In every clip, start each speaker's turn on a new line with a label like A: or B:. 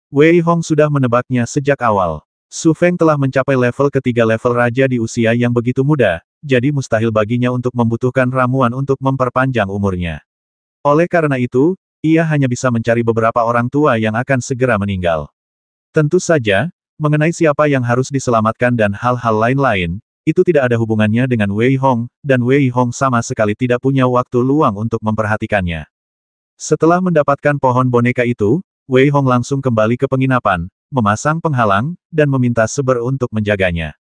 A: Wei Hong sudah menebaknya sejak awal. Su Feng telah mencapai level ketiga level raja di usia yang begitu muda, jadi mustahil baginya untuk membutuhkan ramuan untuk memperpanjang umurnya. Oleh karena itu, ia hanya bisa mencari beberapa orang tua yang akan segera meninggal. Tentu saja, mengenai siapa yang harus diselamatkan dan hal-hal lain-lain, itu tidak ada hubungannya dengan Wei Hong, dan Wei Hong sama sekali tidak punya waktu luang untuk memperhatikannya. Setelah mendapatkan pohon boneka itu, Wei Hong langsung kembali ke penginapan, memasang penghalang, dan meminta Seber untuk menjaganya.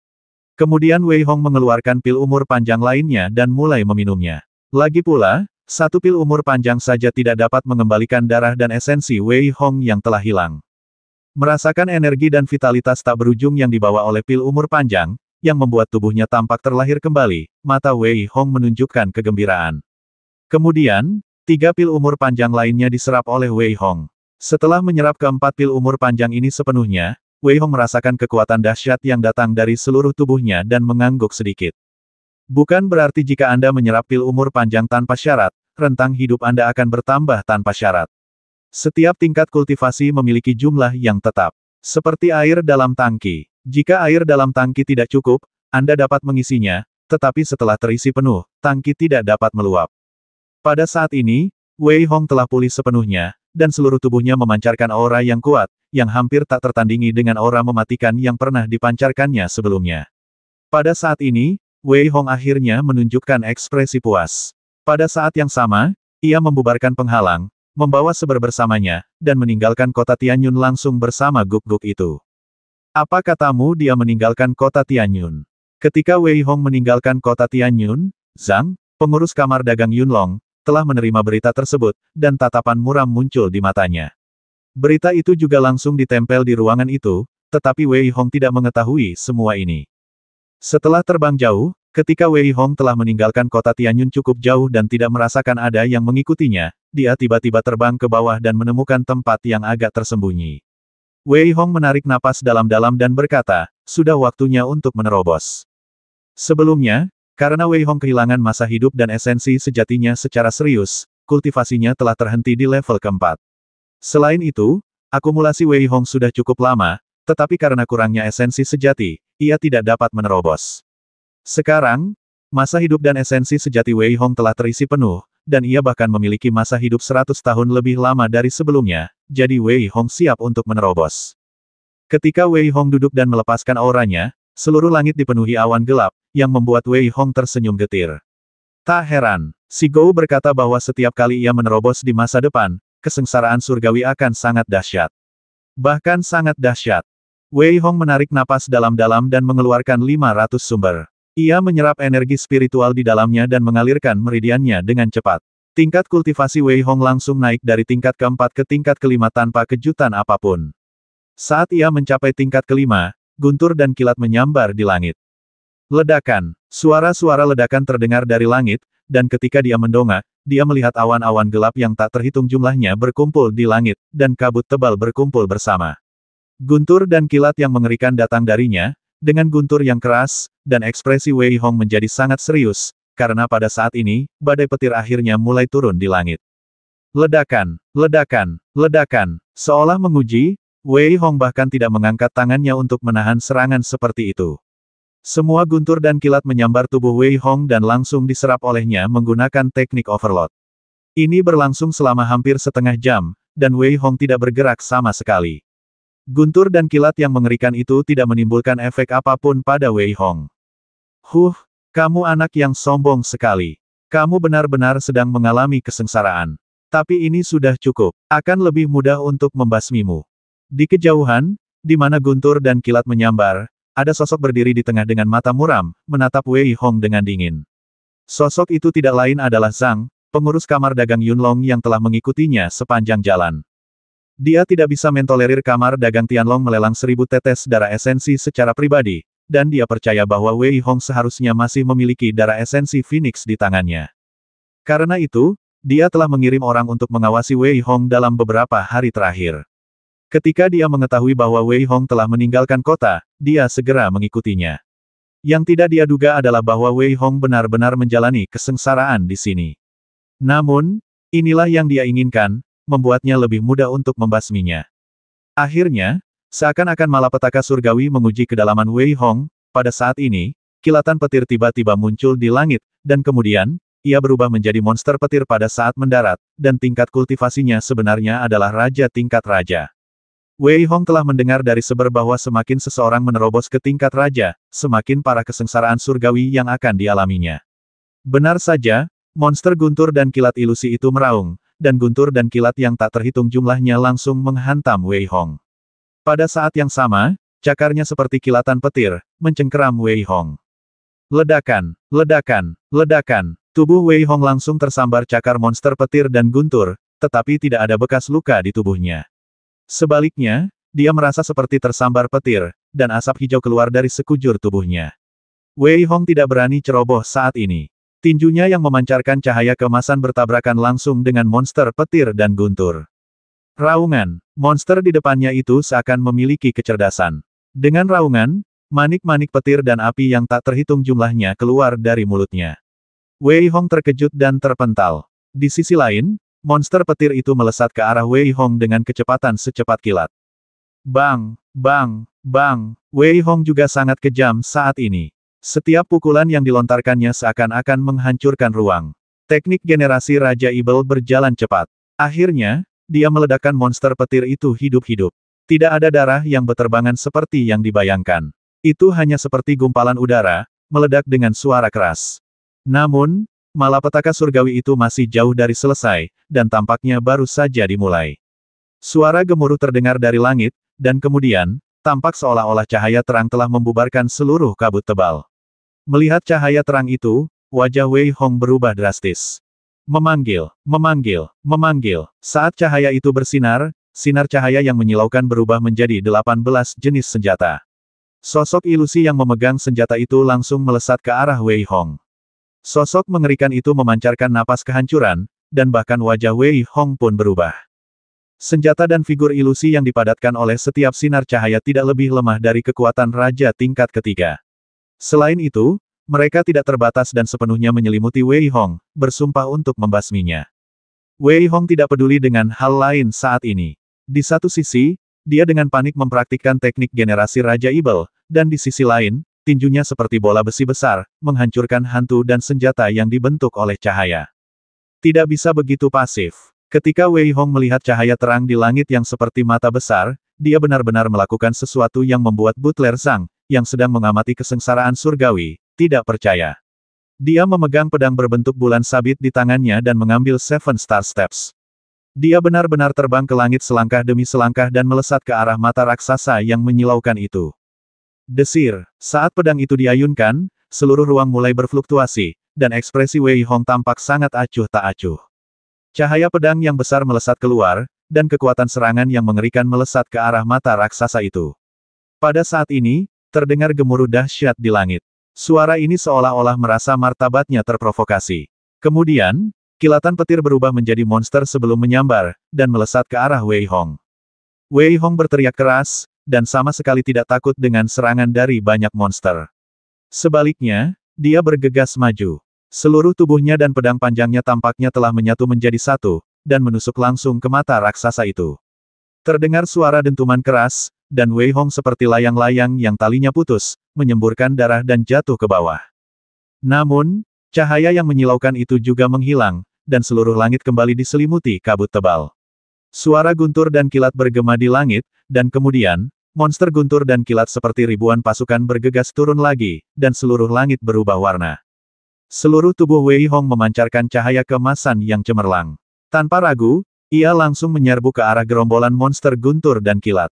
A: Kemudian Wei Hong mengeluarkan pil umur panjang lainnya dan mulai meminumnya. Lagi pula, satu pil umur panjang saja tidak dapat mengembalikan darah dan esensi Wei Hong yang telah hilang. Merasakan energi dan vitalitas tak berujung yang dibawa oleh pil umur panjang, yang membuat tubuhnya tampak terlahir kembali, mata Wei Hong menunjukkan kegembiraan. Kemudian, 3 pil umur panjang lainnya diserap oleh Wei Hong. Setelah menyerap keempat pil umur panjang ini sepenuhnya, Wei Hong merasakan kekuatan dahsyat yang datang dari seluruh tubuhnya dan mengangguk sedikit. Bukan berarti jika Anda menyerap pil umur panjang tanpa syarat, rentang hidup Anda akan bertambah tanpa syarat. Setiap tingkat kultivasi memiliki jumlah yang tetap. Seperti air dalam tangki. Jika air dalam tangki tidak cukup, Anda dapat mengisinya, tetapi setelah terisi penuh, tangki tidak dapat meluap. Pada saat ini, Wei Hong telah pulih sepenuhnya, dan seluruh tubuhnya memancarkan aura yang kuat, yang hampir tak tertandingi dengan aura mematikan yang pernah dipancarkannya sebelumnya. Pada saat ini, Wei Hong akhirnya menunjukkan ekspresi puas. Pada saat yang sama, ia membubarkan penghalang, membawa Seber bersamanya, dan meninggalkan kota Tianyun langsung bersama guk-guk itu. Apa katamu dia meninggalkan kota Tianyun? Ketika Wei Hong meninggalkan kota Tianyun, Zhang, pengurus kamar dagang Yunlong, telah menerima berita tersebut, dan tatapan muram muncul di matanya. Berita itu juga langsung ditempel di ruangan itu, tetapi Wei Hong tidak mengetahui semua ini. Setelah terbang jauh, ketika Wei Hong telah meninggalkan kota Tianyun cukup jauh dan tidak merasakan ada yang mengikutinya, dia tiba-tiba terbang ke bawah dan menemukan tempat yang agak tersembunyi. Wei Hong menarik napas dalam-dalam dan berkata, sudah waktunya untuk menerobos. Sebelumnya, karena Wei Hong kehilangan masa hidup dan esensi sejatinya secara serius, kultivasinya telah terhenti di level keempat. Selain itu, akumulasi Wei Hong sudah cukup lama, tetapi karena kurangnya esensi sejati, ia tidak dapat menerobos. Sekarang, masa hidup dan esensi sejati Wei Hong telah terisi penuh, dan ia bahkan memiliki masa hidup 100 tahun lebih lama dari sebelumnya, jadi Wei Hong siap untuk menerobos. Ketika Wei Hong duduk dan melepaskan auranya, seluruh langit dipenuhi awan gelap, yang membuat Wei Hong tersenyum getir. Tak heran, si Gou berkata bahwa setiap kali ia menerobos di masa depan, kesengsaraan surgawi akan sangat dahsyat. Bahkan sangat dahsyat. Wei Hong menarik napas dalam-dalam dan mengeluarkan 500 sumber. Ia menyerap energi spiritual di dalamnya dan mengalirkan meridiannya dengan cepat. Tingkat kultivasi Wei Hong langsung naik dari tingkat keempat ke tingkat kelima tanpa kejutan apapun. Saat ia mencapai tingkat kelima, guntur dan kilat menyambar di langit. Ledakan. Suara-suara ledakan terdengar dari langit, dan ketika dia mendongak, dia melihat awan-awan gelap yang tak terhitung jumlahnya berkumpul di langit, dan kabut tebal berkumpul bersama. Guntur dan kilat yang mengerikan datang darinya, dengan guntur yang keras, dan ekspresi Wei Hong menjadi sangat serius, karena pada saat ini, badai petir akhirnya mulai turun di langit. Ledakan, ledakan, ledakan. Seolah menguji, Wei Hong bahkan tidak mengangkat tangannya untuk menahan serangan seperti itu. Semua guntur dan kilat menyambar tubuh Wei Hong dan langsung diserap olehnya menggunakan teknik overload. Ini berlangsung selama hampir setengah jam, dan Wei Hong tidak bergerak sama sekali. Guntur dan kilat yang mengerikan itu tidak menimbulkan efek apapun pada Wei Hong. Kamu anak yang sombong sekali. Kamu benar-benar sedang mengalami kesengsaraan. Tapi ini sudah cukup. Akan lebih mudah untuk membasmimu. Di kejauhan, di mana guntur dan kilat menyambar, ada sosok berdiri di tengah dengan mata muram, menatap Wei Hong dengan dingin. Sosok itu tidak lain adalah Zhang, pengurus kamar dagang Yunlong yang telah mengikutinya sepanjang jalan. Dia tidak bisa mentolerir kamar dagang Tianlong melelang 1000 tetes darah esensi secara pribadi, dan dia percaya bahwa Wei Hong seharusnya masih memiliki darah esensi Phoenix di tangannya. Karena itu, dia telah mengirim orang untuk mengawasi Wei Hong dalam beberapa hari terakhir. Ketika dia mengetahui bahwa Wei Hong telah meninggalkan kota, dia segera mengikutinya. Yang tidak dia duga adalah bahwa Wei Hong benar-benar menjalani kesengsaraan di sini. Namun, inilah yang dia inginkan, membuatnya lebih mudah untuk membasminya. Akhirnya, seakan-akan malapetaka surgawi menguji kedalaman Wei Hong, pada saat ini, kilatan petir tiba-tiba muncul di langit, dan kemudian, ia berubah menjadi monster petir pada saat mendarat, dan tingkat kultivasinya sebenarnya adalah raja tingkat raja. Wei Hong telah mendengar dari seber bahwa semakin seseorang menerobos ke tingkat raja, semakin parah kesengsaraan surgawi yang akan dialaminya. Benar saja, monster guntur dan kilat ilusi itu meraung, dan guntur dan kilat yang tak terhitung jumlahnya langsung menghantam Wei Hong. Pada saat yang sama, cakarnya seperti kilatan petir, mencengkeram Wei Hong. Ledakan, ledakan, ledakan. Tubuh Wei Hong langsung tersambar cakar monster petir dan guntur, tetapi tidak ada bekas luka di tubuhnya. Sebaliknya, dia merasa seperti tersambar petir, dan asap hijau keluar dari sekujur tubuhnya. Wei Hong tidak berani ceroboh saat ini. Tinjunya yang memancarkan cahaya keemasan bertabrakan langsung dengan monster petir dan guntur. Raungan, monster di depannya itu seakan memiliki kecerdasan. Dengan raungan, manik-manik petir dan api yang tak terhitung jumlahnya keluar dari mulutnya. Wei Hong terkejut dan terpental. Di sisi lain, monster petir itu melesat ke arah Wei Hong dengan kecepatan secepat kilat. Bang, bang, bang, Wei Hong juga sangat kejam saat ini. Setiap pukulan yang dilontarkannya seakan-akan menghancurkan ruang. Teknik generasi Raja Ibel berjalan cepat. Akhirnya, dia meledakkan monster petir itu hidup-hidup. Tidak ada darah yang berterbangan seperti yang dibayangkan. Itu hanya seperti gumpalan udara, meledak dengan suara keras. Namun, malapetaka surgawi itu masih jauh dari selesai, dan tampaknya baru saja dimulai. Suara gemuruh terdengar dari langit, dan kemudian, tampak seolah-olah cahaya terang telah membubarkan seluruh kabut tebal. Melihat cahaya terang itu, wajah Wei Hong berubah drastis. Memanggil, memanggil, memanggil. Saat cahaya itu bersinar, sinar cahaya yang menyilaukan berubah menjadi 18 jenis senjata. Sosok ilusi yang memegang senjata itu langsung melesat ke arah Wei Hong. Sosok mengerikan itu memancarkan napas kehancuran, dan bahkan wajah Wei Hong pun berubah. Senjata dan figur ilusi yang dipadatkan oleh setiap sinar cahaya tidak lebih lemah dari kekuatan raja tingkat ketiga. Selain itu, mereka tidak terbatas dan sepenuhnya menyelimuti Wei Hong, bersumpah untuk membasminya. Wei Hong tidak peduli dengan hal lain saat ini. Di satu sisi, dia dengan panik mempraktikkan teknik generasi Raja Ibel, dan di sisi lain, tinjunya seperti bola besi besar, menghancurkan hantu dan senjata yang dibentuk oleh cahaya. Tidak bisa begitu pasif. Ketika Wei Hong melihat cahaya terang di langit yang seperti mata besar, dia benar-benar melakukan sesuatu yang membuat Butler Zhang, yang sedang mengamati kesengsaraan surgawi, tidak percaya. Dia memegang pedang berbentuk bulan sabit di tangannya dan mengambil Seven Star Steps. Dia benar-benar terbang ke langit selangkah demi selangkah dan melesat ke arah mata raksasa yang menyilaukan itu. Desir, saat pedang itu diayunkan, seluruh ruang mulai berfluktuasi, dan ekspresi Wei Hong tampak sangat acuh tak acuh. Cahaya pedang yang besar melesat keluar, dan kekuatan serangan yang mengerikan melesat ke arah mata raksasa itu. Pada saat ini, terdengar gemuruh dahsyat di langit. Suara ini seolah-olah merasa martabatnya terprovokasi. Kemudian, kilatan petir berubah menjadi monster sebelum menyambar, dan melesat ke arah Wei Hong. Wei Hong berteriak keras, dan sama sekali tidak takut dengan serangan dari banyak monster. Sebaliknya, dia bergegas maju. Seluruh tubuhnya dan pedang panjangnya tampaknya telah menyatu menjadi satu, dan menusuk langsung ke mata raksasa itu. Terdengar suara dentuman keras, dan Wei Hong seperti layang-layang yang talinya putus, menyemburkan darah dan jatuh ke bawah. Namun, cahaya yang menyilaukan itu juga menghilang, dan seluruh langit kembali diselimuti kabut tebal. Suara guntur dan kilat bergema di langit, dan kemudian, monster guntur dan kilat seperti ribuan pasukan bergegas turun lagi, dan seluruh langit berubah warna. Seluruh tubuh Wei Hong memancarkan cahaya keemasan yang cemerlang. Tanpa ragu, ia langsung menyerbu ke arah gerombolan monster guntur dan kilat.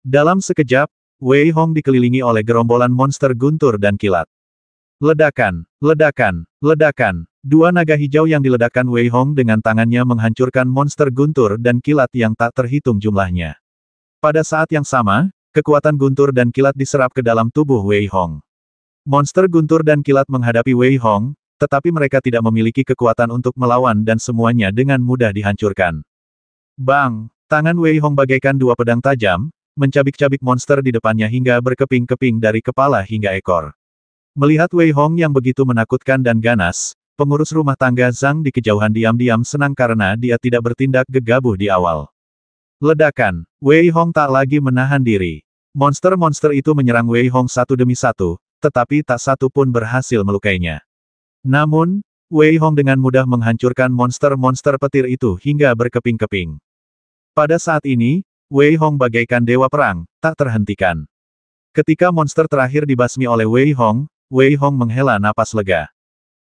A: Dalam sekejap, Wei Hong dikelilingi oleh gerombolan monster guntur dan kilat. Ledakan, ledakan, ledakan. Dua naga hijau yang diledakkan Wei Hong dengan tangannya menghancurkan monster guntur dan kilat yang tak terhitung jumlahnya. Pada saat yang sama, kekuatan guntur dan kilat diserap ke dalam tubuh Wei Hong. Monster guntur dan kilat menghadapi Wei Hong, tetapi mereka tidak memiliki kekuatan untuk melawan dan semuanya dengan mudah dihancurkan. Bang! Tangan Wei Hong bagaikan dua pedang tajam, mencabik-cabik monster di depannya hingga berkeping-keping dari kepala hingga ekor. Melihat Wei Hong yang begitu menakutkan dan ganas, pengurus rumah tangga Zhang di kejauhan diam-diam senang karena dia tidak bertindak gegabah di awal. Ledakan. Wei Hong tak lagi menahan diri. Monster-monster itu menyerang Wei Hong satu demi satu, tetapi tak satu pun berhasil melukainya. Namun, Wei Hong dengan mudah menghancurkan monster-monster petir itu hingga berkeping-keping. Pada saat ini, Wei Hong bagaikan dewa perang, tak terhentikan. Ketika monster terakhir dibasmi oleh Wei Hong menghela napas lega.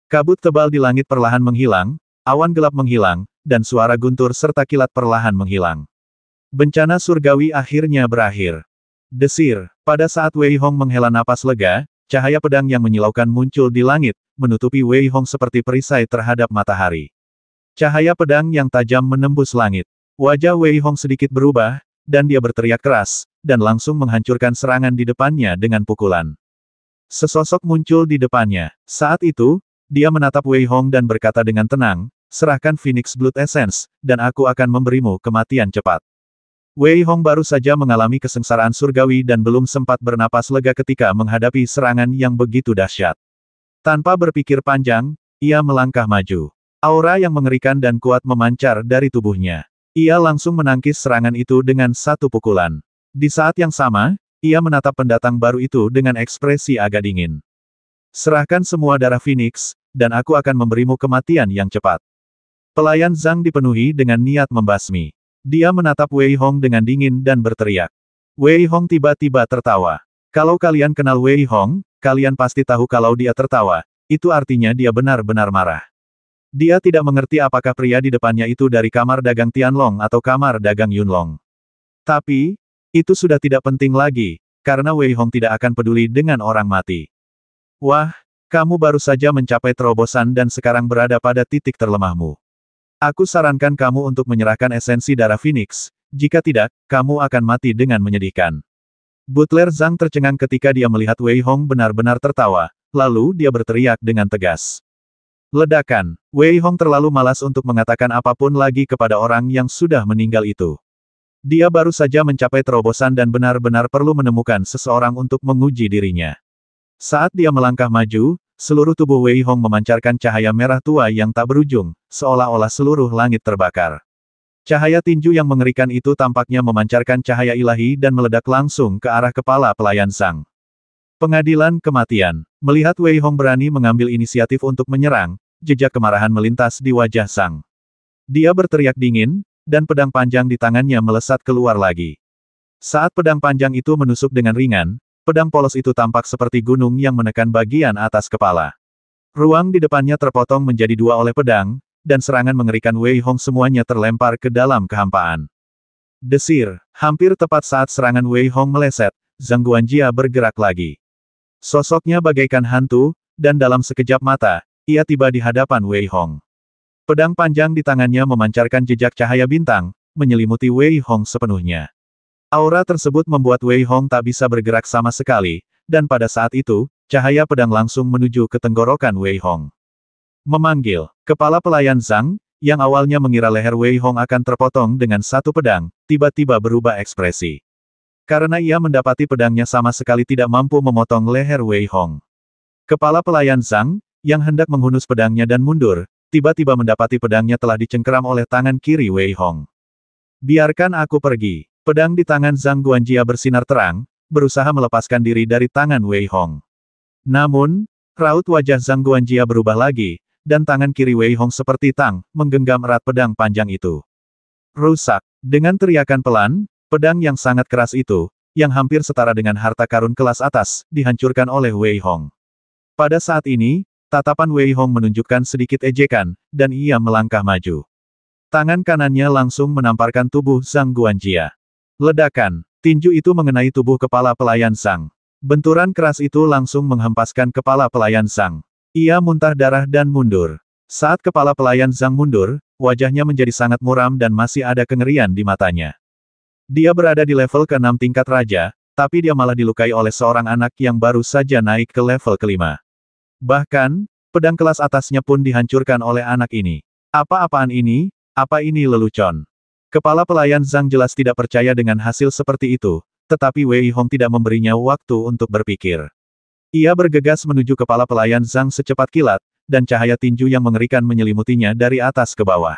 A: Kabut tebal di langit perlahan menghilang, awan gelap menghilang, dan suara guntur serta kilat perlahan menghilang. Bencana surgawi akhirnya berakhir. Desir. Pada saat Wei Hong menghela napas lega, cahaya pedang yang menyilaukan muncul di langit, menutupi Wei Hong seperti perisai terhadap matahari. Cahaya pedang yang tajam menembus langit. Wajah Wei Hong sedikit berubah, dan dia berteriak keras, dan langsung menghancurkan serangan di depannya dengan pukulan. Sesosok muncul di depannya. Saat itu, dia menatap Wei Hong dan berkata dengan tenang, serahkan Phoenix Blood Essence, dan aku akan memberimu kematian cepat. Wei Hong baru saja mengalami kesengsaraan surgawi dan belum sempat bernapas lega ketika menghadapi serangan yang begitu dahsyat. Tanpa berpikir panjang, ia melangkah maju. Aura yang mengerikan dan kuat memancar dari tubuhnya. Ia langsung menangkis serangan itu dengan satu pukulan. Di saat yang sama, ia menatap pendatang baru itu dengan ekspresi agak dingin. Serahkan semua darah Phoenix, dan aku akan memberimu kematian yang cepat. Pelayan Zhang dipenuhi dengan niat membasmi. Dia menatap Wei Hong dengan dingin dan berteriak. Wei Hong tiba-tiba tertawa. Kalau kalian kenal Wei Hong, kalian pasti tahu kalau dia tertawa, itu artinya dia benar-benar marah. Dia tidak mengerti apakah pria di depannya itu dari kamar dagang Tianlong atau kamar dagang Yunlong. Tapi, itu sudah tidak penting lagi, karena Wei Hong tidak akan peduli dengan orang mati. Wah, kamu baru saja mencapai terobosan dan sekarang berada pada titik terlemahmu. Aku sarankan kamu untuk menyerahkan esensi darah Phoenix, jika tidak, kamu akan mati dengan menyedihkan. Butler Zhang tercengang ketika dia melihat Wei Hong benar-benar tertawa, lalu dia berteriak dengan tegas. Ledakan. Wei Hong terlalu malas untuk mengatakan apapun lagi kepada orang yang sudah meninggal itu. Dia baru saja mencapai terobosan dan benar-benar perlu menemukan seseorang untuk menguji dirinya. Saat dia melangkah maju, seluruh tubuh Wei Hong memancarkan cahaya merah tua yang tak berujung, seolah-olah seluruh langit terbakar. Cahaya tinju yang mengerikan itu tampaknya memancarkan cahaya ilahi dan meledak langsung ke arah kepala pelayan Zhang. Pengadilan kematian. Melihat Wei Hong berani mengambil inisiatif untuk menyerang, jejak kemarahan melintas di wajah Zhang. Dia berteriak dingin, dan pedang panjang di tangannya melesat keluar lagi. Saat pedang panjang itu menusuk dengan ringan, pedang polos itu tampak seperti gunung yang menekan bagian atas kepala. Ruang di depannya terpotong menjadi dua oleh pedang, dan serangan mengerikan Wei Hong semuanya terlempar ke dalam kehampaan. Desir. Hampir tepat saat serangan Wei Hong meleset, Zhang Guanjia bergerak lagi. Sosoknya bagaikan hantu, dan dalam sekejap mata, ia tiba di hadapan Wei Hong. Pedang panjang di tangannya memancarkan jejak cahaya bintang, menyelimuti Wei Hong sepenuhnya. Aura tersebut membuat Wei Hong tak bisa bergerak sama sekali, dan pada saat itu, cahaya pedang langsung menuju ke tenggorokan Wei Hong. Memanggil. Kepala pelayan Zhang, yang awalnya mengira leher Wei Hong akan terpotong dengan satu pedang, tiba-tiba berubah ekspresi. Karena ia mendapati pedangnya sama sekali tidak mampu memotong leher Wei Hong. Kepala pelayan Zhang, yang hendak menghunus pedangnya dan mundur, tiba-tiba mendapati pedangnya telah dicengkeram oleh tangan kiri Wei Hong. Biarkan aku pergi. Pedang di tangan Zhang Guanjia bersinar terang, berusaha melepaskan diri dari tangan Wei Hong. Namun, raut wajah Zhang Guanjia berubah lagi, dan tangan kiri Wei Hong seperti tang, menggenggam erat pedang panjang itu. Rusak. Dengan teriakan pelan, pedang yang sangat keras itu, yang hampir setara dengan harta karun kelas atas, dihancurkan oleh Wei Hong. Pada saat ini, tatapan Wei Hong menunjukkan sedikit ejekan, dan ia melangkah maju. Tangan kanannya langsung menamparkan tubuh Zhang Guanjia. Ledakan. Tinju itu mengenai tubuh kepala pelayan Zhang. Benturan keras itu langsung menghempaskan kepala pelayan Zhang. Ia muntah darah dan mundur. Saat kepala pelayan Zhang mundur, wajahnya menjadi sangat muram dan masih ada kengerian di matanya. Dia berada di level ke-6 tingkat raja, tapi dia malah dilukai oleh seorang anak yang baru saja naik ke level ke-5. Bahkan, pedang kelas atasnya pun dihancurkan oleh anak ini. Apa-apaan ini? Apa ini lelucon? Kepala pelayan Zhang jelas tidak percaya dengan hasil seperti itu, tetapi Wei Hong tidak memberinya waktu untuk berpikir. Ia bergegas menuju kepala pelayan Zhang secepat kilat, dan cahaya tinju yang mengerikan menyelimutinya dari atas ke bawah.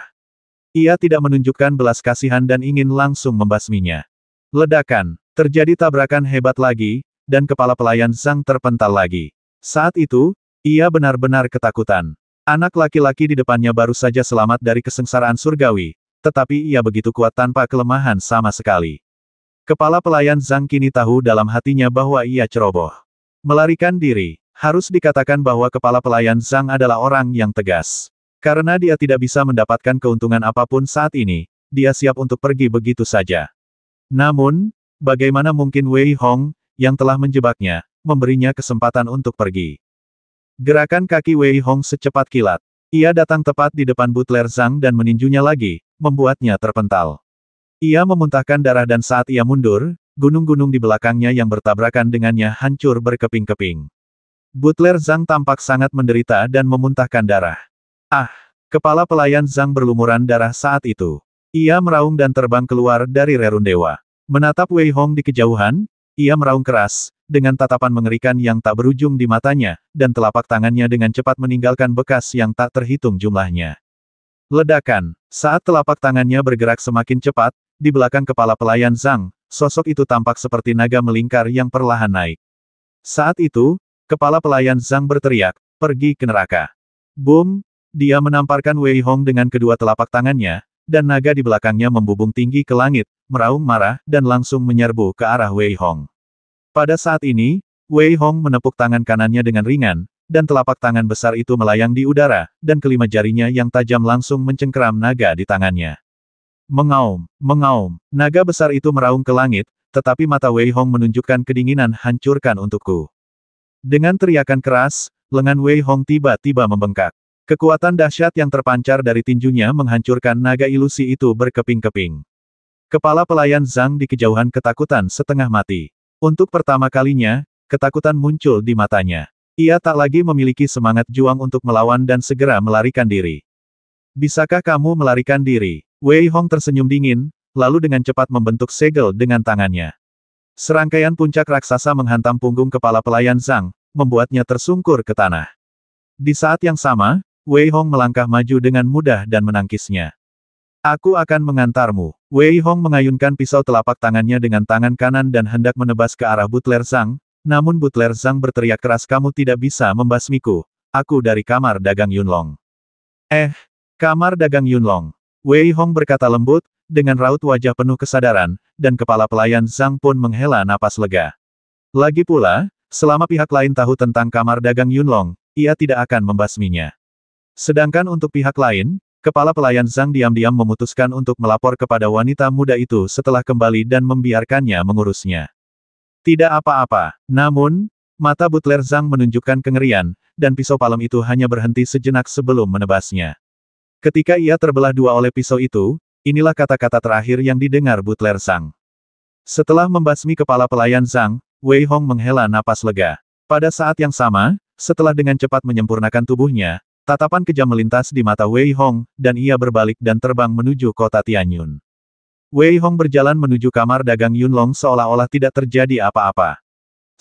A: Ia tidak menunjukkan belas kasihan dan ingin langsung membasminya. Ledakan. Terjadi tabrakan hebat lagi, dan kepala pelayan Zhang terpental lagi. Saat itu, ia benar-benar ketakutan. Anak laki-laki di depannya baru saja selamat dari kesengsaraan surgawi, tetapi ia begitu kuat tanpa kelemahan sama sekali. Kepala pelayan Zhang kini tahu dalam hatinya bahwa ia ceroboh. Melarikan diri. Harus dikatakan bahwa kepala pelayan Zhang adalah orang yang tegas. Karena dia tidak bisa mendapatkan keuntungan apapun saat ini, dia siap untuk pergi begitu saja. Namun, bagaimana mungkin Wei Hong, yang telah menjebaknya, memberinya kesempatan untuk pergi? Gerakan kaki Wei Hong secepat kilat. Ia datang tepat di depan butler Zhang dan meninjunya lagi, membuatnya terpental. Ia memuntahkan darah dan saat ia mundur, gunung-gunung di belakangnya yang bertabrakan dengannya hancur berkeping-keping. Butler Zhang tampak sangat menderita dan memuntahkan darah. Ah! Kepala pelayan Zhang berlumuran darah saat itu. Ia meraung dan terbang keluar dari rerun dewa. Menatap Wei Hong di kejauhan, ia meraung keras, dengan tatapan mengerikan yang tak berujung di matanya, dan telapak tangannya dengan cepat meninggalkan bekas yang tak terhitung jumlahnya. Ledakan. Saat telapak tangannya bergerak semakin cepat, di belakang kepala pelayan Zhang, sosok itu tampak seperti naga melingkar yang perlahan naik. Saat itu, kepala pelayan Zhang berteriak, "Pergi ke neraka." Boom! Dia menamparkan Wei Hong dengan kedua telapak tangannya, dan naga di belakangnya membubung tinggi ke langit, meraung marah, dan langsung menyerbu ke arah Wei Hong. Pada saat ini, Wei Hong menepuk tangan kanannya dengan ringan, dan telapak tangan besar itu melayang di udara, dan kelima jarinya yang tajam langsung mencengkeram naga di tangannya. Mengaum, mengaum, naga besar itu meraung ke langit, tetapi mata Wei Hong menunjukkan kedinginan hancurkan untukku. Dengan teriakan keras, lengan Wei Hong tiba-tiba membengkak. Kekuatan dahsyat yang terpancar dari tinjunya menghancurkan naga ilusi itu berkeping-keping. Kepala pelayan Zhang di kejauhan ketakutan setengah mati. Untuk pertama kalinya, ketakutan muncul di matanya. Ia tak lagi memiliki semangat juang untuk melawan dan segera melarikan diri. "Bisakah kamu melarikan diri?" Wei Hong tersenyum dingin, lalu dengan cepat membentuk segel dengan tangannya. Serangkaian puncak raksasa menghantam punggung kepala pelayan Zhang, membuatnya tersungkur ke tanah. Di saat yang sama, Wei Hong melangkah maju dengan mudah dan menangkisnya. "Aku akan mengantarmu." Wei Hong mengayunkan pisau telapak tangannya dengan tangan kanan dan hendak menebas ke arah butler Zhang, namun butler Zhang berteriak keras, "Kamu tidak bisa membasmiku. Aku dari kamar dagang Yunlong." Kamar dagang Yunlong. Wei Hong berkata lembut, dengan raut wajah penuh kesadaran, dan kepala pelayan Zhang pun menghela napas lega. Lagi pula, selama pihak lain tahu tentang kamar dagang Yunlong, ia tidak akan membasminya. Sedangkan untuk pihak lain, kepala pelayan Zhang diam-diam memutuskan untuk melapor kepada wanita muda itu setelah kembali dan membiarkannya mengurusnya. Tidak apa-apa. Namun, mata butler Zhang menunjukkan kengerian, dan pisau palem itu hanya berhenti sejenak sebelum menebasnya. Ketika ia terbelah dua oleh pisau itu, inilah kata-kata terakhir yang didengar butler Zhang. Setelah membasmi kepala pelayan Zhang, Wei Hong menghela napas lega. Pada saat yang sama, setelah dengan cepat menyempurnakan tubuhnya, tatapan kejam melintas di mata Wei Hong, dan ia berbalik dan terbang menuju kota Tianyun. Wei Hong berjalan menuju kamar dagang Yunlong seolah-olah tidak terjadi apa-apa.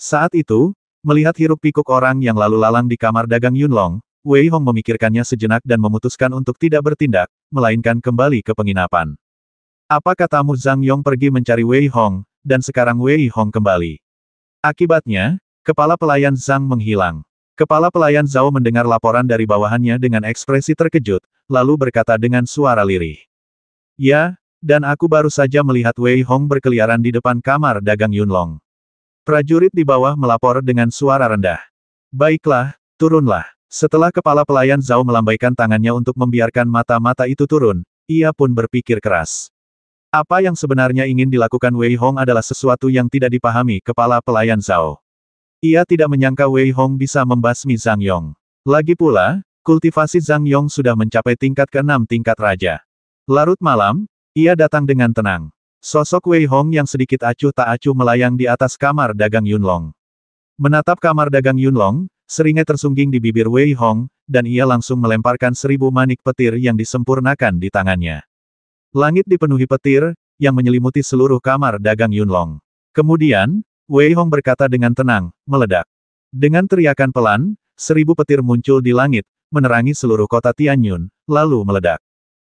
A: Saat itu, melihat hiruk-pikuk orang yang lalu lalang di kamar dagang Yunlong, Wei Hong memikirkannya sejenak dan memutuskan untuk tidak bertindak, melainkan kembali ke penginapan. "Apa katamu Zhang Yong pergi mencari Wei Hong, dan sekarang Wei Hong kembali?" Akibatnya, kepala pelayan Zhang menghilang. Kepala pelayan Zhao mendengar laporan dari bawahannya dengan ekspresi terkejut, lalu berkata dengan suara lirih. "Ya, dan aku baru saja melihat Wei Hong berkeliaran di depan kamar dagang Yunlong." Prajurit di bawah melapor dengan suara rendah. "Baiklah, turunlah." Setelah kepala pelayan Zhao melambaikan tangannya untuk membiarkan mata-mata itu turun, ia pun berpikir keras. Apa yang sebenarnya ingin dilakukan Wei Hong adalah sesuatu yang tidak dipahami kepala pelayan Zhao. Ia tidak menyangka Wei Hong bisa membasmi Zhang Yong. Lagi pula, kultivasi Zhang Yong sudah mencapai tingkat ke-6 tingkat raja. Larut malam, ia datang dengan tenang. Sosok Wei Hong yang sedikit acuh tak acuh melayang di atas kamar dagang Yunlong. Menatap kamar dagang Yunlong, seringai tersungging di bibir Wei Hong, dan ia langsung melemparkan 1000 manik petir yang disempurnakan di tangannya. Langit dipenuhi petir, yang menyelimuti seluruh kamar dagang Yunlong. Kemudian, Wei Hong berkata dengan tenang, meledak. Dengan teriakan pelan, 1000 petir muncul di langit, menerangi seluruh kota Tianyun, lalu meledak.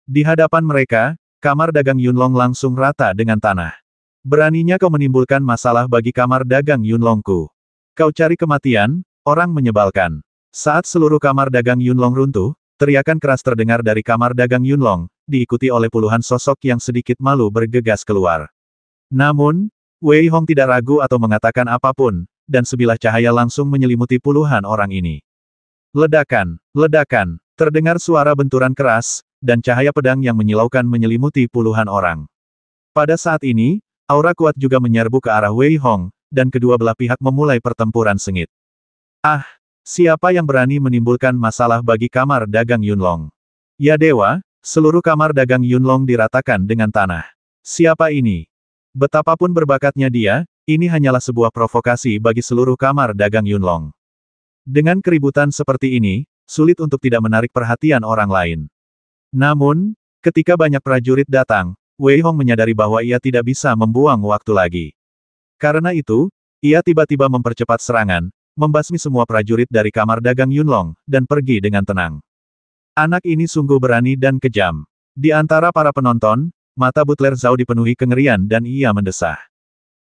A: Di hadapan mereka, kamar dagang Yunlong langsung rata dengan tanah. Beraninya kau menimbulkan masalah bagi kamar dagang Yunlongku. Kau cari kematian, orang menyebalkan. Saat seluruh kamar dagang Yunlong runtuh, teriakan keras terdengar dari kamar dagang Yunlong, diikuti oleh puluhan sosok yang sedikit malu bergegas keluar. Namun, Wei Hong tidak ragu atau mengatakan apapun, dan sebilah cahaya langsung menyelimuti puluhan orang ini. Ledakan, ledakan, terdengar suara benturan keras, dan cahaya pedang yang menyilaukan menyelimuti puluhan orang. Pada saat ini, aura kuat juga menyerbu ke arah Wei Hong, dan kedua belah pihak memulai pertempuran sengit. Ah, siapa yang berani menimbulkan masalah bagi kamar dagang Yunlong? Ya dewa, seluruh kamar dagang Yunlong diratakan dengan tanah. Siapa ini? Betapapun berbakatnya dia, ini hanyalah sebuah provokasi bagi seluruh kamar dagang Yunlong. Dengan keributan seperti ini, sulit untuk tidak menarik perhatian orang lain. Namun, ketika banyak prajurit datang, Wei Hong menyadari bahwa ia tidak bisa membuang waktu lagi. Karena itu, ia tiba-tiba mempercepat serangan, membasmi semua prajurit dari kamar dagang Yunlong, dan pergi dengan tenang. Anak ini sungguh berani dan kejam. Di antara para penonton, mata Butler Zhao dipenuhi kengerian dan ia mendesah.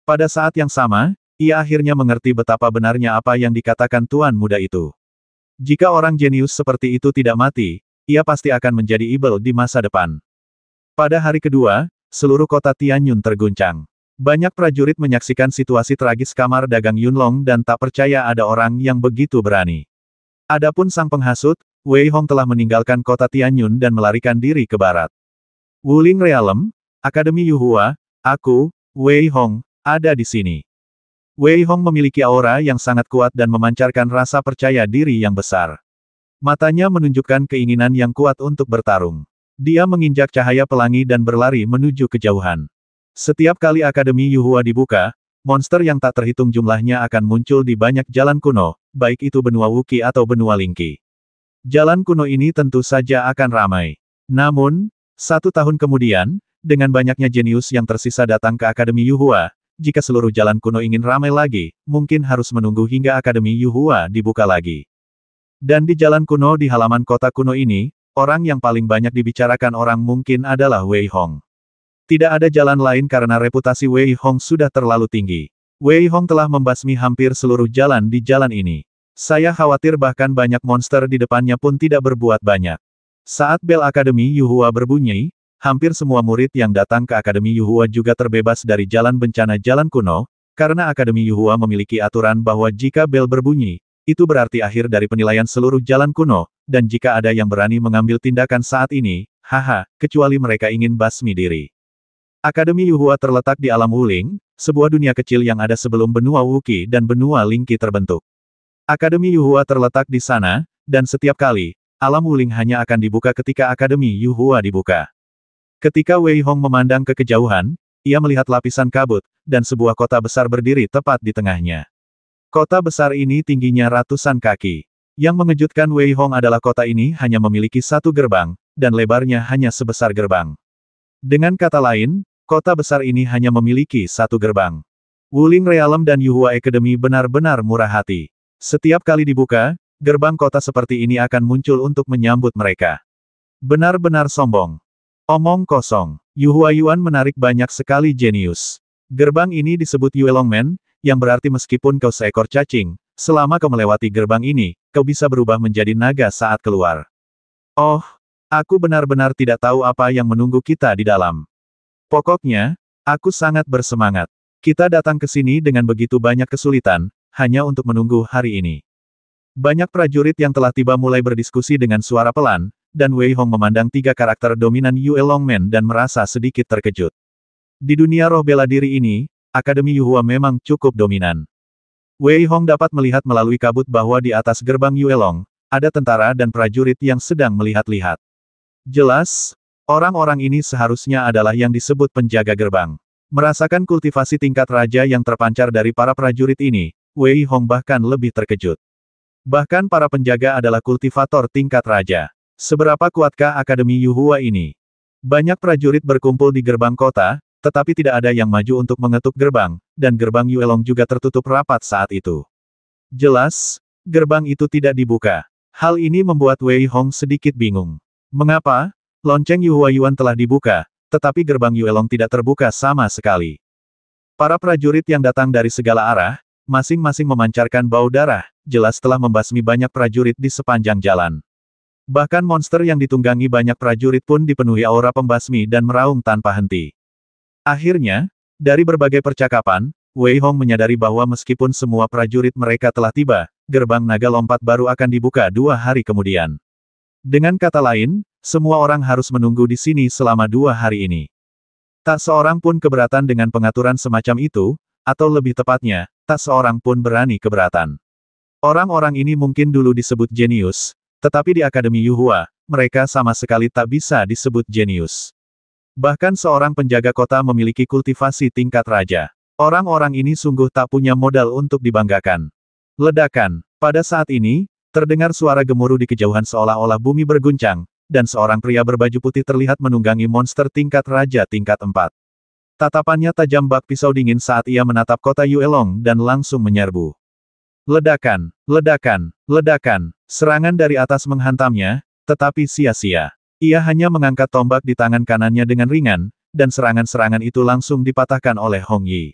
A: Pada saat yang sama, ia akhirnya mengerti betapa benarnya apa yang dikatakan tuan muda itu. Jika orang jenius seperti itu tidak mati, ia pasti akan menjadi ibel di masa depan. Pada hari kedua, seluruh kota Tianyun terguncang. Banyak prajurit menyaksikan situasi tragis kamar dagang Yunlong dan tak percaya ada orang yang begitu berani. Adapun sang penghasut, Wei Hong telah meninggalkan kota Tianyun dan melarikan diri ke barat. Wuling Realm, Akademi Yuhua, aku, Wei Hong, ada di sini. Wei Hong memiliki aura yang sangat kuat dan memancarkan rasa percaya diri yang besar. Matanya menunjukkan keinginan yang kuat untuk bertarung. Dia menginjak cahaya pelangi dan berlari menuju kejauhan. Setiap kali Akademi Yuhua dibuka, monster yang tak terhitung jumlahnya akan muncul di banyak jalan kuno, baik itu benua Wuki atau benua Lingqi. Jalan kuno ini tentu saja akan ramai. Namun, 1 tahun kemudian, dengan banyaknya jenius yang tersisa datang ke Akademi Yuhua, jika seluruh jalan kuno ingin ramai lagi, mungkin harus menunggu hingga Akademi Yuhua dibuka lagi. Dan di jalan kuno di halaman kota kuno ini, orang yang paling banyak dibicarakan orang mungkin adalah Wei Hong. Tidak ada jalan lain karena reputasi Wei Hong sudah terlalu tinggi. Wei Hong telah membasmi hampir seluruh jalan di jalan ini. Saya khawatir bahkan banyak monster di depannya pun tidak berbuat banyak. Saat bel Akademi Yuhua berbunyi, hampir semua murid yang datang ke Akademi Yuhua juga terbebas dari jalan bencana jalan kuno, karena Akademi Yuhua memiliki aturan bahwa jika bel berbunyi, itu berarti akhir dari penilaian seluruh jalan kuno, dan jika ada yang berani mengambil tindakan saat ini, haha, kecuali mereka ingin basmi diri. Akademi Yuhua terletak di alam Wuling, sebuah dunia kecil yang ada sebelum benua Wuki dan benua Lingqi terbentuk. Akademi Yuhua terletak di sana, dan setiap kali, alam Wuling hanya akan dibuka ketika Akademi Yuhua dibuka. Ketika Wei Hong memandang ke kejauhan, ia melihat lapisan kabut, dan sebuah kota besar berdiri tepat di tengahnya. Kota besar ini tingginya ratusan kaki. Yang mengejutkan Wei Hong adalah kota ini hanya memiliki 1 gerbang, dan lebarnya hanya sebesar gerbang. Dengan kata lain, kota besar ini hanya memiliki 1 gerbang. Wuling Realm dan Yuhua Academy benar-benar murah hati. Setiap kali dibuka, gerbang kota seperti ini akan muncul untuk menyambut mereka. Benar-benar sombong. Omong kosong. Yuhua Yuan menarik banyak sekali jenius. Gerbang ini disebut Yue Longmen, yang berarti meskipun kau seekor cacing, selama kau melewati gerbang ini, kau bisa berubah menjadi naga saat keluar. Oh, aku benar-benar tidak tahu apa yang menunggu kita di dalam. Pokoknya, aku sangat bersemangat. Kita datang ke sini dengan begitu banyak kesulitan, hanya untuk menunggu hari ini. Banyak prajurit yang telah tiba mulai berdiskusi dengan suara pelan, dan Wei Hong memandang 3 karakter dominan Yue Longmen dan merasa sedikit terkejut. Di dunia roh bela diri ini, Akademi Yuhua memang cukup dominan. Wei Hong dapat melihat melalui kabut bahwa di atas gerbang Yue Long, ada tentara dan prajurit yang sedang melihat-lihat. Jelas, orang-orang ini seharusnya adalah yang disebut penjaga gerbang. Merasakan kultivasi tingkat raja yang terpancar dari para prajurit ini, Wei Hong bahkan lebih terkejut. Bahkan para penjaga adalah kultivator tingkat raja. Seberapa kuatkah Akademi Yuhua ini? Banyak prajurit berkumpul di gerbang kota, tetapi tidak ada yang maju untuk mengetuk gerbang, dan gerbang Yue Long juga tertutup rapat saat itu. Jelas, gerbang itu tidak dibuka. Hal ini membuat Wei Hong sedikit bingung. Mengapa? Lonceng Yuhuayuan telah dibuka, tetapi gerbang Yuelong tidak terbuka sama sekali. Para prajurit yang datang dari segala arah, masing-masing memancarkan bau darah, jelas telah membasmi banyak prajurit di sepanjang jalan. Bahkan monster yang ditunggangi banyak prajurit pun dipenuhi aura pembasmi dan meraung tanpa henti. Akhirnya, dari berbagai percakapan, Wei Hong menyadari bahwa meskipun semua prajurit mereka telah tiba, gerbang naga lompat baru akan dibuka 2 hari kemudian. Dengan kata lain, semua orang harus menunggu di sini selama 2 hari ini. Tak seorang pun keberatan dengan pengaturan semacam itu, atau lebih tepatnya, tak seorang pun berani keberatan. Orang-orang ini mungkin dulu disebut jenius, tetapi di Akademi Yuhua, mereka sama sekali tak bisa disebut jenius. Bahkan seorang penjaga kota memiliki kultivasi tingkat raja. Orang-orang ini sungguh tak punya modal untuk dibanggakan. Ledakan. Pada saat ini, terdengar suara gemuruh di kejauhan seolah-olah bumi berguncang, dan seorang pria berbaju putih terlihat menunggangi monster tingkat raja tingkat 4. Tatapannya tajam bak pisau dingin saat ia menatap kota Yuelong dan langsung menyerbu. Ledakan, ledakan, ledakan, serangan dari atas menghantamnya, tetapi sia-sia. Ia hanya mengangkat tombak di tangan kanannya dengan ringan, dan serangan-serangan itu langsung dipatahkan oleh Hong Yi.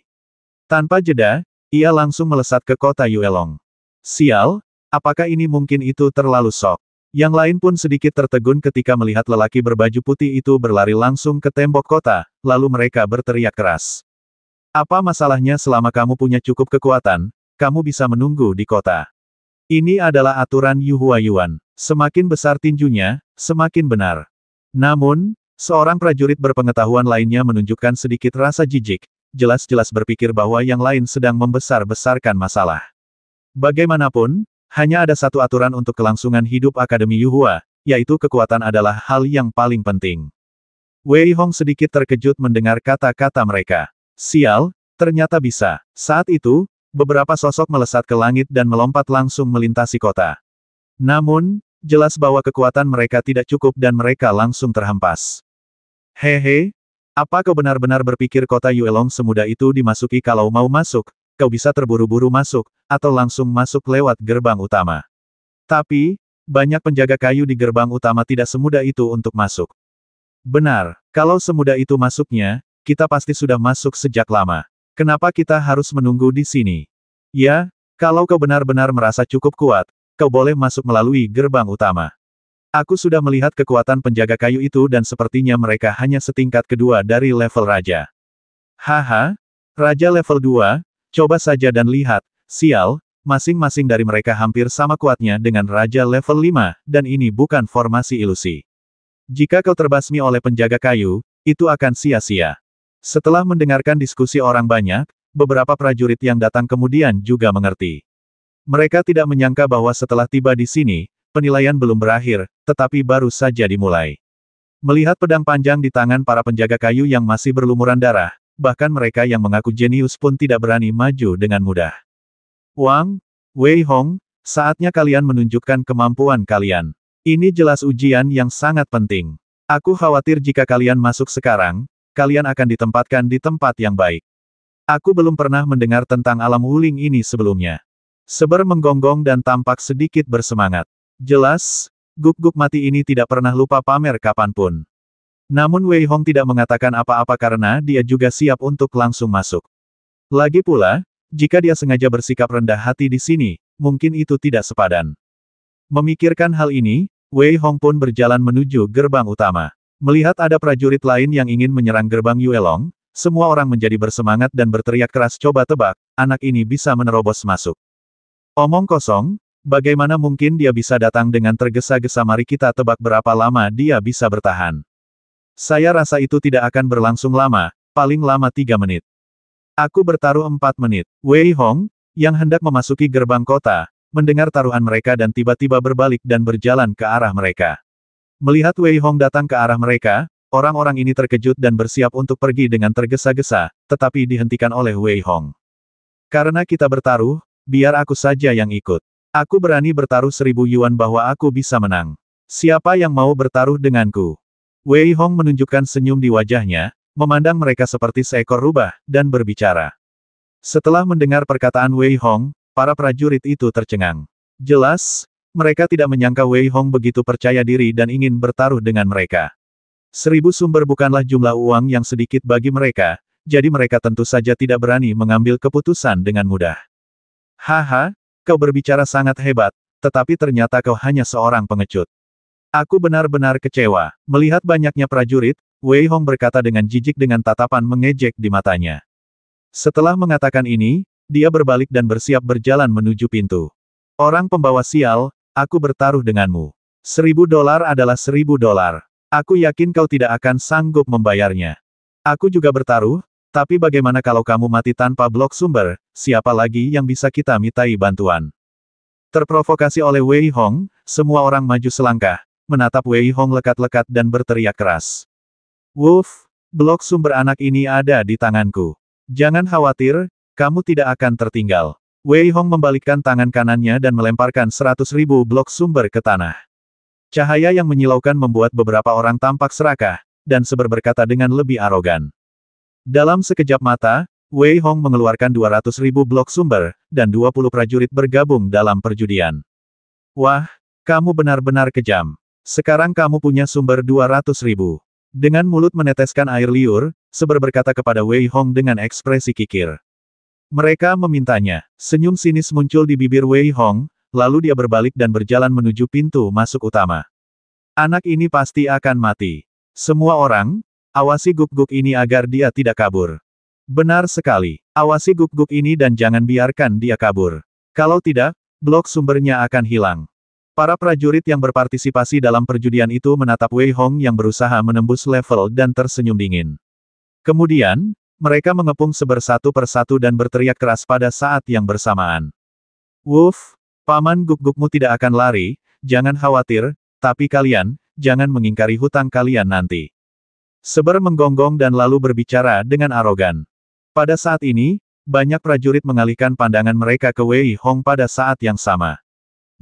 A: Tanpa jeda, ia langsung melesat ke kota Yuelong. Sial, apakah ini mungkin itu terlalu sok? Yang lain pun sedikit tertegun ketika melihat lelaki berbaju putih itu berlari langsung ke tembok kota, lalu mereka berteriak keras. Apa masalahnya selama kamu punya cukup kekuatan, kamu bisa menunggu di kota. Ini adalah aturan Yuhuayuan. Semakin besar tinjunya, semakin benar. Namun, seorang prajurit berpengetahuan lainnya menunjukkan sedikit rasa jijik, jelas-jelas berpikir bahwa yang lain sedang membesar-besarkan masalah. Bagaimanapun, hanya ada satu aturan untuk kelangsungan hidup Akademi Yuhua, yaitu kekuatan adalah hal yang paling penting. Wei Hong sedikit terkejut mendengar kata-kata mereka. Sial, ternyata bisa. Saat itu, beberapa sosok melesat ke langit dan melompat langsung melintasi kota. Namun, jelas bahwa kekuatan mereka tidak cukup dan mereka langsung terhempas. Hehe, apa kau benar-benar berpikir kota Yuelong semudah itu dimasuki? Kalau mau masuk, kau bisa terburu-buru masuk, atau langsung masuk lewat gerbang utama. Tapi, banyak penjaga kayu di gerbang utama tidak semudah itu untuk masuk. Benar, kalau semudah itu masuknya, kita pasti sudah masuk sejak lama. Kenapa kita harus menunggu di sini? Ya, kalau kau benar-benar merasa cukup kuat, kau boleh masuk melalui gerbang utama. Aku sudah melihat kekuatan penjaga kayu itu dan sepertinya mereka hanya setingkat kedua dari level raja. Haha, raja level 2, coba saja dan lihat, sial, masing-masing dari mereka hampir sama kuatnya dengan raja level 5, dan ini bukan formasi ilusi. Jika kau terbasmi oleh penjaga kayu, itu akan sia-sia. Setelah mendengarkan diskusi orang banyak, beberapa prajurit yang datang kemudian juga mengerti. Mereka tidak menyangka bahwa setelah tiba di sini, penilaian belum berakhir, tetapi baru saja dimulai. Melihat pedang panjang di tangan para penjaga kayu yang masih berlumuran darah, bahkan mereka yang mengaku jenius pun tidak berani maju dengan mudah. Wang, Wei Hong, saatnya kalian menunjukkan kemampuan kalian. Ini jelas ujian yang sangat penting. Aku khawatir jika kalian masuk sekarang, kalian akan ditempatkan di tempat yang baik. Aku belum pernah mendengar tentang alam wuling ini sebelumnya. Seber menggonggong dan tampak sedikit bersemangat. Jelas, guk-guk mati ini tidak pernah lupa pamer kapanpun. Namun Wei Hong tidak mengatakan apa-apa karena dia juga siap untuk langsung masuk. Lagi pula, jika dia sengaja bersikap rendah hati di sini, mungkin itu tidak sepadan. Memikirkan hal ini, Wei Hong pun berjalan menuju gerbang utama. Melihat ada prajurit lain yang ingin menyerang gerbang Yuelong, semua orang menjadi bersemangat dan berteriak keras. Coba tebak, anak ini bisa menerobos masuk. Omong kosong, bagaimana mungkin dia bisa datang dengan tergesa-gesa? Mari kita tebak berapa lama dia bisa bertahan. Saya rasa itu tidak akan berlangsung lama, paling lama 3 menit. Aku bertaruh 4 menit. Wei Hong, yang hendak memasuki gerbang kota, mendengar taruhan mereka dan tiba-tiba berbalik dan berjalan ke arah mereka. Melihat Wei Hong datang ke arah mereka, orang-orang ini terkejut dan bersiap untuk pergi dengan tergesa-gesa, tetapi dihentikan oleh Wei Hong. Karena kita bertaruh, biar aku saja yang ikut. Aku berani bertaruh 1000 yuan bahwa aku bisa menang. Siapa yang mau bertaruh denganku? Wei Hong menunjukkan senyum di wajahnya, memandang mereka seperti seekor rubah, dan berbicara. Setelah mendengar perkataan Wei Hong, para prajurit itu tercengang. Jelas, mereka tidak menyangka Wei Hong begitu percaya diri dan ingin bertaruh dengan mereka. 1000 sumber bukanlah jumlah uang yang sedikit bagi mereka, jadi mereka tentu saja tidak berani mengambil keputusan dengan mudah. Haha, kau berbicara sangat hebat, tetapi ternyata kau hanya seorang pengecut. Aku benar-benar kecewa. Melihat banyaknya prajurit, Wei Hong berkata dengan jijik dengan tatapan mengejek di matanya. Setelah mengatakan ini, dia berbalik dan bersiap berjalan menuju pintu. Orang pembawa sial, aku bertaruh denganmu. $1000 adalah $1000. Aku yakin kau tidak akan sanggup membayarnya. Aku juga bertaruh, tapi bagaimana kalau kamu mati tanpa blok sumber, siapa lagi yang bisa kita mintai bantuan? Terprovokasi oleh Wei Hong, semua orang maju selangkah, menatap Wei Hong lekat-lekat dan berteriak keras. Woof, blok sumber anak ini ada di tanganku. Jangan khawatir, kamu tidak akan tertinggal. Wei Hong membalikkan tangan kanannya dan melemparkan 100.000 blok sumber ke tanah. Cahaya yang menyilaukan membuat beberapa orang tampak serakah, dan Seber berkata dengan lebih arogan. Dalam sekejap mata, Wei Hong mengeluarkan 200.000 blok sumber, dan 20 prajurit bergabung dalam perjudian. Wah, kamu benar-benar kejam. Sekarang kamu punya sumber 200.000. Dengan mulut meneteskan air liur, Seber berkata kepada Wei Hong dengan ekspresi kikir. Mereka memintanya. Senyum sinis muncul di bibir Wei Hong, lalu dia berbalik dan berjalan menuju pintu masuk utama. Anak ini pasti akan mati. Semua orang, awasi guk-guk ini agar dia tidak kabur. Benar sekali. Awasi guk-guk ini dan jangan biarkan dia kabur. Kalau tidak, blok sumbernya akan hilang. Para prajurit yang berpartisipasi dalam perjudian itu menatap Wei Hong yang berusaha menembus level dan tersenyum dingin. Kemudian, mereka mengepung Seber satu persatu dan berteriak keras pada saat yang bersamaan. Woof, paman guk-gukmu tidak akan lari, jangan khawatir, tapi kalian, jangan mengingkari hutang kalian nanti. Seber menggonggong dan lalu berbicara dengan arogan. Pada saat ini, banyak prajurit mengalihkan pandangan mereka ke Wei Hong pada saat yang sama.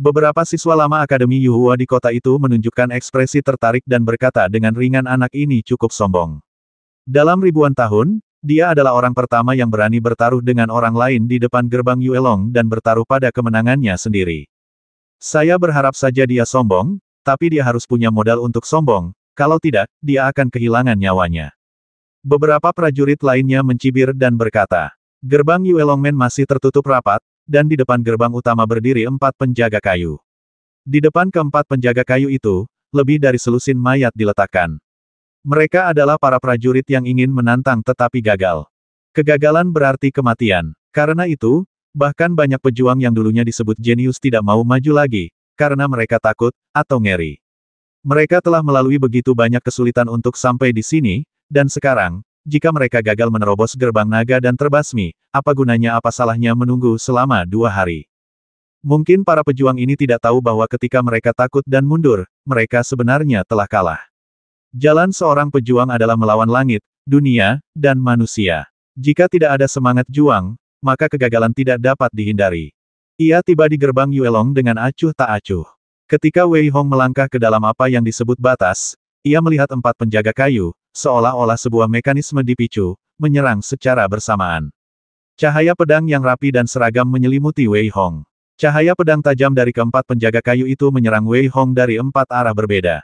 A: Beberapa siswa lama Akademi Yuhua di kota itu menunjukkan ekspresi tertarik dan berkata dengan ringan anak ini cukup sombong. Dalam ribuan tahun, dia adalah orang pertama yang berani bertaruh dengan orang lain di depan gerbang Yuelong dan bertaruh pada kemenangannya sendiri. Saya berharap saja dia sombong, tapi dia harus punya modal untuk sombong, kalau tidak, dia akan kehilangan nyawanya. Beberapa prajurit lainnya mencibir dan berkata, gerbang Yuelongmen masih tertutup rapat, dan di depan gerbang utama berdiri 4 penjaga kayu. Di depan keempat penjaga kayu itu, lebih dari selusin mayat diletakkan. Mereka adalah para prajurit yang ingin menantang tetapi gagal. Kegagalan berarti kematian. Karena itu, bahkan banyak pejuang yang dulunya disebut jenius tidak mau maju lagi, karena mereka takut, atau ngeri. Mereka telah melalui begitu banyak kesulitan untuk sampai di sini, dan sekarang, jika mereka gagal menerobos gerbang naga dan terbasmi, apa gunanya apa salahnya menunggu selama 2 hari. Mungkin para pejuang ini tidak tahu bahwa ketika mereka takut dan mundur, mereka sebenarnya telah kalah. Jalan seorang pejuang adalah melawan langit, dunia, dan manusia. Jika tidak ada semangat juang, maka kegagalan tidak dapat dihindari. Ia tiba di gerbang Yuelong dengan acuh tak acuh. Ketika Wei Hong melangkah ke dalam apa yang disebut batas, ia melihat 4 penjaga kayu, seolah-olah sebuah mekanisme dipicu, menyerang secara bersamaan. Cahaya pedang yang rapi dan seragam menyelimuti Wei Hong. Cahaya pedang tajam dari keempat penjaga kayu itu menyerang Wei Hong dari 4 arah berbeda.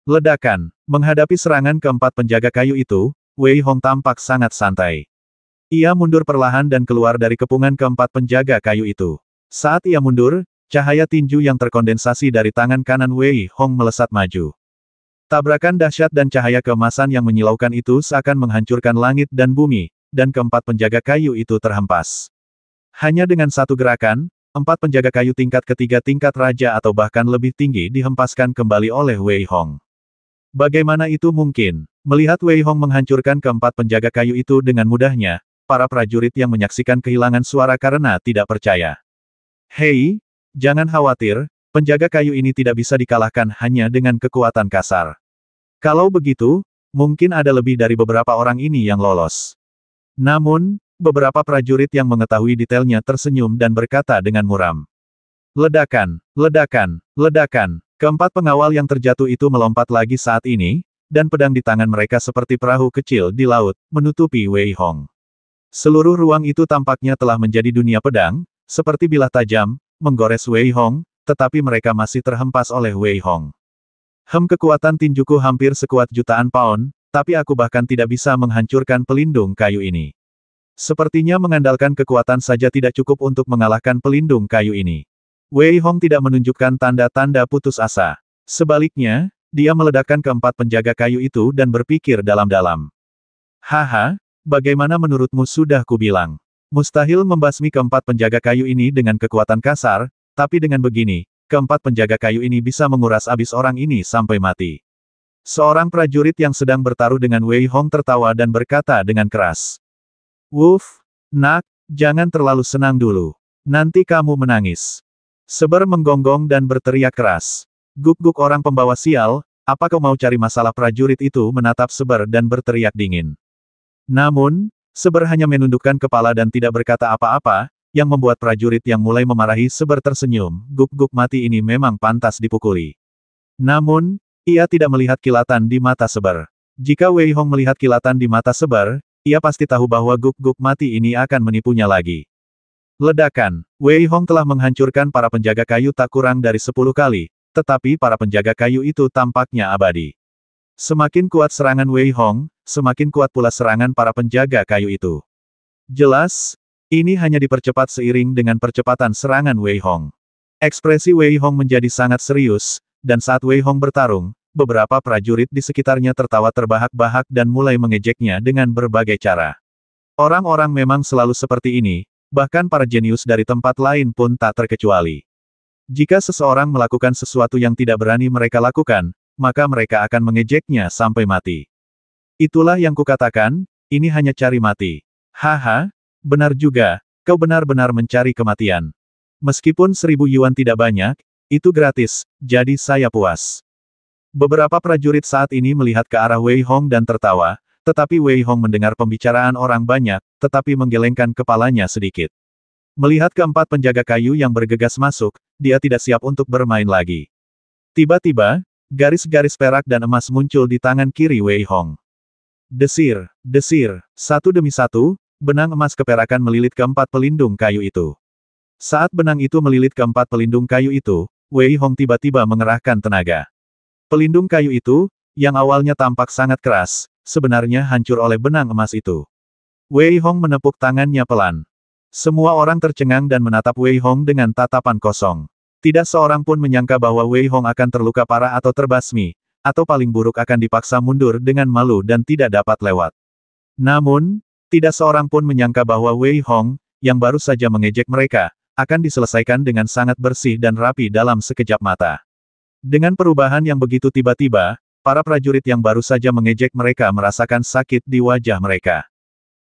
A: Ledakan. Menghadapi serangan keempat penjaga kayu itu, Wei Hong tampak sangat santai. Ia mundur perlahan dan keluar dari kepungan keempat penjaga kayu itu. Saat ia mundur, cahaya tinju yang terkondensasi dari tangan kanan Wei Hong melesat maju. Tabrakan dahsyat dan cahaya keemasan yang menyilaukan itu seakan menghancurkan langit dan bumi, dan keempat penjaga kayu itu terhempas. Hanya dengan satu gerakan, 4 penjaga kayu tingkat ketiga tingkat raja atau bahkan lebih tinggi dihempaskan kembali oleh Wei Hong. Bagaimana itu mungkin? Melihat Wei Hong menghancurkan keempat penjaga kayu itu dengan mudahnya, para prajurit yang menyaksikan kehilangan suara karena tidak percaya. Hei, jangan khawatir, penjaga kayu ini tidak bisa dikalahkan hanya dengan kekuatan kasar. Kalau begitu, mungkin ada lebih dari beberapa orang ini yang lolos. Namun, beberapa prajurit yang mengetahui detailnya tersenyum dan berkata dengan muram. Ledakan, ledakan, ledakan. Keempat pengawal yang terjatuh itu melompat lagi saat ini, dan pedang di tangan mereka seperti perahu kecil di laut, menutupi Wei Hong. Seluruh ruang itu tampaknya telah menjadi dunia pedang, seperti bilah tajam, menggores Wei Hong, tetapi mereka masih terhempas oleh Wei Hong. Kekuatan tinjuku hampir sekuat jutaan pound, tapi aku bahkan tidak bisa menghancurkan pelindung kayu ini. Sepertinya mengandalkan kekuatan saja tidak cukup untuk mengalahkan pelindung kayu ini. Wei Hong tidak menunjukkan tanda-tanda putus asa. Sebaliknya, dia meledakkan keempat penjaga kayu itu dan berpikir dalam-dalam. Haha, bagaimana menurutmu sudah kubilang? Mustahil membasmi keempat penjaga kayu ini dengan kekuatan kasar, tapi dengan begini, keempat penjaga kayu ini bisa menguras abis orang ini sampai mati. Seorang prajurit yang sedang bertaruh dengan Wei Hong tertawa dan berkata dengan keras. Wuf, nak, jangan terlalu senang dulu. Nanti kamu menangis. Seber menggonggong dan berteriak keras. Guk-guk orang pembawa sial, apa kau mau cari masalah? Prajurit itu menatap Seber dan berteriak dingin. Namun, Seber hanya menundukkan kepala dan tidak berkata apa-apa, yang membuat prajurit yang mulai memarahi Seber tersenyum. Guk-guk mati ini memang pantas dipukuli. Namun, ia tidak melihat kilatan di mata Seber. Jika Wei Hong melihat kilatan di mata Seber, ia pasti tahu bahwa guk-guk mati ini akan menipunya lagi. Ledakan. Wei Hong telah menghancurkan para penjaga kayu tak kurang dari 10 kali, tetapi para penjaga kayu itu tampaknya abadi. Semakin kuat serangan Wei Hong, semakin kuat pula serangan para penjaga kayu itu. Jelas, ini hanya dipercepat seiring dengan percepatan serangan Wei Hong. Ekspresi Wei Hong menjadi sangat serius, dan saat Wei Hong bertarung, beberapa prajurit di sekitarnya tertawa terbahak-bahak dan mulai mengejeknya dengan berbagai cara. Orang-orang memang selalu seperti ini, bahkan para jenius dari tempat lain pun tak terkecuali. Jika seseorang melakukan sesuatu yang tidak berani mereka lakukan, maka mereka akan mengejeknya sampai mati. Itulah yang kukatakan, ini hanya cari mati. Haha, benar juga, kau benar-benar mencari kematian. Meskipun 1000 yuan tidak banyak, itu gratis, jadi saya puas. Beberapa prajurit saat ini melihat ke arah Wei Hong dan tertawa, tetapi Wei Hong mendengar pembicaraan orang banyak, tetapi menggelengkan kepalanya sedikit. Melihat keempat penjaga kayu yang bergegas masuk, dia tidak siap untuk bermain lagi. Tiba-tiba, garis-garis perak dan emas muncul di tangan kiri Wei Hong. Desir, desir, satu demi satu, benang emas keperakan melilit keempat pelindung kayu itu. Saat benang itu melilit keempat pelindung kayu itu, Wei Hong tiba-tiba mengerahkan tenaga. Pelindung kayu itu, yang awalnya tampak sangat keras, sebenarnya hancur oleh benang emas itu. Wei Hong menepuk tangannya pelan. Semua orang tercengang dan menatap Wei Hong dengan tatapan kosong. Tidak seorang pun menyangka bahwa Wei Hong akan terluka parah atau terbasmi, atau paling buruk akan dipaksa mundur dengan malu dan tidak dapat lewat. Namun, tidak seorang pun menyangka bahwa Wei Hong, yang baru saja mengejek mereka, akan diselesaikan dengan sangat bersih dan rapi dalam sekejap mata. Dengan perubahan yang begitu tiba-tiba, para prajurit yang baru saja mengejek mereka merasakan sakit di wajah mereka.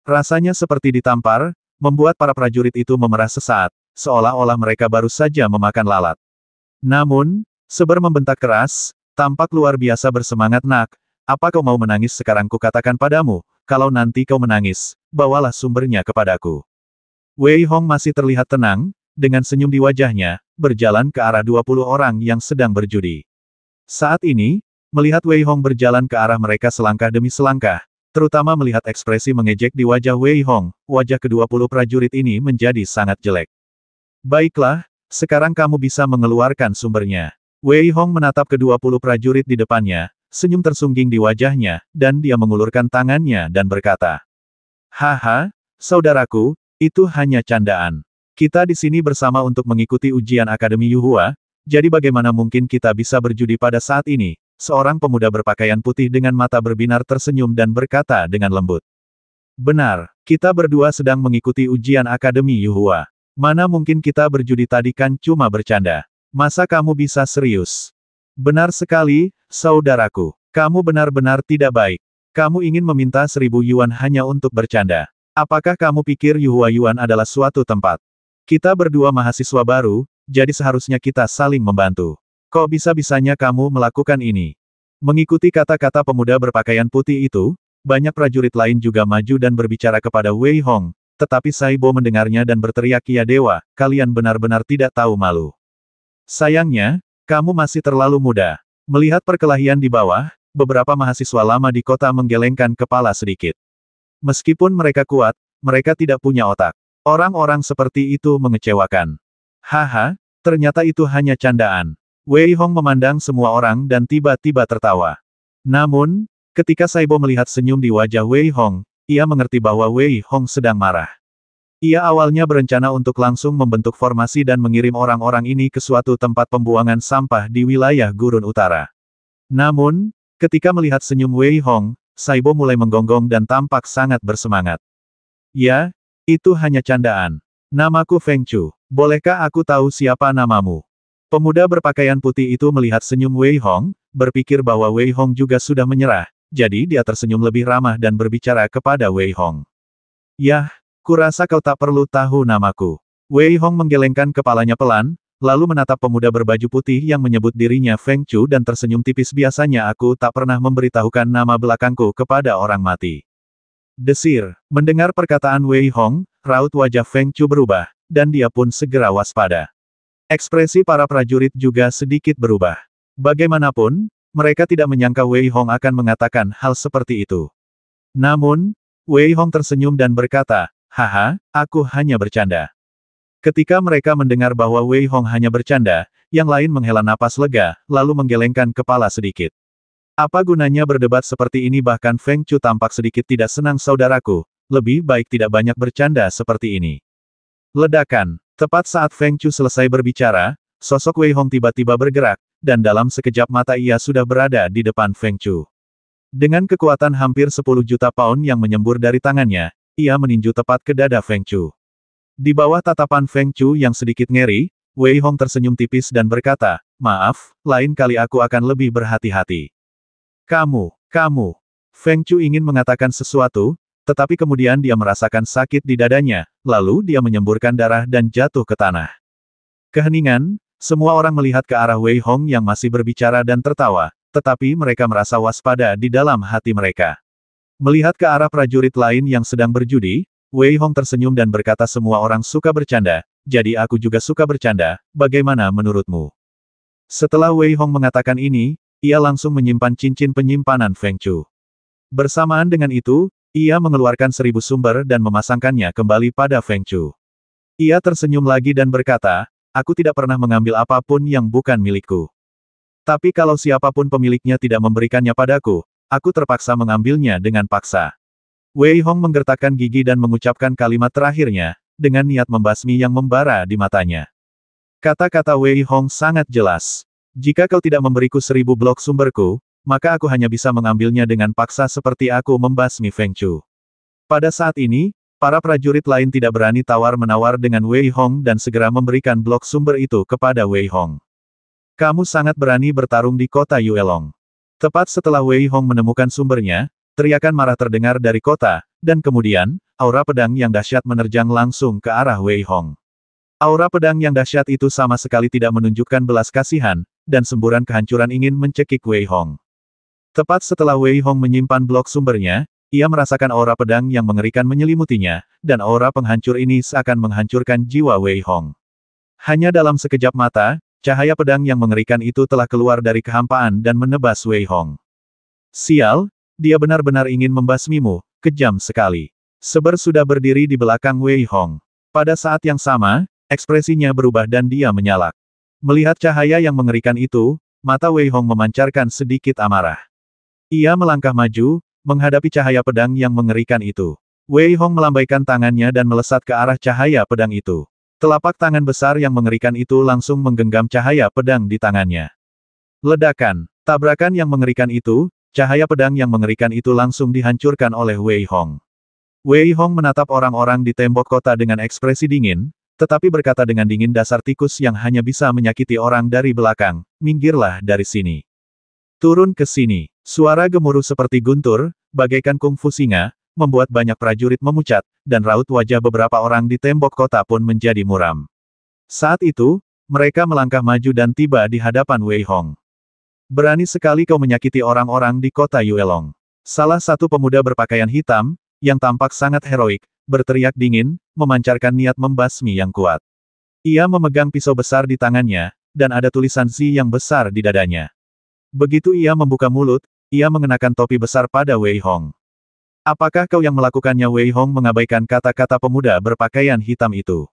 A: Rasanya seperti ditampar, membuat para prajurit itu memerah sesaat, seolah-olah mereka baru saja memakan lalat. Namun, Seber membentak keras, tampak luar biasa bersemangat. Nak, apa kau mau menangis sekarang? Kukatakan padamu, kalau nanti kau menangis, bawalah sumbernya kepadaku. Wei Hong masih terlihat tenang, dengan senyum di wajahnya, berjalan ke arah 20 orang yang sedang berjudi. Saat ini, melihat Wei Hong berjalan ke arah mereka selangkah demi selangkah, terutama melihat ekspresi mengejek di wajah Wei Hong, wajah ke-20 prajurit ini menjadi sangat jelek. Baiklah, sekarang kamu bisa mengeluarkan sumbernya. Wei Hong menatap ke-20 prajurit di depannya, senyum tersungging di wajahnya, dan dia mengulurkan tangannya dan berkata, Haha, saudaraku, itu hanya candaan. Kita di sini bersama untuk mengikuti ujian Akademi Yuhua, jadi bagaimana mungkin kita bisa berjudi pada saat ini? Seorang pemuda berpakaian putih dengan mata berbinar tersenyum dan berkata dengan lembut. Benar, kita berdua sedang mengikuti ujian Akademi Yuhua. Mana mungkin kita berjudi? Tadi kan cuma bercanda. Masa kamu bisa serius? Benar sekali, saudaraku. Kamu benar-benar tidak baik. Kamu ingin meminta 1000 yuan hanya untuk bercanda. Apakah kamu pikir Yuhua Yuan adalah suatu tempat? Kita berdua mahasiswa baru, jadi seharusnya kita saling membantu. Kok bisa-bisanya kamu melakukan ini? Mengikuti kata-kata pemuda berpakaian putih itu, banyak prajurit lain juga maju dan berbicara kepada Wei Hong, tetapi Saibo mendengarnya dan berteriak, Ya dewa, kalian benar-benar tidak tahu malu. Sayangnya, kamu masih terlalu muda. Melihat perkelahian di bawah, beberapa mahasiswa lama di kota menggelengkan kepala sedikit. Meskipun mereka kuat, mereka tidak punya otak. Orang-orang seperti itu mengecewakan. Haha, ternyata itu hanya candaan. Wei Hong memandang semua orang dan tiba-tiba tertawa. Namun, ketika Saibo melihat senyum di wajah Wei Hong, ia mengerti bahwa Wei Hong sedang marah. Ia awalnya berencana untuk langsung membentuk formasi dan mengirim orang-orang ini ke suatu tempat pembuangan sampah di wilayah Gurun Utara. Namun, ketika melihat senyum Wei Hong, Saibo mulai menggonggong dan tampak sangat bersemangat. Ya, itu hanya candaan. Namaku Feng Chu. Bolehkah aku tahu siapa namamu? Pemuda berpakaian putih itu melihat senyum Wei Hong, berpikir bahwa Wei Hong juga sudah menyerah, jadi dia tersenyum lebih ramah dan berbicara kepada Wei Hong. Yah, kurasa kau tak perlu tahu namaku. Wei Hong menggelengkan kepalanya pelan, lalu menatap pemuda berbaju putih yang menyebut dirinya Feng Chu dan tersenyum tipis. Biasanya aku tak pernah memberitahukan nama belakangku kepada orang mati. Desir. Mendengar perkataan Wei Hong, raut wajah Feng Chu berubah, dan dia pun segera waspada. Ekspresi para prajurit juga sedikit berubah. Bagaimanapun, mereka tidak menyangka Wei Hong akan mengatakan hal seperti itu. Namun, Wei Hong tersenyum dan berkata, "Haha, aku hanya bercanda." Ketika mereka mendengar bahwa Wei Hong hanya bercanda, yang lain menghela napas lega, lalu menggelengkan kepala sedikit. Apa gunanya berdebat seperti ini? Bahkan Feng Chu tampak sedikit tidak senang. Saudaraku, lebih baik tidak banyak bercanda seperti ini. Ledakan. Tepat saat Feng Chu selesai berbicara, sosok Wei Hong tiba-tiba bergerak, dan dalam sekejap mata ia sudah berada di depan Feng Chu. Dengan kekuatan hampir 10 juta pound yang menyembur dari tangannya, ia meninju tepat ke dada Feng Chu. Di bawah tatapan Feng Chu yang sedikit ngeri, Wei Hong tersenyum tipis dan berkata, "Maaf, lain kali aku akan lebih berhati-hati." Kamu. Feng Chu ingin mengatakan sesuatu, tetapi kemudian dia merasakan sakit di dadanya, lalu dia menyemburkan darah dan jatuh ke tanah. Keheningan, semua orang melihat ke arah Wei Hong yang masih berbicara dan tertawa, tetapi mereka merasa waspada di dalam hati mereka. Melihat ke arah prajurit lain yang sedang berjudi, Wei Hong tersenyum dan berkata, "Semua orang suka bercanda, jadi aku juga suka bercanda, bagaimana menurutmu?" Setelah Wei Hong mengatakan ini, ia langsung menyimpan cincin penyimpanan Feng Chu. Bersamaan dengan itu, ia mengeluarkan 1000 sumber dan memasangkannya kembali pada Feng Chu. Ia tersenyum lagi dan berkata, "Aku tidak pernah mengambil apapun yang bukan milikku. Tapi kalau siapapun pemiliknya tidak memberikannya padaku, aku terpaksa mengambilnya dengan paksa." Wei Hong menggertakkan gigi dan mengucapkan kalimat terakhirnya, dengan niat membasmi yang membara di matanya. Kata-kata Wei Hong sangat jelas. "Jika kau tidak memberiku 1000 blok sumberku, maka aku hanya bisa mengambilnya dengan paksa seperti aku membasmi Feng Chu." Pada saat ini, para prajurit lain tidak berani tawar-menawar dengan Wei Hong dan segera memberikan blok sumber itu kepada Wei Hong. "Kamu sangat berani bertarung di kota Yuelong." Tepat setelah Wei Hong menemukan sumbernya, teriakan marah terdengar dari kota, dan kemudian, aura pedang yang dahsyat menerjang langsung ke arah Wei Hong. Aura pedang yang dahsyat itu sama sekali tidak menunjukkan belas kasihan, dan semburan kehancuran ingin mencekik Wei Hong. Tepat setelah Wei Hong menyimpan blok sumbernya, ia merasakan aura pedang yang mengerikan menyelimutinya, dan aura penghancur ini seakan menghancurkan jiwa Wei Hong. Hanya dalam sekejap mata, cahaya pedang yang mengerikan itu telah keluar dari kehampaan dan menebas Wei Hong. "Sial, dia benar-benar ingin membasmimu, kejam sekali." Seber sudah berdiri di belakang Wei Hong. Pada saat yang sama, ekspresinya berubah dan dia menyalak. Melihat cahaya yang mengerikan itu, mata Wei Hong memancarkan sedikit amarah. Ia melangkah maju, menghadapi cahaya pedang yang mengerikan itu. Wei Hong melambaikan tangannya dan melesat ke arah cahaya pedang itu. Telapak tangan besar yang mengerikan itu langsung menggenggam cahaya pedang di tangannya. Ledakan, tabrakan yang mengerikan itu, cahaya pedang yang mengerikan itu langsung dihancurkan oleh Wei Hong. Wei Hong menatap orang-orang di tembok kota dengan ekspresi dingin, tetapi berkata dengan dingin, "Dasar tikus yang hanya bisa menyakiti orang dari belakang, minggirlah dari sini. Turun ke sini." Suara gemuruh seperti guntur, bagaikan kungfu singa, membuat banyak prajurit memucat, dan raut wajah beberapa orang di tembok kota pun menjadi muram. Saat itu, mereka melangkah maju dan tiba di hadapan Wei Hong. "Berani sekali kau menyakiti orang-orang di kota Yuelong." Salah satu pemuda berpakaian hitam, yang tampak sangat heroik, berteriak dingin, memancarkan niat membasmi yang kuat. Ia memegang pisau besar di tangannya, dan ada tulisan Z yang besar di dadanya. Begitu ia membuka mulut, ia mengenakan topi besar pada Wei Hong. "Apakah kau yang melakukannya?" Wei Hong mengabaikan kata-kata pemuda berpakaian hitam itu.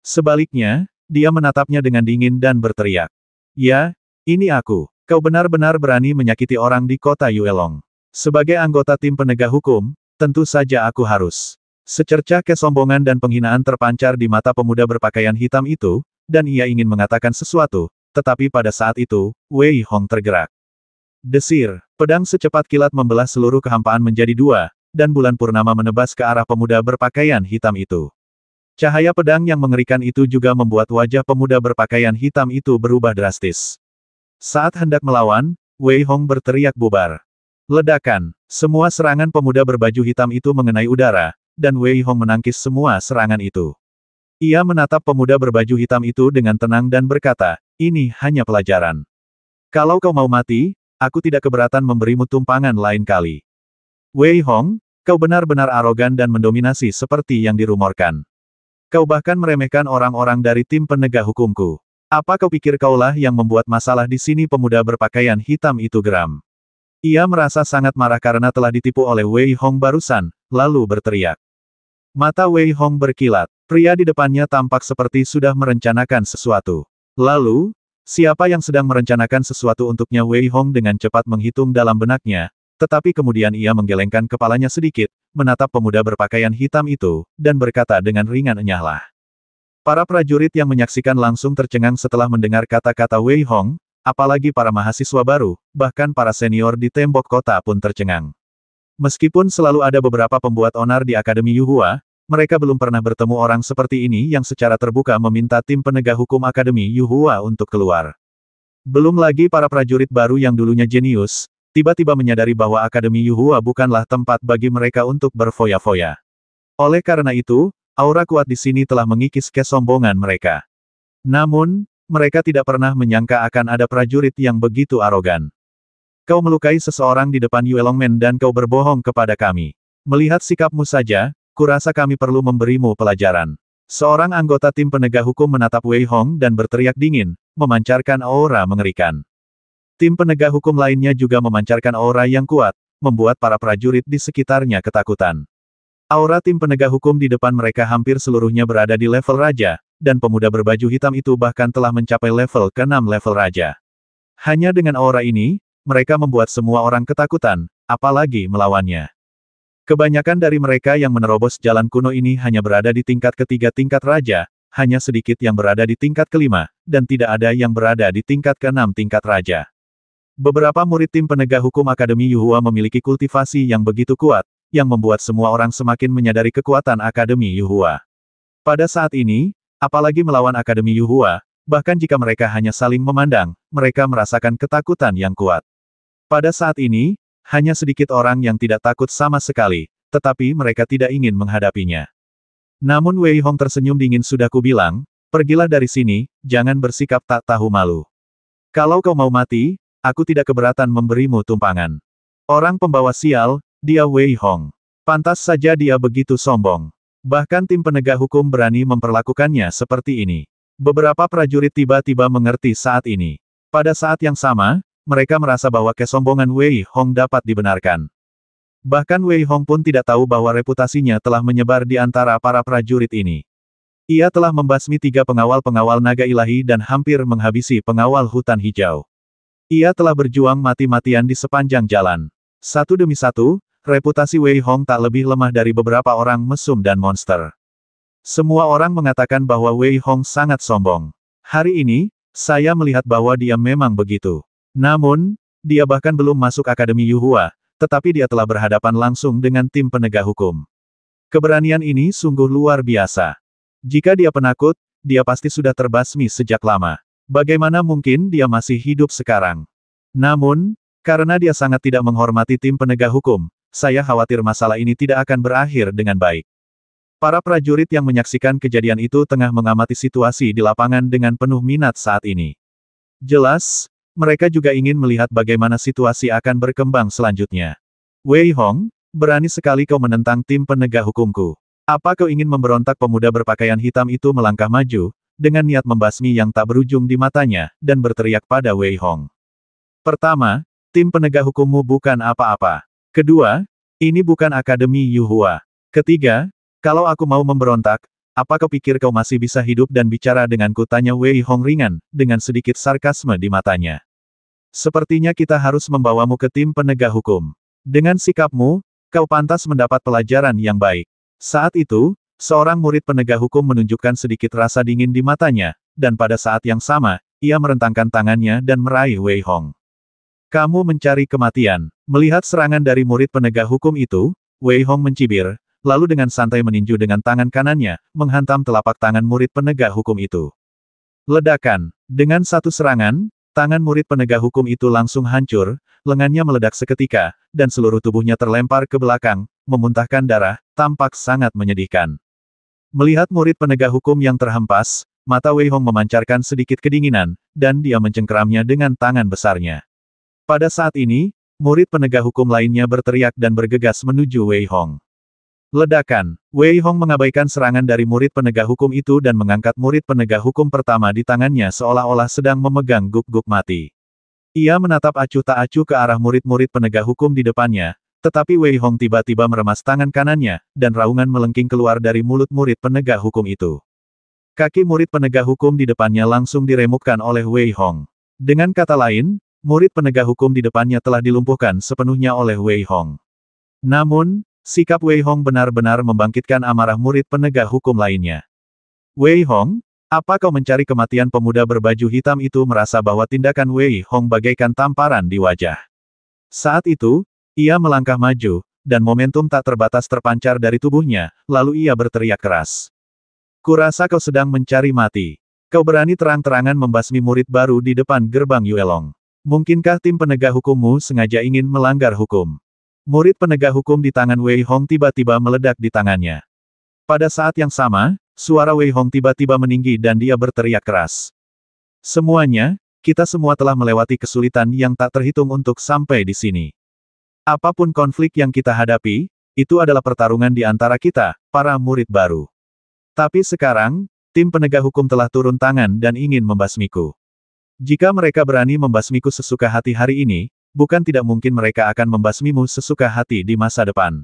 A: Sebaliknya, dia menatapnya dengan dingin dan berteriak. "Ya, Ini aku. Kau benar-benar berani menyakiti orang di kota Yuelong. Sebagai anggota tim penegak hukum, tentu saja aku harus. Secercah kesombongan dan penghinaan terpancar di mata pemuda berpakaian hitam itu, dan ia ingin mengatakan sesuatu, tetapi pada saat itu, Wei Hong tergerak. Desir, pedang secepat kilat membelah seluruh kehampaan menjadi dua, dan bulan purnama menebas ke arah pemuda berpakaian hitam itu. Cahaya pedang yang mengerikan itu juga membuat wajah pemuda berpakaian hitam itu berubah drastis. Saat hendak melawan, Wei Hong berteriak bubar. Ledakan, semua serangan pemuda berbaju hitam itu mengenai udara, dan Wei Hong menangkis semua serangan itu. Ia menatap pemuda berbaju hitam itu dengan tenang dan berkata, ini hanya pelajaran. Kalau kau mau mati, aku tidak keberatan memberimu tumpangan lain kali. Wei Hong, kau benar-benar arogan dan mendominasi seperti yang dirumorkan. Kau bahkan meremehkan orang-orang dari tim penegak hukumku. Apa kau pikir kaulah yang membuat masalah di sini? Pemuda berpakaian hitam itu geram. Ia merasa sangat marah karena telah ditipu oleh Wei Hong barusan, lalu berteriak. Mata Wei Hong berkilat. Pria di depannya tampak seperti sudah merencanakan sesuatu. Lalu, siapa yang sedang merencanakan sesuatu untuknya? Wei Hong dengan cepat menghitung dalam benaknya, tetapi kemudian ia menggelengkan kepalanya sedikit, menatap pemuda berpakaian hitam itu, dan berkata dengan ringan, enyahlah. Para prajurit yang menyaksikan langsung tercengang setelah mendengar kata-kata Wei Hong, apalagi para mahasiswa baru, bahkan para senior di tembok kota pun tercengang. Meskipun selalu ada beberapa pembuat onar di Akademi Yuhua, mereka belum pernah bertemu orang seperti ini yang secara terbuka meminta tim penegak hukum Akademi Yuhua untuk keluar. Belum lagi para prajurit baru yang dulunya jenius, tiba-tiba menyadari bahwa Akademi Yuhua bukanlah tempat bagi mereka untuk berfoya-foya. Oleh karena itu, aura kuat di sini telah mengikis kesombongan mereka. Namun, mereka tidak pernah menyangka akan ada prajurit yang begitu arogan. Kau melukai seseorang di depan Yuelongmen dan kau berbohong kepada kami. Melihat sikapmu saja, kurasa kami perlu memberimu pelajaran. Seorang anggota tim penegak hukum menatap Wei Hong dan berteriak dingin, memancarkan aura mengerikan. Tim penegak hukum lainnya juga memancarkan aura yang kuat, membuat para prajurit di sekitarnya ketakutan. Aura tim penegak hukum di depan mereka hampir seluruhnya berada di level raja, dan pemuda berbaju hitam itu bahkan telah mencapai level ke-6 level raja. Hanya dengan aura ini, mereka membuat semua orang ketakutan, apalagi melawannya. Kebanyakan dari mereka yang menerobos jalan kuno ini hanya berada di tingkat ketiga tingkat raja, hanya sedikit yang berada di tingkat kelima, dan tidak ada yang berada di tingkat ke-6 tingkat raja. Beberapa murid tim penegak hukum Akademi Yuhua memiliki kultivasi yang begitu kuat, yang membuat semua orang semakin menyadari kekuatan Akademi Yuhua. Pada saat ini, apalagi melawan Akademi Yuhua, bahkan jika mereka hanya saling memandang, mereka merasakan ketakutan yang kuat. Pada saat ini, hanya sedikit orang yang tidak takut sama sekali, tetapi mereka tidak ingin menghadapinya. Namun Wei Hong tersenyum dingin. Sudah kubilang, pergilah dari sini, jangan bersikap tak tahu malu. Kalau kau mau mati, aku tidak keberatan memberimu tumpangan. Orang pembawa sial, dia Wei Hong. Pantas saja dia begitu sombong. Bahkan tim penegak hukum berani memperlakukannya seperti ini. Beberapa prajurit tiba-tiba mengerti saat ini. Pada saat yang sama, mereka merasa bahwa kesombongan Wei Hong dapat dibenarkan. Bahkan Wei Hong pun tidak tahu bahwa reputasinya telah menyebar di antara para prajurit ini. Ia telah membasmi 3 pengawal-pengawal naga ilahi dan hampir menghabisi pengawal hutan hijau. Ia telah berjuang mati-matian di sepanjang jalan. Satu demi satu, reputasi Wei Hong tak lebih lemah dari beberapa orang mesum dan monster. Semua orang mengatakan bahwa Wei Hong sangat sombong. Hari ini, saya melihat bahwa dia memang begitu. Namun, dia bahkan belum masuk Akademi Yuhua, tetapi dia telah berhadapan langsung dengan tim penegak hukum. Keberanian ini sungguh luar biasa. Jika dia penakut, dia pasti sudah terbasmi sejak lama. Bagaimana mungkin dia masih hidup sekarang? Namun, karena dia sangat tidak menghormati tim penegak hukum, saya khawatir masalah ini tidak akan berakhir dengan baik. Para prajurit yang menyaksikan kejadian itu tengah mengamati situasi di lapangan dengan penuh minat saat ini. Jelas, mereka juga ingin melihat bagaimana situasi akan berkembang selanjutnya. Wei Hong, berani sekali kau menentang tim penegak hukumku. Apa kau ingin memberontak? Pemuda berpakaian hitam itu melangkah maju, dengan niat membasmi yang tak berujung di matanya, dan berteriak pada Wei Hong. Pertama, tim penegak hukummu bukan apa-apa. Kedua, ini bukan Akademi Yuhua. Ketiga, kalau aku mau memberontak, apa kau pikir kau masih bisa hidup dan bicara denganku? Tanya Wei Hong ringan, dengan sedikit sarkasme di matanya. Sepertinya kita harus membawamu ke tim penegak hukum. Dengan sikapmu, kau pantas mendapat pelajaran yang baik. Saat itu, seorang murid penegak hukum menunjukkan sedikit rasa dingin di matanya, dan pada saat yang sama, ia merentangkan tangannya dan meraih Wei Hong. Kamu mencari kematian. Melihat serangan dari murid penegak hukum itu, Wei Hong mencibir, lalu dengan santai meninju dengan tangan kanannya, menghantam telapak tangan murid penegak hukum itu. Ledakan. Dengan satu serangan, tangan murid penegak hukum itu langsung hancur, lengannya meledak seketika, dan seluruh tubuhnya terlempar ke belakang, memuntahkan darah, tampak sangat menyedihkan. Melihat murid penegak hukum yang terhempas, mata Wei Hong memancarkan sedikit kedinginan, dan dia mencengkeramnya dengan tangan besarnya. Pada saat ini, murid penegak hukum lainnya berteriak dan bergegas menuju Wei Hong. Ledakan. Wei Hong mengabaikan serangan dari murid penegak hukum itu dan mengangkat murid penegak hukum pertama di tangannya seolah-olah sedang memegang guk-guk mati. Ia menatap acuh tak acuh ke arah murid-murid penegak hukum di depannya, tetapi Wei Hong tiba-tiba meremas tangan kanannya, dan raungan melengking keluar dari mulut murid penegak hukum itu. Kaki murid penegak hukum di depannya langsung diremukkan oleh Wei Hong. Dengan kata lain, murid penegak hukum di depannya telah dilumpuhkan sepenuhnya oleh Wei Hong. Namun, sikap Wei Hong benar-benar membangkitkan amarah murid penegak hukum lainnya. Wei Hong, apa kau mencari kematian? Pemuda berbaju hitam itu merasa bahwa tindakan Wei Hong bagaikan tamparan di wajah. Saat itu, ia melangkah maju, dan momentum tak terbatas terpancar dari tubuhnya, lalu ia berteriak keras. Kurasa kau sedang mencari mati. Kau berani terang-terangan membasmi murid baru di depan gerbang Yuelong. Mungkinkah tim penegak hukummu sengaja ingin melanggar hukum? Murid penegak hukum di tangan Wei Hong tiba-tiba meledak di tangannya. Pada saat yang sama, suara Wei Hong tiba-tiba meninggi dan dia berteriak keras. Semuanya, kita semua telah melewati kesulitan yang tak terhitung untuk sampai di sini. Apapun konflik yang kita hadapi, itu adalah pertarungan di antara kita, para murid baru. Tapi sekarang, tim penegak hukum telah turun tangan dan ingin membasmiku. Jika mereka berani membasmiku sesuka hati hari ini, bukan tidak mungkin mereka akan membasmimu sesuka hati di masa depan.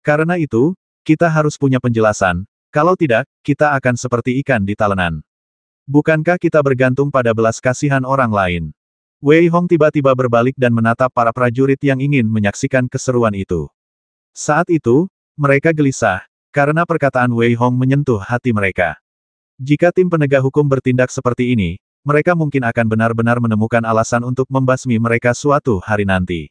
A: Karena itu, kita harus punya penjelasan, kalau tidak, kita akan seperti ikan di talenan. Bukankah kita bergantung pada belas kasihan orang lain? Wei Hong tiba-tiba berbalik dan menatap para prajurit yang ingin menyaksikan keseruan itu. Saat itu, mereka gelisah, karena perkataan Wei Hong menyentuh hati mereka. Jika tim penegak hukum bertindak seperti ini, mereka mungkin akan benar-benar menemukan alasan untuk membasmi mereka suatu hari nanti.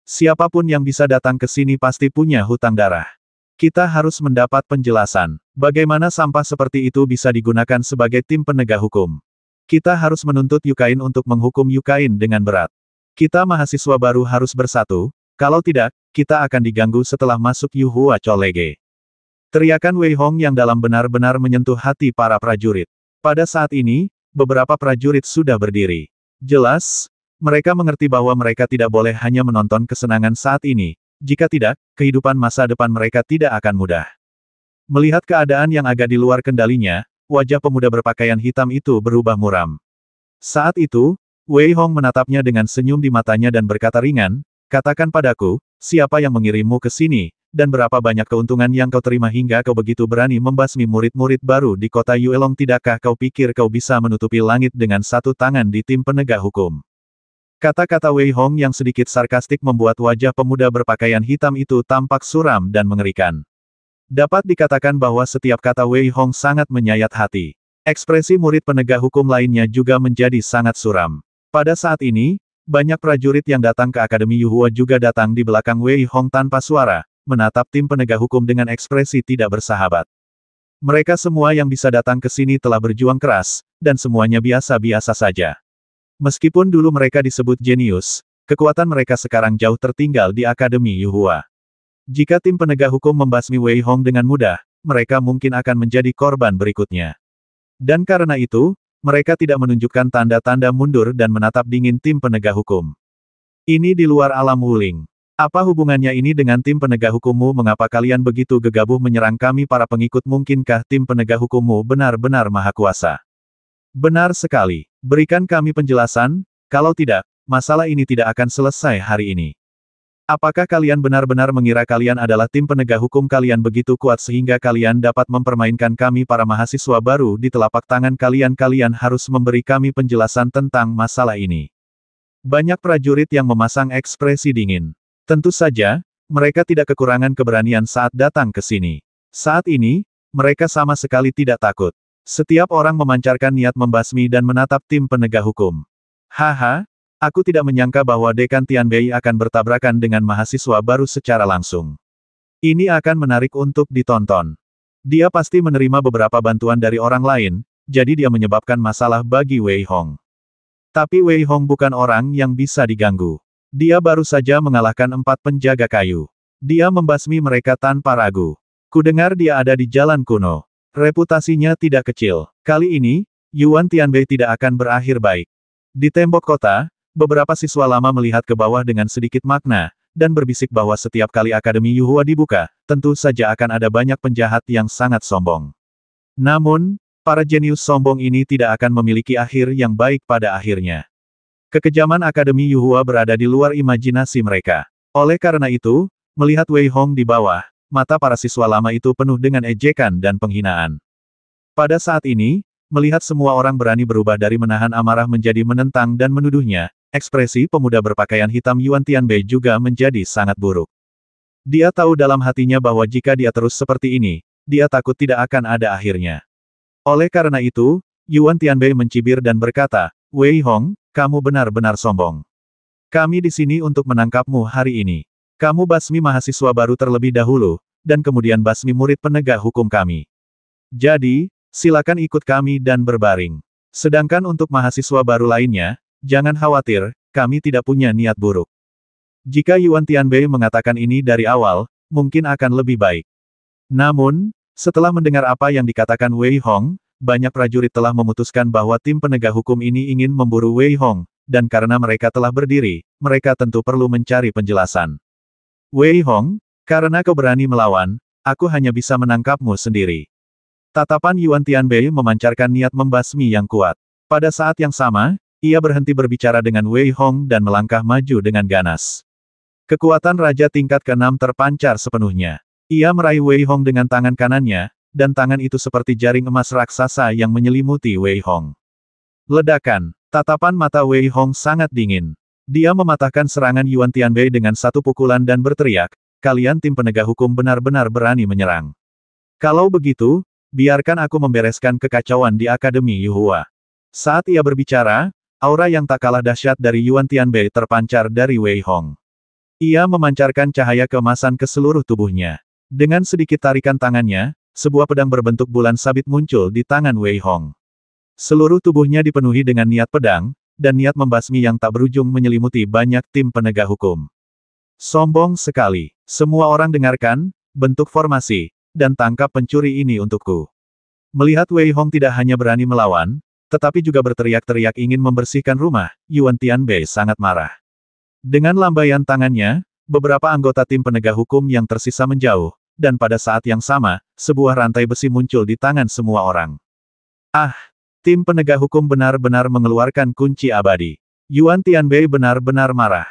A: Siapapun yang bisa datang ke sini pasti punya hutang darah. Kita harus mendapat penjelasan, bagaimana sampah seperti itu bisa digunakan sebagai tim penegak hukum. Kita harus menuntut Yukain untuk menghukum Yukain dengan berat. Kita mahasiswa baru harus bersatu, kalau tidak, kita akan diganggu setelah masuk Yuhua Colege. Teriakan Wei Hong yang dalam benar-benar menyentuh hati para prajurit. Pada saat ini, beberapa prajurit sudah berdiri. Jelas, mereka mengerti bahwa mereka tidak boleh hanya menonton kesenangan saat ini. Jika tidak, kehidupan masa depan mereka tidak akan mudah. Melihat keadaan yang agak di luar kendalinya, wajah pemuda berpakaian hitam itu berubah muram. Saat itu, Wei Hong menatapnya dengan senyum di matanya dan berkata ringan, katakan padaku, siapa yang mengirimmu ke sini, dan berapa banyak keuntungan yang kau terima hingga kau begitu berani membasmi murid-murid baru di kota Yuelong? Tidakkah kau pikir kau bisa menutupi langit dengan satu tangan di tim penegak hukum? Kata-kata Wei Hong yang sedikit sarkastik membuat wajah pemuda berpakaian hitam itu tampak suram dan mengerikan. Dapat dikatakan bahwa setiap kata Wei Hong sangat menyayat hati. Ekspresi murid penegak hukum lainnya juga menjadi sangat suram. Pada saat ini, banyak prajurit yang datang ke Akademi Yuhua juga datang di belakang Wei Hong tanpa suara, menatap tim penegak hukum dengan ekspresi tidak bersahabat. Mereka semua yang bisa datang ke sini telah berjuang keras, dan semuanya biasa-biasa saja. Meskipun dulu mereka disebut jenius, kekuatan mereka sekarang jauh tertinggal di Akademi Yuhua. Jika tim penegak hukum membasmi Wei Hong dengan mudah, mereka mungkin akan menjadi korban berikutnya. Dan karena itu, mereka tidak menunjukkan tanda-tanda mundur dan menatap dingin tim penegak hukum. Ini di luar alam Wuling. Apa hubungannya ini dengan tim penegak hukummu? Mengapa kalian begitu gegabah menyerang kami para pengikut? Mungkinkah tim penegak hukummu benar-benar maha kuasa? Benar sekali. Berikan kami penjelasan, kalau tidak, masalah ini tidak akan selesai hari ini. Apakah kalian benar-benar mengira kalian adalah tim penegak hukum? Kalian begitu kuat sehingga kalian dapat mempermainkan kami para mahasiswa baru di telapak tangan kalian? Kalian harus memberi kami penjelasan tentang masalah ini. Banyak prajurit yang memasang ekspresi dingin. Tentu saja, mereka tidak kekurangan keberanian saat datang ke sini. Saat ini, mereka sama sekali tidak takut. Setiap orang memancarkan niat membasmi dan menatap tim penegak hukum. Haha, aku tidak menyangka bahwa Dekan Tianbei akan bertabrakan dengan mahasiswa baru secara langsung. Ini akan menarik untuk ditonton. Dia pasti menerima beberapa bantuan dari orang lain, jadi dia menyebabkan masalah bagi Wei Hong. Tapi Wei Hong bukan orang yang bisa diganggu. Dia baru saja mengalahkan 4 penjaga kayu. Dia membasmi mereka tanpa ragu. Kudengar dia ada di jalan kuno. Reputasinya tidak kecil. Kali ini, Yuan Tianbei tidak akan berakhir baik. Di tembok kota, beberapa siswa lama melihat ke bawah dengan sedikit makna, dan berbisik bahwa setiap kali Akademi Yuhua dibuka, tentu saja akan ada banyak penjahat yang sangat sombong. Namun, para jenius sombong ini tidak akan memiliki akhir yang baik pada akhirnya. Kekejaman Akademi Yuhua berada di luar imajinasi mereka. Oleh karena itu, melihat Wei Hong di bawah, mata para siswa lama itu penuh dengan ejekan dan penghinaan. Pada saat ini, melihat semua orang berani berubah dari menahan amarah menjadi menentang dan menuduhnya, ekspresi pemuda berpakaian hitam Yuan Tianbei juga menjadi sangat buruk. Dia tahu dalam hatinya bahwa jika dia terus seperti ini, dia takut tidak akan ada akhirnya. Oleh karena itu, Yuan Tianbei mencibir dan berkata, "Wei Hong, kamu benar-benar sombong. Kami di sini untuk menangkapmu hari ini. Kamu basmi mahasiswa baru terlebih dahulu, dan kemudian basmi murid penegak hukum kami. Jadi, silakan ikut kami dan berbaring. Sedangkan untuk mahasiswa baru lainnya, jangan khawatir, kami tidak punya niat buruk." Jika Yuan Tianbei mengatakan ini dari awal, mungkin akan lebih baik. Namun, setelah mendengar apa yang dikatakan Wei Hong, banyak prajurit telah memutuskan bahwa tim penegak hukum ini ingin memburu Wei Hong, dan karena mereka telah berdiri, mereka tentu perlu mencari penjelasan. "Wei Hong, karena kau berani melawan, aku hanya bisa menangkapmu sendiri." Tatapan Yuan Tianbei memancarkan niat membasmi yang kuat. Pada saat yang sama, ia berhenti berbicara dengan Wei Hong dan melangkah maju dengan ganas. Kekuatan Raja tingkat ke-6 terpancar sepenuhnya. Ia meraih Wei Hong dengan tangan kanannya, dan tangan itu seperti jaring emas raksasa yang menyelimuti Wei Hong. Ledakan. Tatapan mata Wei Hong sangat dingin. Dia mematahkan serangan Yuan Tianbei dengan satu pukulan dan berteriak, "Kalian tim penegak hukum benar-benar berani menyerang. Kalau begitu, biarkan aku membereskan kekacauan di Akademi Yuhua." Saat ia berbicara, aura yang tak kalah dahsyat dari Yuan Tianbei terpancar dari Wei Hong. Ia memancarkan cahaya keemasan ke seluruh tubuhnya. Dengan sedikit tarikan tangannya, sebuah pedang berbentuk bulan sabit muncul di tangan Wei Hong. Seluruh tubuhnya dipenuhi dengan niat pedang, dan niat membasmi yang tak berujung menyelimuti banyak tim penegak hukum. Sombong sekali. Semua orang dengarkan, bentuk formasi, dan tangkap pencuri ini untukku. Melihat Wei Hong tidak hanya berani melawan, tetapi juga berteriak-teriak ingin membersihkan rumah, Yuan Tianbei sangat marah. Dengan lambaian tangannya, beberapa anggota tim penegak hukum yang tersisa menjauh, dan pada saat yang sama, sebuah rantai besi muncul di tangan semua orang. Ah! Tim penegak hukum benar-benar mengeluarkan kunci abadi. Yuan Tianbei benar-benar marah.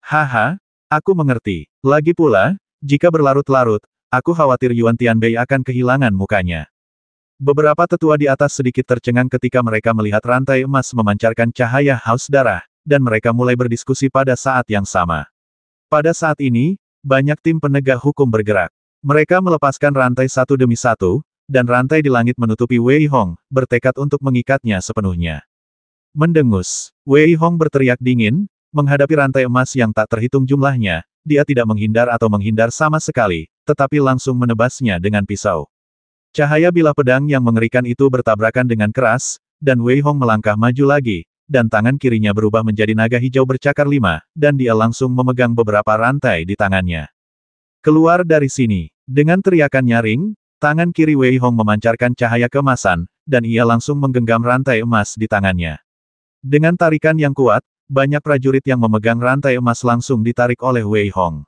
A: Haha, aku mengerti. Lagi pula, jika berlarut-larut, aku khawatir Yuan Tianbei akan kehilangan mukanya. Beberapa tetua di atas sedikit tercengang ketika mereka melihat rantai emas memancarkan cahaya haus darah, dan mereka mulai berdiskusi pada saat yang sama. Pada saat ini, banyak tim penegak hukum bergerak. Mereka melepaskan rantai satu demi satu, dan rantai di langit menutupi Wei Hong, bertekad untuk mengikatnya sepenuhnya. Mendengus, Wei Hong berteriak dingin, menghadapi rantai emas yang tak terhitung jumlahnya, dia tidak menghindar atau menghindar sama sekali, tetapi langsung menebasnya dengan pisau. Cahaya bilah pedang yang mengerikan itu bertabrakan dengan keras, dan Wei Hong melangkah maju lagi, dan tangan kirinya berubah menjadi naga hijau bercakar 5, dan dia langsung memegang beberapa rantai di tangannya. "Keluar dari sini!" Dengan teriakan nyaring, tangan kiri Wei Hong memancarkan cahaya keemasan, dan ia langsung menggenggam rantai emas di tangannya. Dengan tarikan yang kuat, banyak prajurit yang memegang rantai emas langsung ditarik oleh Wei Hong.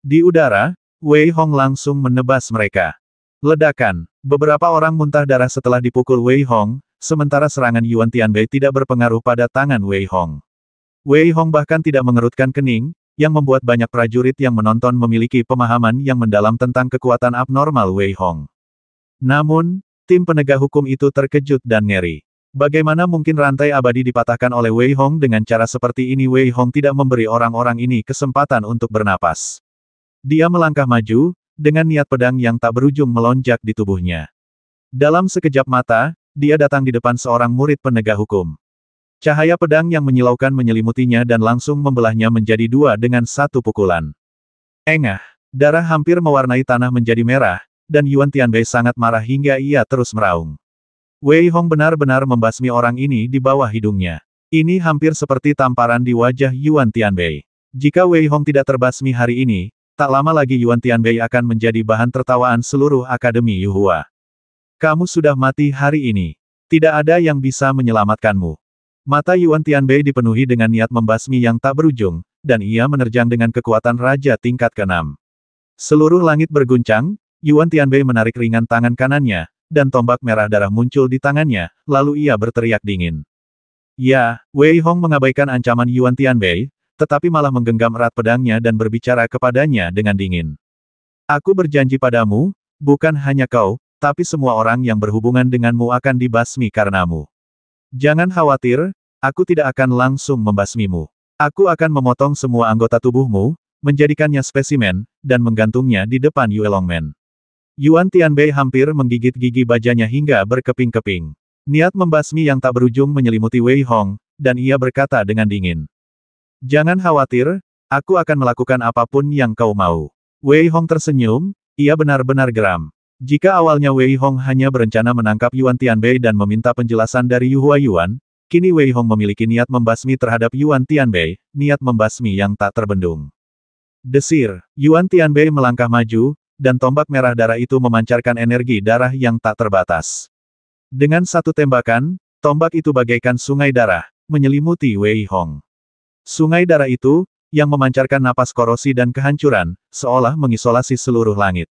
A: Di udara, Wei Hong langsung menebas mereka. Ledakan. Beberapa orang muntah darah setelah dipukul Wei Hong, sementara serangan Yuan Tianbei tidak berpengaruh pada tangan Wei Hong. Wei Hong bahkan tidak mengerutkan kening, yang membuat banyak prajurit yang menonton memiliki pemahaman yang mendalam tentang kekuatan abnormal Wei Hong. Namun, tim penegak hukum itu terkejut dan ngeri. Bagaimana mungkin rantai abadi dipatahkan oleh Wei Hong dengan cara seperti ini? Wei Hong tidak memberi orang-orang ini kesempatan untuk bernapas. Dia melangkah maju, dengan niat pedang yang tak berujung melonjak di tubuhnya. Dalam sekejap mata, dia datang di depan seorang murid penegak hukum. Cahaya pedang yang menyilaukan menyelimutinya dan langsung membelahnya menjadi dua dengan satu pukulan. Engah, darah hampir mewarnai tanah menjadi merah, dan Yuan Tianbei sangat marah hingga ia terus meraung. Wei Hong benar-benar membasmi orang ini di bawah hidungnya. Ini hampir seperti tamparan di wajah Yuan Tianbei. Jika Wei Hong tidak terbasmi hari ini, tak lama lagi Yuan Tianbei akan menjadi bahan tertawaan seluruh Akademi Yuhua. Kamu sudah mati hari ini. Tidak ada yang bisa menyelamatkanmu. Mata Yuan Tianbei dipenuhi dengan niat membasmi yang tak berujung, dan ia menerjang dengan kekuatan Raja tingkat ke-6. Seluruh langit berguncang, Yuan Tianbei menarik ringan tangan kanannya, dan tombak merah darah muncul di tangannya, lalu ia berteriak dingin. Ya, Wei Hong mengabaikan ancaman Yuan Tianbei, tetapi malah menggenggam erat pedangnya dan berbicara kepadanya dengan dingin. Aku berjanji padamu, bukan hanya kau, tapi semua orang yang berhubungan denganmu akan dibasmi karenamu. Jangan khawatir, aku tidak akan langsung membasmimu. Aku akan memotong semua anggota tubuhmu, menjadikannya spesimen, dan menggantungnya di depan Yue Longmen. Yuan Tianbei hampir menggigit gigi bajanya hingga berkeping-keping. Niat membasmi yang tak berujung menyelimuti Wei Hong, dan ia berkata dengan dingin. Jangan khawatir, aku akan melakukan apapun yang kau mau. Wei Hong tersenyum, ia benar-benar geram. Jika awalnya Wei Hong hanya berencana menangkap Yuan Tianbei dan meminta penjelasan dari Yu Huayuan, kini Wei Hong memiliki niat membasmi terhadap Yuan Tianbei, niat membasmi yang tak terbendung. Desir, Yuan Tianbei melangkah maju, dan tombak merah darah itu memancarkan energi darah yang tak terbatas. Dengan satu tembakan, tombak itu bagaikan sungai darah, menyelimuti Wei Hong. Sungai darah itu, yang memancarkan napas korosi dan kehancuran, seolah mengisolasi seluruh langit.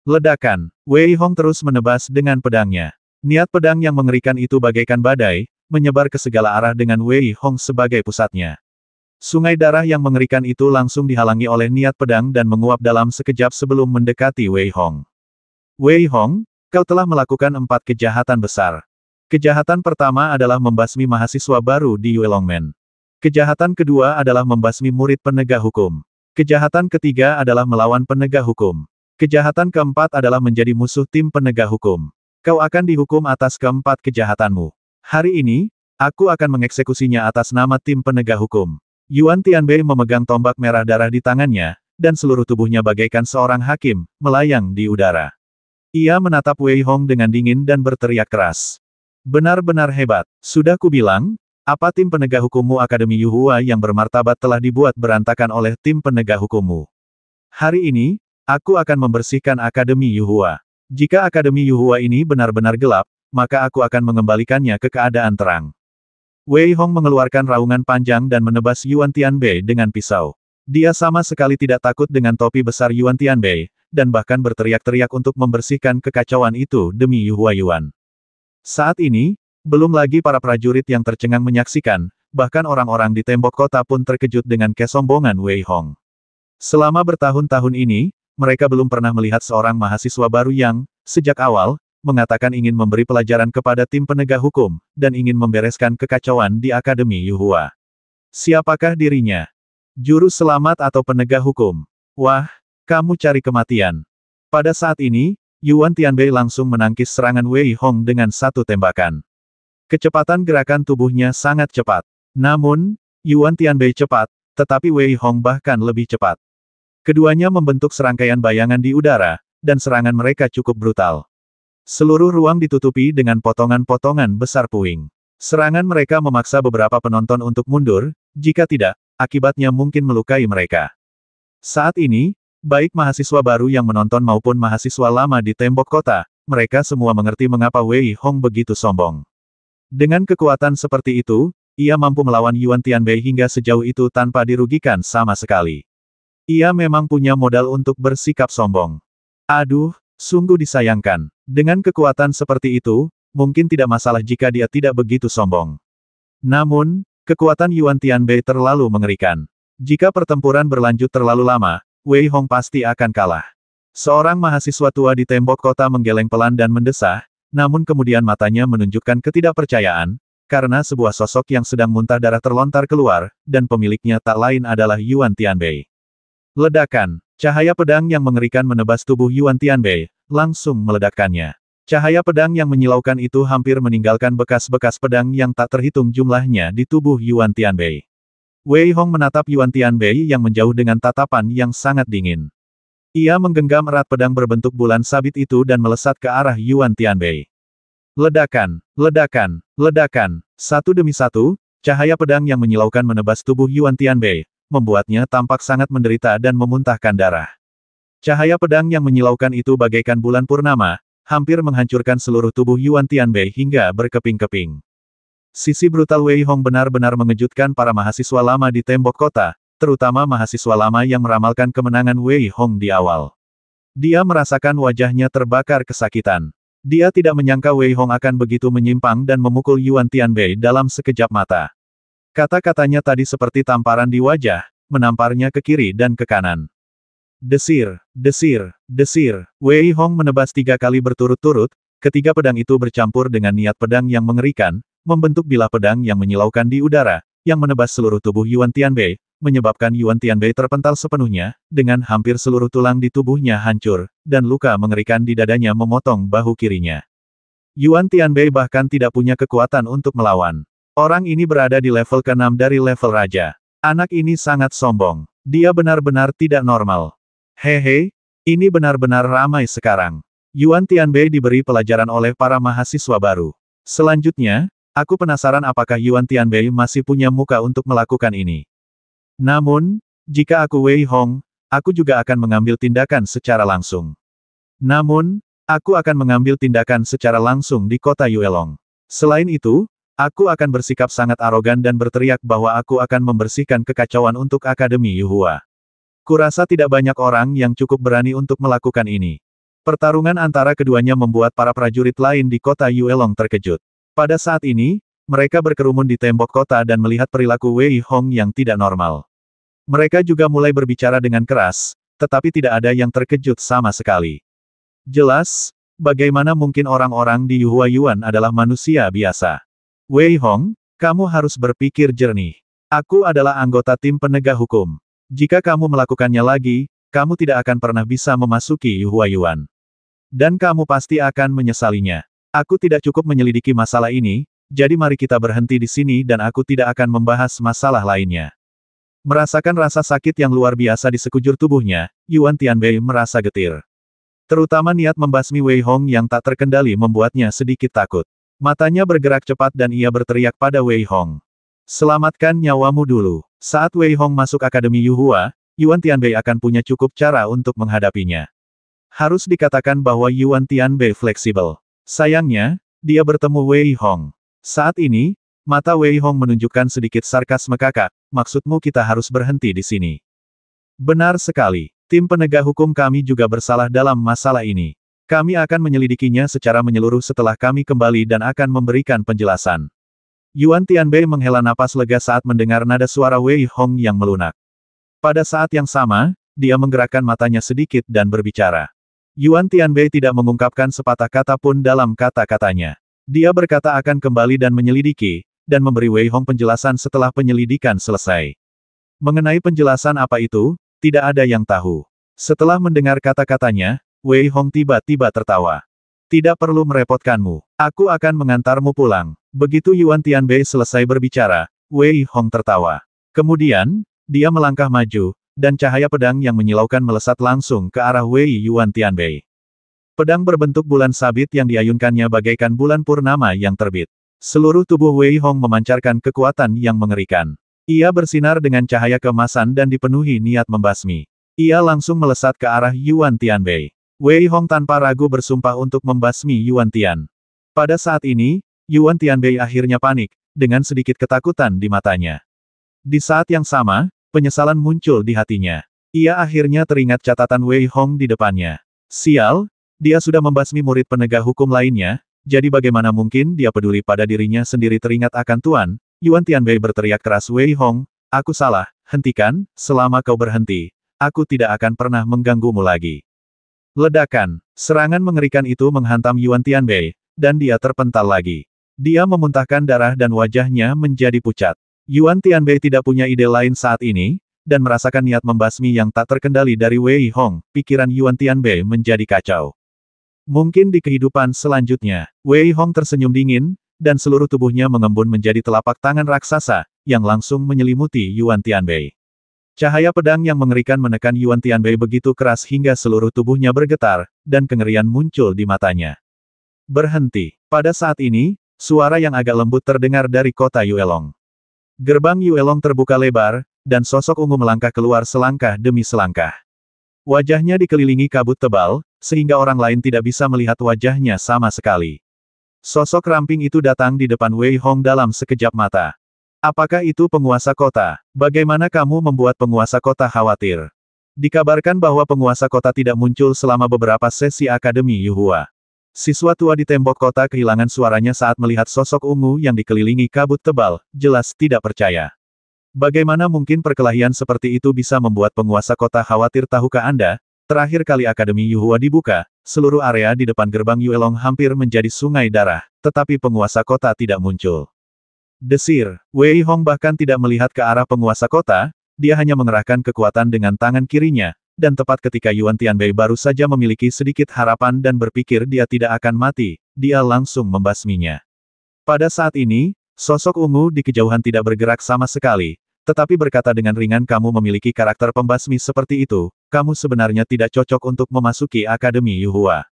A: Ledakan, Wei Hong terus menebas dengan pedangnya. Niat pedang yang mengerikan itu bagaikan badai, menyebar ke segala arah dengan Wei Hong sebagai pusatnya. Sungai darah yang mengerikan itu langsung dihalangi oleh niat pedang dan menguap dalam sekejap sebelum mendekati Wei Hong. Wei Hong, kau telah melakukan 4 kejahatan besar. Kejahatan pertama adalah membasmi mahasiswa baru di Yue Longmen. Kejahatan kedua adalah membasmi murid penegak hukum. Kejahatan ketiga adalah melawan penegak hukum. Kejahatan keempat adalah menjadi musuh tim penegak hukum. Kau akan dihukum atas keempat kejahatanmu. Hari ini, aku akan mengeksekusinya atas nama tim penegak hukum. Yuan Tianbei memegang tombak merah darah di tangannya, dan seluruh tubuhnya bagaikan seorang hakim, melayang di udara. Ia menatap Wei Hong dengan dingin dan berteriak keras. Benar-benar hebat. Sudah kubilang, apa tim penegak hukummu Akademi Yuhua yang bermartabat telah dibuat berantakan oleh tim penegak hukummu. Hari ini, aku akan membersihkan Akademi Yuhua. Jika Akademi Yuhua ini benar-benar gelap, maka aku akan mengembalikannya ke keadaan terang. Wei Hong mengeluarkan raungan panjang dan menebas Yuan Tianbei dengan pisau. Dia sama sekali tidak takut dengan topi besar Yuan Tianbei, dan bahkan berteriak-teriak untuk membersihkan kekacauan itu demi Yu Huayuan. Saat ini, belum lagi para prajurit yang tercengang menyaksikan, bahkan orang-orang di tembok kota pun terkejut dengan kesombongan Wei Hong. Selama bertahun-tahun ini, mereka belum pernah melihat seorang mahasiswa baru yang, sejak awal, mengatakan ingin memberi pelajaran kepada tim penegak hukum, dan ingin membereskan kekacauan di Akademi Yuhua. Siapakah dirinya? Juru selamat atau penegak hukum? Wah, kamu cari kematian. Pada saat ini, Yuan Tianbei langsung menangkis serangan Wei Hong dengan satu tembakan. Kecepatan gerakan tubuhnya sangat cepat. Namun, Yuan Tianbei cepat, tetapi Wei Hong bahkan lebih cepat. Keduanya membentuk serangkaian bayangan di udara, dan serangan mereka cukup brutal. Seluruh ruang ditutupi dengan potongan-potongan besar puing. Serangan mereka memaksa beberapa penonton untuk mundur, jika tidak, akibatnya mungkin melukai mereka. Saat ini, baik mahasiswa baru yang menonton maupun mahasiswa lama di tembok kota, mereka semua mengerti mengapa Wei Hong begitu sombong. Dengan kekuatan seperti itu, ia mampu melawan Yuan Tianbei hingga sejauh itu tanpa dirugikan sama sekali. Ia memang punya modal untuk bersikap sombong. Aduh, sungguh disayangkan. Dengan kekuatan seperti itu, mungkin tidak masalah jika dia tidak begitu sombong. Namun, kekuatan Yuan Tianbei terlalu mengerikan. Jika pertempuran berlanjut terlalu lama, Wei Hong pasti akan kalah. Seorang mahasiswa tua di tembok kota menggeleng pelan dan mendesah, Namun kemudian matanya menunjukkan ketidakpercayaan, karena sebuah sosok yang sedang muntah darah terlontar keluar, dan pemiliknya tak lain adalah Yuan Tianbei. Ledakan. Cahaya pedang yang mengerikan menebas tubuh Yuan Tianbei, langsung meledakkannya. Cahaya pedang yang menyilaukan itu hampir meninggalkan bekas-bekas pedang yang tak terhitung jumlahnya di tubuh Yuan Tianbei. Wei Hong menatap Yuan Tianbei yang menjauh dengan tatapan yang sangat dingin. Ia menggenggam erat pedang berbentuk bulan sabit itu dan melesat ke arah Yuan Tianbei. Ledakan, ledakan, ledakan. Satu demi satu, cahaya pedang yang menyilaukan menebas tubuh Yuan Tianbei, membuatnya tampak sangat menderita dan memuntahkan darah. Cahaya pedang yang menyilaukan itu bagaikan bulan purnama, hampir menghancurkan seluruh tubuh Yuan Tianbei hingga berkeping-keping. Sisi brutal Wei Hong benar-benar mengejutkan para mahasiswa lama di tembok kota, terutama mahasiswa lama yang meramalkan kemenangan Wei Hong di awal. Dia merasakan wajahnya terbakar kesakitan. Dia tidak menyangka Wei Hong akan begitu menyimpang dan memukul Yuan Tianbei dalam sekejap mata. Kata-katanya tadi seperti tamparan di wajah, menamparnya ke kiri dan ke kanan. Desir, desir, desir. Wei Hong menebas 3 kali berturut-turut, ketiga pedang itu bercampur dengan niat pedang yang mengerikan, membentuk bilah pedang yang menyilaukan di udara, yang menebas seluruh tubuh Yuan Tianbei, menyebabkan Yuan Tianbei terpental sepenuhnya, dengan hampir seluruh tulang di tubuhnya hancur, dan luka mengerikan di dadanya memotong bahu kirinya. Yuan Tianbei bahkan tidak punya kekuatan untuk melawan. Orang ini berada di level ke-6 dari level raja. Anak ini sangat sombong. Dia benar-benar tidak normal. Hehe, ini benar-benar ramai sekarang. Yuan Tianbei diberi pelajaran oleh para mahasiswa baru. Selanjutnya, aku penasaran apakah Yuan Tianbei masih punya muka untuk melakukan ini. Namun, jika aku Wei Hong, aku juga akan mengambil tindakan secara langsung. Namun, aku akan mengambil tindakan secara langsung di kota Yuelong. Selain itu, aku akan bersikap sangat arogan dan berteriak bahwa aku akan membersihkan kekacauan untuk Akademi Yuhua. Kurasa tidak banyak orang yang cukup berani untuk melakukan ini. Pertarungan antara keduanya membuat para prajurit lain di kota Yuelong terkejut. Pada saat ini, mereka berkerumun di tembok kota dan melihat perilaku Wei Hong yang tidak normal. Mereka juga mulai berbicara dengan keras, tetapi tidak ada yang terkejut sama sekali. Jelas, bagaimana mungkin orang-orang di Yuhua Yuan adalah manusia biasa. Wei Hong, kamu harus berpikir jernih. Aku adalah anggota tim penegak hukum. Jika kamu melakukannya lagi, kamu tidak akan pernah bisa memasuki Yuhua Yuan. Dan kamu pasti akan menyesalinya. Aku tidak cukup menyelidiki masalah ini, jadi mari kita berhenti di sini dan aku tidak akan membahas masalah lainnya. Merasakan rasa sakit yang luar biasa di sekujur tubuhnya, Yuan Tianbei merasa getir. Terutama niat membasmi Wei Hong yang tak terkendali membuatnya sedikit takut. Matanya bergerak cepat dan ia berteriak pada Wei Hong. Selamatkan nyawamu dulu. Saat Wei Hong masuk Akademi Yuhua, Yuan Tianbei akan punya cukup cara untuk menghadapinya. Harus dikatakan bahwa Yuan Tianbei fleksibel. Sayangnya, dia bertemu Wei Hong. Saat ini, mata Wei Hong menunjukkan sedikit sarkasme kakak, maksudmu kita harus berhenti di sini. Benar sekali, tim penegak hukum kami juga bersalah dalam masalah ini. Kami akan menyelidikinya secara menyeluruh setelah kami kembali dan akan memberikan penjelasan. Yuan Tianbei menghela napas lega saat mendengar nada suara Wei Hong yang melunak. Pada saat yang sama, dia menggerakkan matanya sedikit dan berbicara. Yuan Tianbei tidak mengungkapkan sepatah kata pun dalam kata-katanya. Dia berkata akan kembali dan menyelidiki, dan memberi Wei Hong penjelasan setelah penyelidikan selesai. Mengenai penjelasan apa itu, tidak ada yang tahu. Setelah mendengar kata-katanya, Wei Hong tiba-tiba tertawa. Tidak perlu merepotkanmu. Aku akan mengantarmu pulang. Begitu Yuan Tianbei selesai berbicara, Wei Hong tertawa. Kemudian, dia melangkah maju, dan cahaya pedang yang menyilaukan melesat langsung ke arah Wei Yuan Tianbei. Pedang berbentuk bulan sabit yang diayunkannya bagaikan bulan purnama yang terbit. Seluruh tubuh Wei Hong memancarkan kekuatan yang mengerikan. Ia bersinar dengan cahaya keemasan dan dipenuhi niat membasmi. Ia langsung melesat ke arah Yuan Tianbei. Wei Hong tanpa ragu bersumpah untuk membasmi Yuan Tian. Pada saat ini, Yuan Tianbei akhirnya panik, dengan sedikit ketakutan di matanya. Di saat yang sama, penyesalan muncul di hatinya. Ia akhirnya teringat catatan Wei Hong di depannya. Sial, dia sudah membasmi murid penegak hukum lainnya, jadi bagaimana mungkin dia peduli pada dirinya sendiri teringat akan Tuan. Yuan Tianbei berteriak keras Wei Hong, aku salah, hentikan, selama kau berhenti, aku tidak akan pernah mengganggumu lagi. Ledakan, serangan mengerikan itu menghantam Yuan Tianbei, dan dia terpental lagi. Dia memuntahkan darah dan wajahnya menjadi pucat. Yuan Tianbei tidak punya ide lain saat ini, dan merasakan niat membasmi yang tak terkendali dari Wei Hong, pikiran Yuan Tianbei menjadi kacau. Mungkin di kehidupan selanjutnya, Wei Hong tersenyum dingin, dan seluruh tubuhnya mengembun menjadi telapak tangan raksasa, yang langsung menyelimuti Yuan Tianbei. Cahaya pedang yang mengerikan menekan Yuan Tianbei begitu keras hingga seluruh tubuhnya bergetar, dan kengerian muncul di matanya. Berhenti. Pada saat ini, suara yang agak lembut terdengar dari kota Yuelong. Gerbang Yuelong terbuka lebar, dan sosok ungu melangkah keluar selangkah demi selangkah. Wajahnya dikelilingi kabut tebal, sehingga orang lain tidak bisa melihat wajahnya sama sekali. Sosok ramping itu datang di depan Wei Hong dalam sekejap mata. Apakah itu penguasa kota? Bagaimana kamu membuat penguasa kota khawatir? Dikabarkan bahwa penguasa kota tidak muncul selama beberapa sesi Akademi Yuhua. Siswa tua di tembok kota kehilangan suaranya saat melihat sosok ungu yang dikelilingi kabut tebal, jelas tidak percaya. Bagaimana mungkin perkelahian seperti itu bisa membuat penguasa kota khawatir? Tahukah Anda, terakhir kali Akademi Yuhua dibuka, seluruh area di depan gerbang Yuelong hampir menjadi sungai darah, tetapi penguasa kota tidak muncul. Desir, Wei Hong bahkan tidak melihat ke arah penguasa kota, dia hanya mengerahkan kekuatan dengan tangan kirinya, dan tepat ketika Yuan Tianbei baru saja memiliki sedikit harapan dan berpikir dia tidak akan mati, dia langsung membasminya. Pada saat ini, sosok ungu di kejauhan tidak bergerak sama sekali, tetapi berkata dengan ringan, kamu memiliki karakter pembasmi seperti itu, kamu sebenarnya tidak cocok untuk memasuki Akademi Yuhua.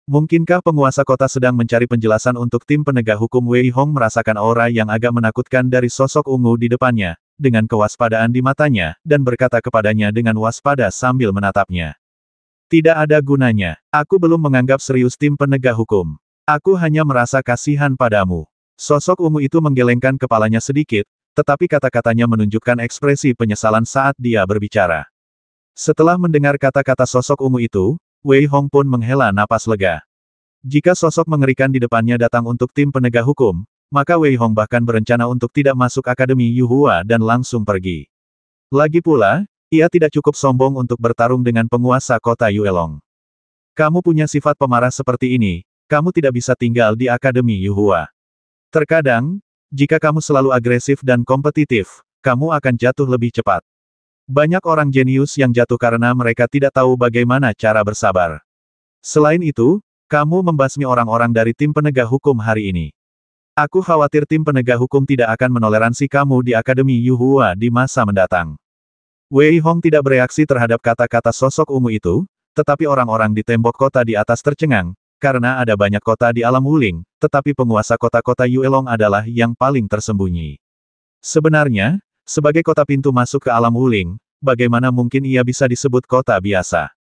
A: Mungkinkah penguasa kota sedang mencari penjelasan untuk tim penegak hukum? Wei Hong merasakan aura yang agak menakutkan dari sosok ungu di depannya, dengan kewaspadaan di matanya, dan berkata kepadanya dengan waspada sambil menatapnya. Tidak ada gunanya, aku belum menganggap serius tim penegak hukum. Aku hanya merasa kasihan padamu. Sosok ungu itu menggelengkan kepalanya sedikit, tetapi kata-katanya menunjukkan ekspresi penyesalan saat dia berbicara. Setelah mendengar kata-kata sosok ungu itu, Wei Hong pun menghela napas lega. Jika sosok mengerikan di depannya datang untuk tim penegak hukum, maka Wei Hong bahkan berencana untuk tidak masuk Akademi Yuhua dan langsung pergi. Lagi pula, ia tidak cukup sombong untuk bertarung dengan penguasa kota Yuelong. Kamu punya sifat pemarah seperti ini, kamu tidak bisa tinggal di Akademi Yuhua. Terkadang, jika kamu selalu agresif dan kompetitif, kamu akan jatuh lebih cepat. Banyak orang jenius yang jatuh karena mereka tidak tahu bagaimana cara bersabar. Selain itu, kamu membasmi orang-orang dari tim penegak hukum hari ini. Aku khawatir tim penegak hukum tidak akan menoleransi kamu di Akademi Yuhua di masa mendatang. Wei Hong tidak bereaksi terhadap kata-kata sosok ungu itu, tetapi orang-orang di tembok kota di atas tercengang, karena ada banyak kota di alam Wuling, tetapi penguasa kota-kota Yuelong adalah yang paling tersembunyi. Sebenarnya, sebagai kota pintu masuk ke alam Wuling, bagaimana mungkin ia bisa disebut kota biasa?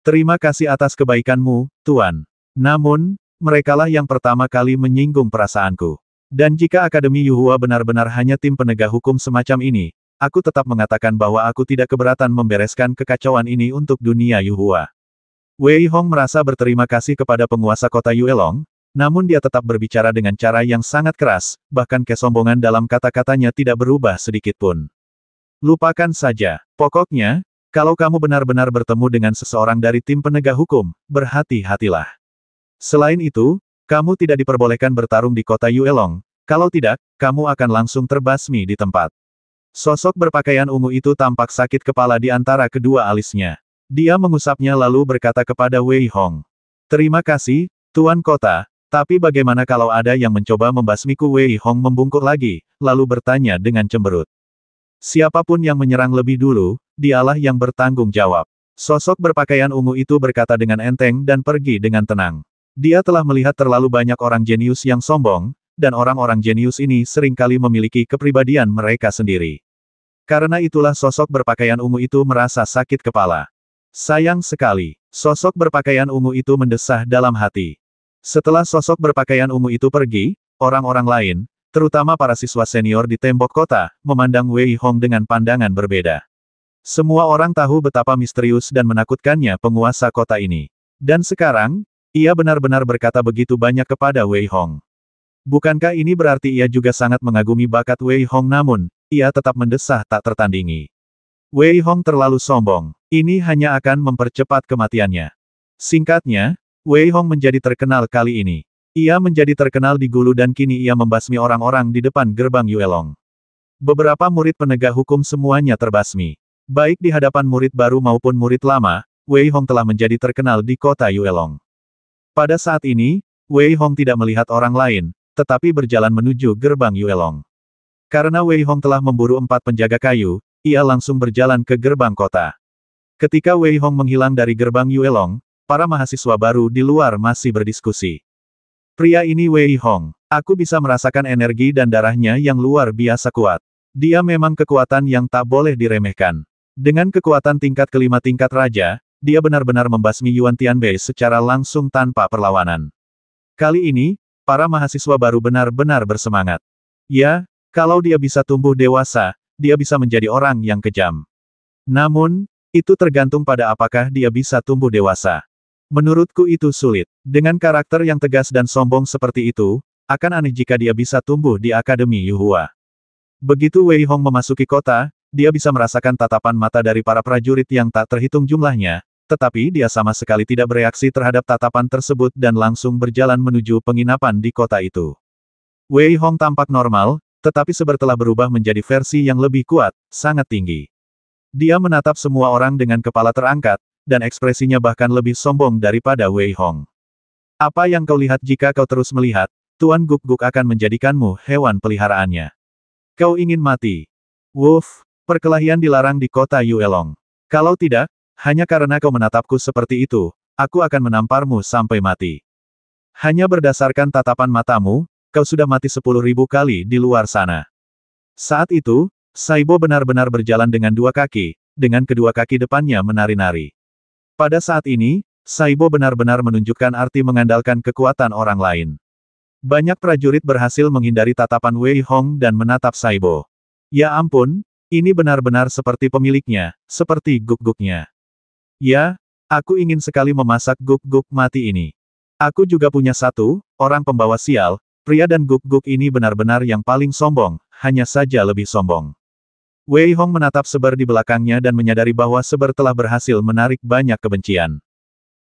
A: Terima kasih atas kebaikanmu, Tuan. Namun, merekalah yang pertama kali menyinggung perasaanku. Dan jika Akademi Yuhua benar-benar hanya tim penegak hukum semacam ini, aku tetap mengatakan bahwa aku tidak keberatan membereskan kekacauan ini untuk dunia Yuhua. Wei Hong merasa berterima kasih kepada penguasa kota Yuelong, namun dia tetap berbicara dengan cara yang sangat keras, bahkan kesombongan dalam kata-katanya tidak berubah sedikit pun. Lupakan saja. Pokoknya, kalau kamu benar-benar bertemu dengan seseorang dari tim penegak hukum, berhati-hatilah. Selain itu, kamu tidak diperbolehkan bertarung di kota Yuelong, kalau tidak, kamu akan langsung terbasmi di tempat. Sosok berpakaian ungu itu tampak sakit kepala di antara kedua alisnya. Dia mengusapnya lalu berkata kepada Wei Hong. Terima kasih, Tuan Kota, tapi bagaimana kalau ada yang mencoba membasmiku? Wei Hong membungkuk lagi, lalu bertanya dengan cemberut. Siapapun yang menyerang lebih dulu, dialah yang bertanggung jawab. Sosok berpakaian ungu itu berkata dengan enteng dan pergi dengan tenang. Dia telah melihat terlalu banyak orang jenius yang sombong, dan orang-orang jenius ini seringkali memiliki kepribadian mereka sendiri. Karena itulah sosok berpakaian ungu itu merasa sakit kepala. Sayang sekali, sosok berpakaian ungu itu mendesah dalam hati. Setelah sosok berpakaian ungu itu pergi, orang-orang lain, terutama para siswa senior di tembok kota, memandang Wei Hong dengan pandangan berbeda. Semua orang tahu betapa misterius dan menakutkannya penguasa kota ini. Dan sekarang, ia benar-benar berkata begitu banyak kepada Wei Hong. Bukankah ini berarti ia juga sangat mengagumi bakat Wei Hong? Namun, ia tetap mendesah tak tertandingi. Wei Hong terlalu sombong. Ini hanya akan mempercepat kematiannya. Singkatnya, Wei Hong menjadi terkenal kali ini. Ia menjadi terkenal di Gulu dan kini ia membasmi orang-orang di depan gerbang Yuelong. Beberapa murid penegak hukum semuanya terbasmi. Baik di hadapan murid baru maupun murid lama, Wei Hong telah menjadi terkenal di kota Yuelong. Pada saat ini, Wei Hong tidak melihat orang lain, tetapi berjalan menuju gerbang Yuelong. Karena Wei Hong telah memburu 4 penjaga kayu, ia langsung berjalan ke gerbang kota. Ketika Wei Hong menghilang dari gerbang Yuelong, para mahasiswa baru di luar masih berdiskusi. Pria ini Wei Hong. Aku bisa merasakan energi dan darahnya yang luar biasa kuat. Dia memang kekuatan yang tak boleh diremehkan. Dengan kekuatan tingkat kelima tingkat raja, dia benar-benar membasmi Yuan Tianbei secara langsung tanpa perlawanan. Kali ini, para mahasiswa baru benar-benar bersemangat. Ya, kalau dia bisa tumbuh dewasa, dia bisa menjadi orang yang kejam. Namun, itu tergantung pada apakah dia bisa tumbuh dewasa. Menurutku itu sulit. Dengan karakter yang tegas dan sombong seperti itu, akan aneh jika dia bisa tumbuh di Akademi Yuhua. Begitu Wei Hong memasuki kota, dia bisa merasakan tatapan mata dari para prajurit yang tak terhitung jumlahnya, tetapi dia sama sekali tidak bereaksi terhadap tatapan tersebut dan langsung berjalan menuju penginapan di kota itu. Wei Hong tampak normal, tetapi setelah berubah menjadi versi yang lebih kuat, sangat tinggi. Dia menatap semua orang dengan kepala terangkat, dan ekspresinya bahkan lebih sombong daripada Wei Hong. Apa yang kau lihat jika kau terus melihat, Tuan Guk-Guk akan menjadikanmu hewan peliharaannya. Kau ingin mati. Woof, perkelahian dilarang di kota Yuelong. Kalau tidak, hanya karena kau menatapku seperti itu, aku akan menamparmu sampai mati. Hanya berdasarkan tatapan matamu, kau sudah mati 10.000 kali di luar sana. Saat itu, Saibo benar-benar berjalan dengan 2 kaki, dengan kedua kaki depannya menari-nari. Pada saat ini, Saibo benar-benar menunjukkan arti mengandalkan kekuatan orang lain. Banyak prajurit berhasil menghindari tatapan Wei Hong dan menatap Saibo. Ya ampun, ini benar-benar seperti pemiliknya, seperti Guk-Guknya. Ya, aku ingin sekali memasak Guk-Guk mati ini. Aku juga punya satu, orang pembawa sial, pria dan Guk-Guk ini benar-benar yang paling sombong, hanya saja lebih sombong. Wei Hong menatap Seber di belakangnya dan menyadari bahwa Seber telah berhasil menarik banyak kebencian.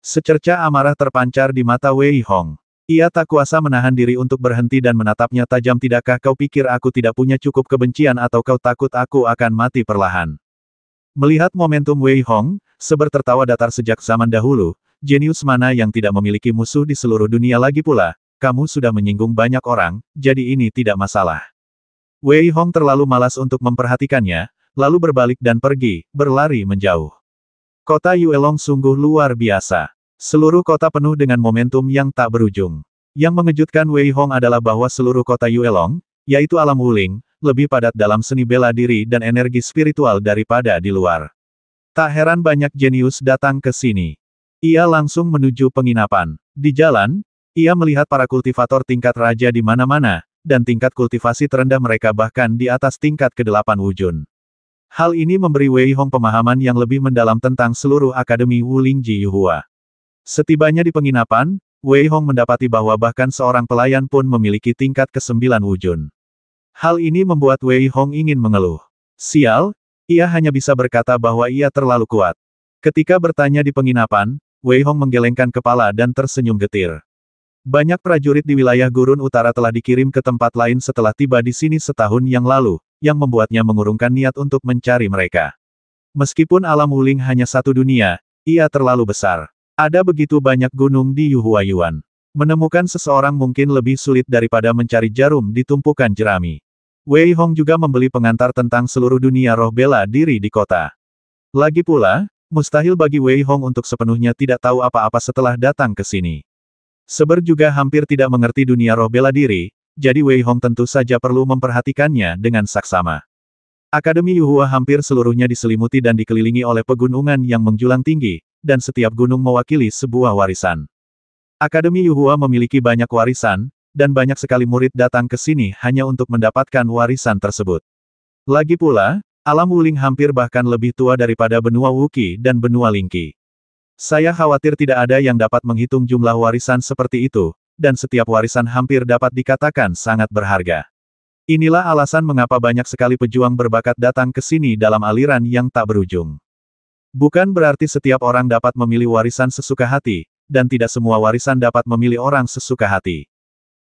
A: Secerca amarah terpancar di mata Wei Hong. Ia tak kuasa menahan diri untuk berhenti dan menatapnya tajam. Tidakkah kau pikir aku tidak punya cukup kebencian atau kau takut aku akan mati perlahan? Melihat momentum Wei Hong, Seber tertawa datar sejak zaman dahulu. Jenius mana yang tidak memiliki musuh di seluruh dunia lagi pula? Kamu sudah menyinggung banyak orang, jadi ini tidak masalah. Wei Hong terlalu malas untuk memperhatikannya, lalu berbalik dan pergi, berlari menjauh. Kota Yuelong sungguh luar biasa. Seluruh kota penuh dengan momentum yang tak berujung. Yang mengejutkan Wei Hong adalah bahwa seluruh kota Yuelong, yaitu alam Wuling, lebih padat dalam seni bela diri dan energi spiritual daripada di luar. Tak heran banyak jenius datang ke sini. Ia langsung menuju penginapan. Di jalan, ia melihat para kultivator tingkat raja di mana-mana, dan tingkat kultivasi terendah mereka bahkan di atas tingkat ke-8 Wujun. Hal ini memberi Wei Hong pemahaman yang lebih mendalam tentang seluruh Akademi Wulingji Yuhua. Setibanya di penginapan, Wei Hong mendapati bahwa bahkan seorang pelayan pun memiliki tingkat ke-9 Wujun. Hal ini membuat Wei Hong ingin mengeluh. Sial, ia hanya bisa berkata bahwa ia terlalu kuat. Ketika bertanya di penginapan, Wei Hong menggelengkan kepala dan tersenyum getir. Banyak prajurit di wilayah Gurun Utara telah dikirim ke tempat lain setelah tiba di sini setahun yang lalu, yang membuatnya mengurungkan niat untuk mencari mereka. Meskipun alam Wuling hanya satu dunia, ia terlalu besar. Ada begitu banyak gunung di Yuhua Yuan. Menemukan seseorang mungkin lebih sulit daripada mencari jarum di tumpukan jerami. Wei Hong juga membeli pengantar tentang seluruh dunia roh bela diri di kota. Lagi pula, mustahil bagi Wei Hong untuk sepenuhnya tidak tahu apa-apa setelah datang ke sini. Seber juga hampir tidak mengerti dunia roh bela diri, jadi Wei Hong tentu saja perlu memperhatikannya dengan saksama. Akademi Yuhua hampir seluruhnya diselimuti dan dikelilingi oleh pegunungan yang menjulang tinggi, dan setiap gunung mewakili sebuah warisan. Akademi Yuhua memiliki banyak warisan, dan banyak sekali murid datang ke sini hanya untuk mendapatkan warisan tersebut. Lagi pula, alam Wuling hampir bahkan lebih tua daripada benua Wuki dan benua Lingqi. Saya khawatir tidak ada yang dapat menghitung jumlah warisan seperti itu, dan setiap warisan hampir dapat dikatakan sangat berharga. Inilah alasan mengapa banyak sekali pejuang berbakat datang ke sini dalam aliran yang tak berujung. Bukan berarti setiap orang dapat memilih warisan sesuka hati, dan tidak semua warisan dapat memilih orang sesuka hati.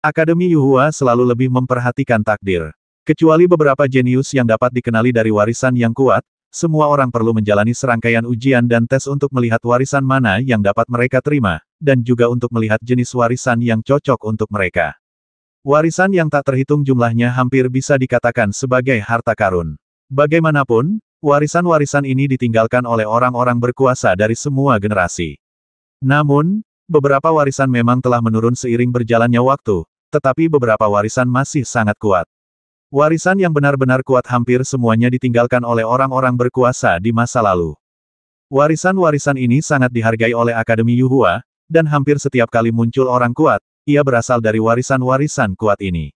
A: Akademi Yuhua selalu lebih memperhatikan takdir. Kecuali beberapa jenius yang dapat dikenali dari warisan yang kuat, semua orang perlu menjalani serangkaian ujian dan tes untuk melihat warisan mana yang dapat mereka terima, dan juga untuk melihat jenis warisan yang cocok untuk mereka. Warisan yang tak terhitung jumlahnya hampir bisa dikatakan sebagai harta karun. Bagaimanapun, warisan-warisan ini ditinggalkan oleh orang-orang berkuasa dari semua generasi. Namun, beberapa warisan memang telah menurun seiring berjalannya waktu, tetapi beberapa warisan masih sangat kuat. Warisan yang benar-benar kuat hampir semuanya ditinggalkan oleh orang-orang berkuasa di masa lalu. Warisan-warisan ini sangat dihargai oleh Akademi Yuhua, dan hampir setiap kali muncul orang kuat, ia berasal dari warisan-warisan kuat ini.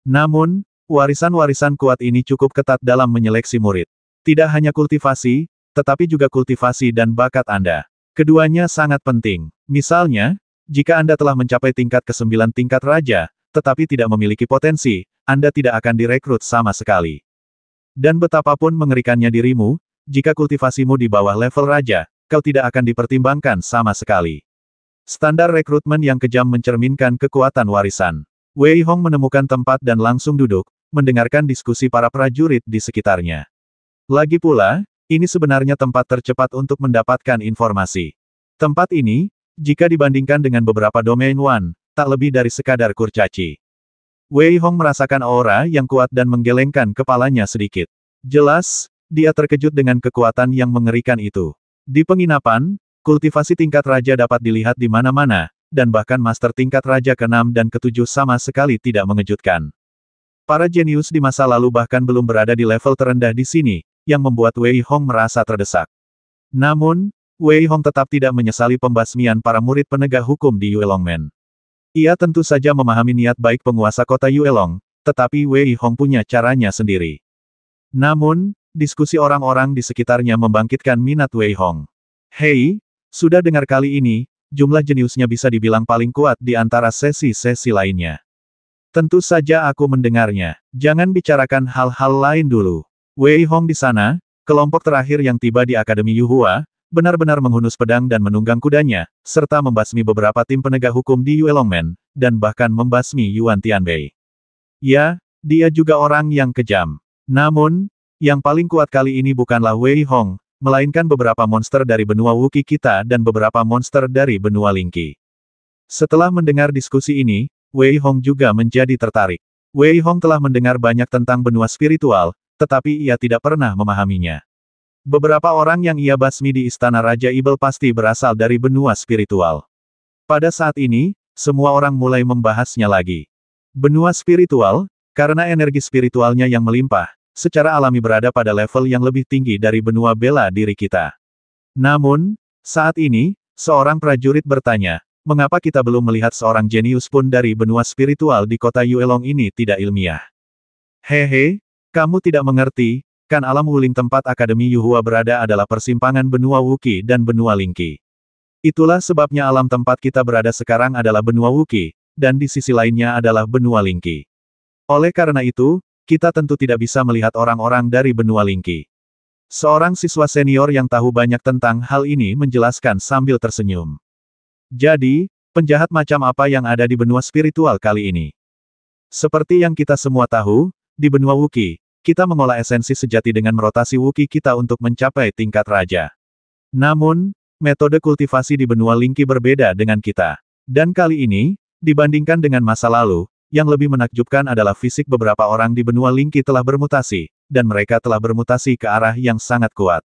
A: Namun, warisan-warisan kuat ini cukup ketat dalam menyeleksi murid. Tidak hanya kultivasi, tetapi juga kultivasi dan bakat Anda. Keduanya sangat penting. Misalnya, jika Anda telah mencapai tingkat ke-9 tingkat raja, tetapi tidak memiliki potensi, Anda tidak akan direkrut sama sekali. Dan betapapun mengerikannya dirimu, jika kultivasimu di bawah level raja, kau tidak akan dipertimbangkan sama sekali. Standar rekrutmen yang kejam mencerminkan kekuatan warisan. Wei Hong menemukan tempat dan langsung duduk, mendengarkan diskusi para prajurit di sekitarnya. Lagi pula, ini sebenarnya tempat tercepat untuk mendapatkan informasi. Tempat ini, jika dibandingkan dengan beberapa domain Wan, tak lebih dari sekadar kurcaci. Wei Hong merasakan aura yang kuat dan menggelengkan kepalanya sedikit. Jelas, dia terkejut dengan kekuatan yang mengerikan itu. Di penginapan, kultivasi tingkat raja dapat dilihat di mana-mana, dan bahkan master tingkat raja ke-6 dan ke-7 sama sekali tidak mengejutkan. Para jenius di masa lalu bahkan belum berada di level terendah di sini, yang membuat Wei Hong merasa terdesak. Namun, Wei Hong tetap tidak menyesali pembasmian para murid penegak hukum di Yuelongmen. Ia tentu saja memahami niat baik penguasa kota Yuelong, tetapi Wei Hong punya caranya sendiri. Namun, diskusi orang-orang di sekitarnya membangkitkan minat Wei Hong. Hei, sudah dengar kali ini, jumlah jeniusnya bisa dibilang paling kuat di antara sesi-sesi lainnya. Tentu saja aku mendengarnya. Jangan bicarakan hal-hal lain dulu. Wei Hong di sana, kelompok terakhir yang tiba di Akademi Yuhua, benar-benar menghunus pedang dan menunggang kudanya, serta membasmi beberapa tim penegak hukum di Yuelongmen, dan bahkan membasmi Yuan Tianbei. Ya, dia juga orang yang kejam. Namun, yang paling kuat kali ini bukanlah Wei Hong, melainkan beberapa monster dari benua Wuki kita dan beberapa monster dari benua Lingqi. Setelah mendengar diskusi ini, Wei Hong juga menjadi tertarik. Wei Hong telah mendengar banyak tentang benua spiritual, tetapi ia tidak pernah memahaminya. Beberapa orang yang ia basmi di Istana Raja Ibel pasti berasal dari benua spiritual. Pada saat ini, semua orang mulai membahasnya lagi. Benua spiritual, karena energi spiritualnya yang melimpah, secara alami berada pada level yang lebih tinggi dari benua bela diri kita. Namun, saat ini, seorang prajurit bertanya, mengapa kita belum melihat seorang jenius pun dari benua spiritual di kota Yuelong ini tidak ilmiah? Hehe, kamu tidak mengerti, kan alam wuling tempat Akademi Yuhua berada adalah persimpangan benua Wuki dan benua Lingqi. Itulah sebabnya alam tempat kita berada sekarang adalah benua Wuki, dan di sisi lainnya adalah benua Lingqi. Oleh karena itu, kita tentu tidak bisa melihat orang-orang dari benua Lingqi. Seorang siswa senior yang tahu banyak tentang hal ini menjelaskan sambil tersenyum. Jadi, penjahat macam apa yang ada di benua spiritual kali ini? Seperti yang kita semua tahu, di benua Wuki, kita mengolah esensi sejati dengan merotasi Wuki kita untuk mencapai tingkat raja. Namun, metode kultivasi di benua Lingqi berbeda dengan kita. Dan kali ini, dibandingkan dengan masa lalu, yang lebih menakjubkan adalah fisik beberapa orang di benua Lingqi telah bermutasi, dan mereka telah bermutasi ke arah yang sangat kuat.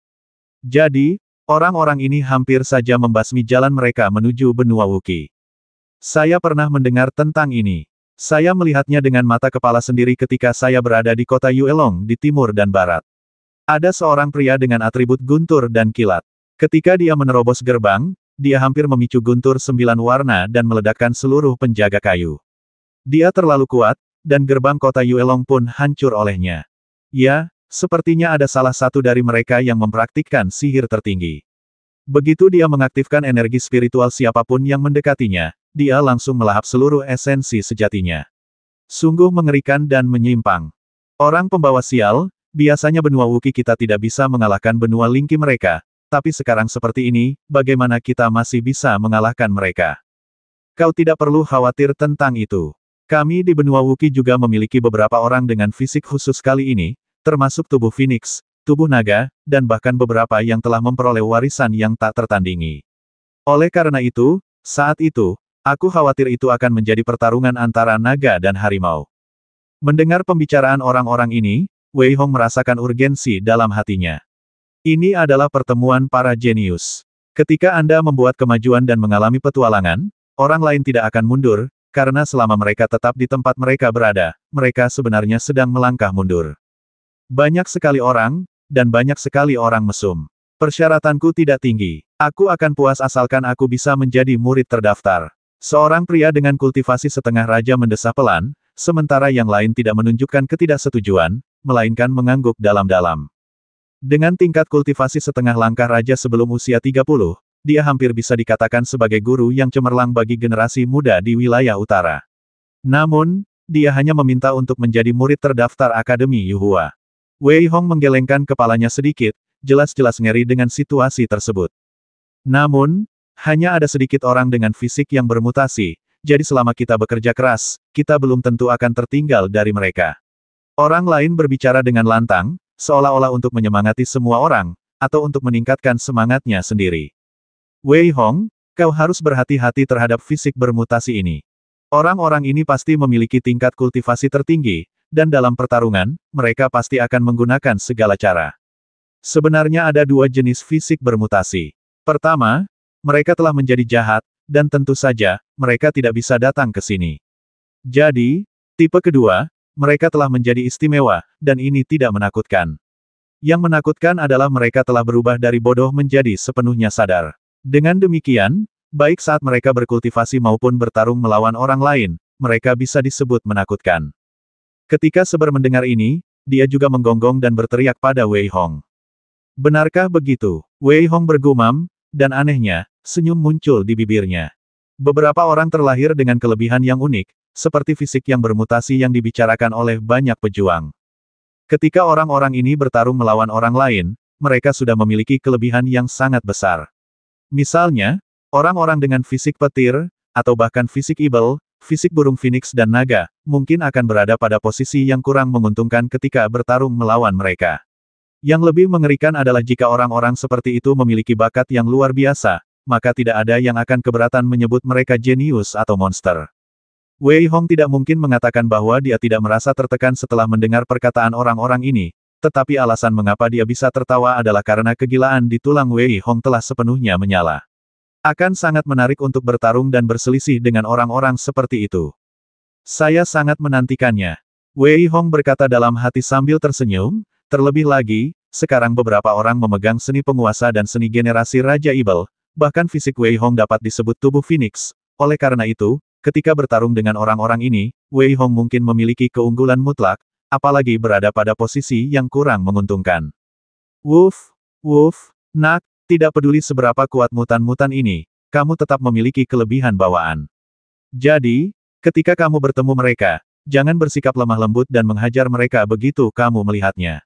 A: Jadi, orang-orang ini hampir saja membasmi jalan mereka menuju benua Wuki. Saya pernah mendengar tentang ini. Saya melihatnya dengan mata kepala sendiri ketika saya berada di kota Yuelong di timur dan barat. Ada seorang pria dengan atribut guntur dan kilat. Ketika dia menerobos gerbang, dia hampir memicu guntur 9 warna dan meledakkan seluruh penjaga kayu. Dia terlalu kuat, dan gerbang kota Yuelong pun hancur olehnya. Ya, sepertinya ada salah satu dari mereka yang mempraktikkan sihir tertinggi. Begitu dia mengaktifkan energi spiritual siapapun yang mendekatinya, dia langsung melahap seluruh esensi sejatinya. Sungguh mengerikan dan menyimpang. Orang pembawa sial, biasanya benua Wuki kita tidak bisa mengalahkan benua Lingqi mereka, tapi sekarang seperti ini, bagaimana kita masih bisa mengalahkan mereka? Kau tidak perlu khawatir tentang itu. Kami di benua Wookiee juga memiliki beberapa orang dengan fisik khusus kali ini, termasuk tubuh Phoenix, tubuh naga, dan bahkan beberapa yang telah memperoleh warisan yang tak tertandingi. Oleh karena itu, saat itu, aku khawatir itu akan menjadi pertarungan antara naga dan harimau. Mendengar pembicaraan orang-orang ini, Wei Hong merasakan urgensi dalam hatinya. Ini adalah pertemuan para jenius. Ketika Anda membuat kemajuan dan mengalami petualangan, orang lain tidak akan mundur, karena selama mereka tetap di tempat mereka berada, mereka sebenarnya sedang melangkah mundur. Banyak sekali orang, dan banyak sekali orang mesum. Persyaratanku tidak tinggi. Aku akan puas asalkan aku bisa menjadi murid terdaftar. Seorang pria dengan kultivasi setengah raja mendesah pelan, sementara yang lain tidak menunjukkan ketidaksetujuan, melainkan mengangguk dalam-dalam. Dengan tingkat kultivasi setengah langkah raja sebelum usia 30, dia hampir bisa dikatakan sebagai guru yang cemerlang bagi generasi muda di wilayah utara. Namun, dia hanya meminta untuk menjadi murid terdaftar Akademi Yuhua. Wei Hong menggelengkan kepalanya sedikit, jelas-jelas ngeri dengan situasi tersebut. Namun, hanya ada sedikit orang dengan fisik yang bermutasi, jadi selama kita bekerja keras, kita belum tentu akan tertinggal dari mereka. Orang lain berbicara dengan lantang, seolah-olah untuk menyemangati semua orang, atau untuk meningkatkan semangatnya sendiri. Wei Hong, kau harus berhati-hati terhadap fisik bermutasi ini. Orang-orang ini pasti memiliki tingkat kultivasi tertinggi, dan dalam pertarungan, mereka pasti akan menggunakan segala cara. Sebenarnya ada dua jenis fisik bermutasi. Pertama, mereka telah menjadi jahat, dan tentu saja, mereka tidak bisa datang ke sini. Jadi, tipe kedua, mereka telah menjadi istimewa, dan ini tidak menakutkan. Yang menakutkan adalah mereka telah berubah dari bodoh menjadi sepenuhnya sadar. Dengan demikian, baik saat mereka berkultivasi maupun bertarung melawan orang lain, mereka bisa disebut menakutkan. Ketika Seber mendengar ini, dia juga menggonggong dan berteriak pada Wei Hong. Benarkah begitu? Wei Hong bergumam, dan anehnya, senyum muncul di bibirnya. Beberapa orang terlahir dengan kelebihan yang unik, seperti fisik yang bermutasi yang dibicarakan oleh banyak pejuang. Ketika orang-orang ini bertarung melawan orang lain, mereka sudah memiliki kelebihan yang sangat besar. Misalnya, orang-orang dengan fisik petir, atau bahkan fisik ibel, fisik burung phoenix dan naga, mungkin akan berada pada posisi yang kurang menguntungkan ketika bertarung melawan mereka. Yang lebih mengerikan adalah jika orang-orang seperti itu memiliki bakat yang luar biasa, maka tidak ada yang akan keberatan menyebut mereka jenius atau monster. Wei Hong tidak mungkin mengatakan bahwa dia tidak merasa tertekan setelah mendengar perkataan orang-orang ini, tetapi alasan mengapa dia bisa tertawa adalah karena kegilaan di tulang Wei Hong telah sepenuhnya menyala. Akan sangat menarik untuk bertarung dan berselisih dengan orang-orang seperti itu. Saya sangat menantikannya. Wei Hong berkata dalam hati sambil tersenyum, terlebih lagi, sekarang beberapa orang memegang seni penguasa dan seni generasi Raja Ibel, bahkan fisik Wei Hong dapat disebut tubuh Phoenix. Oleh karena itu, ketika bertarung dengan orang-orang ini, Wei Hong mungkin memiliki keunggulan mutlak, apalagi berada pada posisi yang kurang menguntungkan. Woof, nak, tidak peduli seberapa kuat mutan-mutan ini, kamu tetap memiliki kelebihan bawaan. Jadi, ketika kamu bertemu mereka, jangan bersikap lemah lembut dan menghajar mereka begitu kamu melihatnya.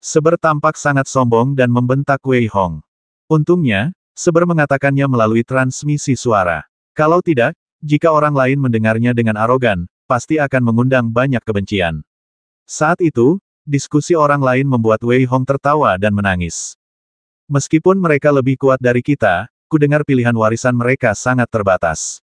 A: Seber tampak sangat sombong dan membentak Wei Hong. Untungnya, Seber mengatakannya melalui transmisi suara. Kalau tidak, jika orang lain mendengarnya dengan arogan, pasti akan mengundang banyak kebencian. Saat itu, diskusi orang lain membuat Wei Hong tertawa dan menangis. Meskipun mereka lebih kuat dari kita, kudengar pilihan warisan mereka sangat terbatas.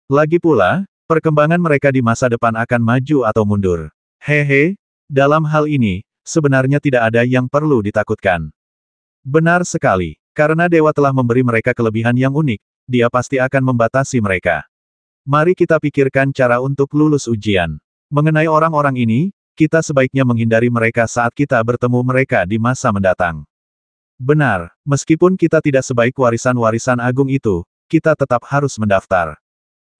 A: Lagi pula, perkembangan mereka di masa depan akan maju atau mundur. Hehe, dalam hal ini, sebenarnya tidak ada yang perlu ditakutkan. Benar sekali, karena dewa telah memberi mereka kelebihan yang unik, dia pasti akan membatasi mereka. Mari kita pikirkan cara untuk lulus ujian. Mengenai orang-orang ini, kita sebaiknya menghindari mereka saat kita bertemu mereka di masa mendatang. Benar, meskipun kita tidak sebaik warisan-warisan agung itu, kita tetap harus mendaftar.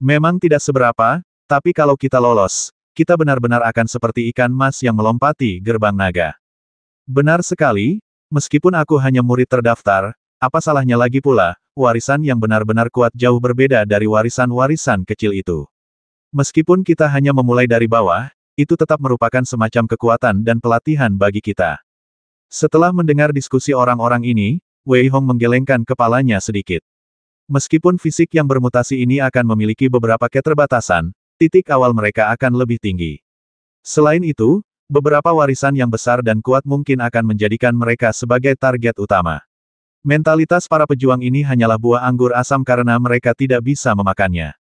A: Memang tidak seberapa, tapi kalau kita lolos, kita benar-benar akan seperti ikan mas yang melompati gerbang naga. Benar sekali, meskipun aku hanya murid terdaftar, apa salahnya lagi pula, warisan yang benar-benar kuat jauh berbeda dari warisan-warisan kecil itu. Meskipun kita hanya memulai dari bawah, itu tetap merupakan semacam kekuatan dan pelatihan bagi kita. Setelah mendengar diskusi orang-orang ini, Wei Hong menggelengkan kepalanya sedikit. Meskipun fisik yang bermutasi ini akan memiliki beberapa keterbatasan, titik awal mereka akan lebih tinggi. Selain itu, beberapa warisan yang besar dan kuat mungkin akan menjadikan mereka sebagai target utama. Mentalitas para pejuang ini hanyalah buah anggur asam karena mereka tidak bisa memakannya.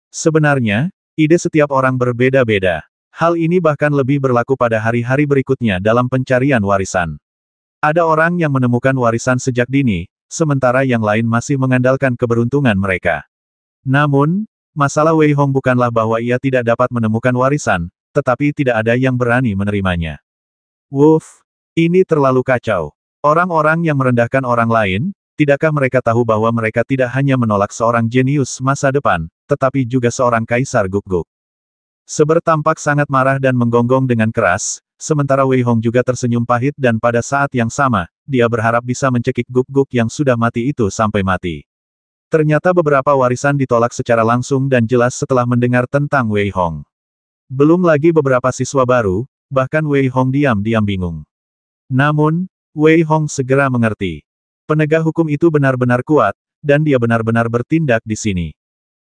A: Sebenarnya, ide setiap orang berbeda-beda. Hal ini bahkan lebih berlaku pada hari-hari berikutnya dalam pencarian warisan. Ada orang yang menemukan warisan sejak dini, sementara yang lain masih mengandalkan keberuntungan mereka. Namun, masalah Wei Hong bukanlah bahwa ia tidak dapat menemukan warisan, tetapi tidak ada yang berani menerimanya. Woof, ini terlalu kacau. Orang-orang yang merendahkan orang lain, tidakkah mereka tahu bahwa mereka tidak hanya menolak seorang jenius masa depan, tetapi juga seorang kaisar guk-guk. Seber tampak sangat marah dan menggonggong dengan keras, sementara Wei Hong juga tersenyum pahit dan pada saat yang sama, dia berharap bisa mencekik guk-guk yang sudah mati itu sampai mati. Ternyata beberapa warisan ditolak secara langsung dan jelas setelah mendengar tentang Wei Hong. Belum lagi beberapa siswa baru, bahkan Wei Hong diam-diam bingung. Namun, Wei Hong segera mengerti. Penegak hukum itu benar-benar kuat, dan dia benar-benar bertindak di sini.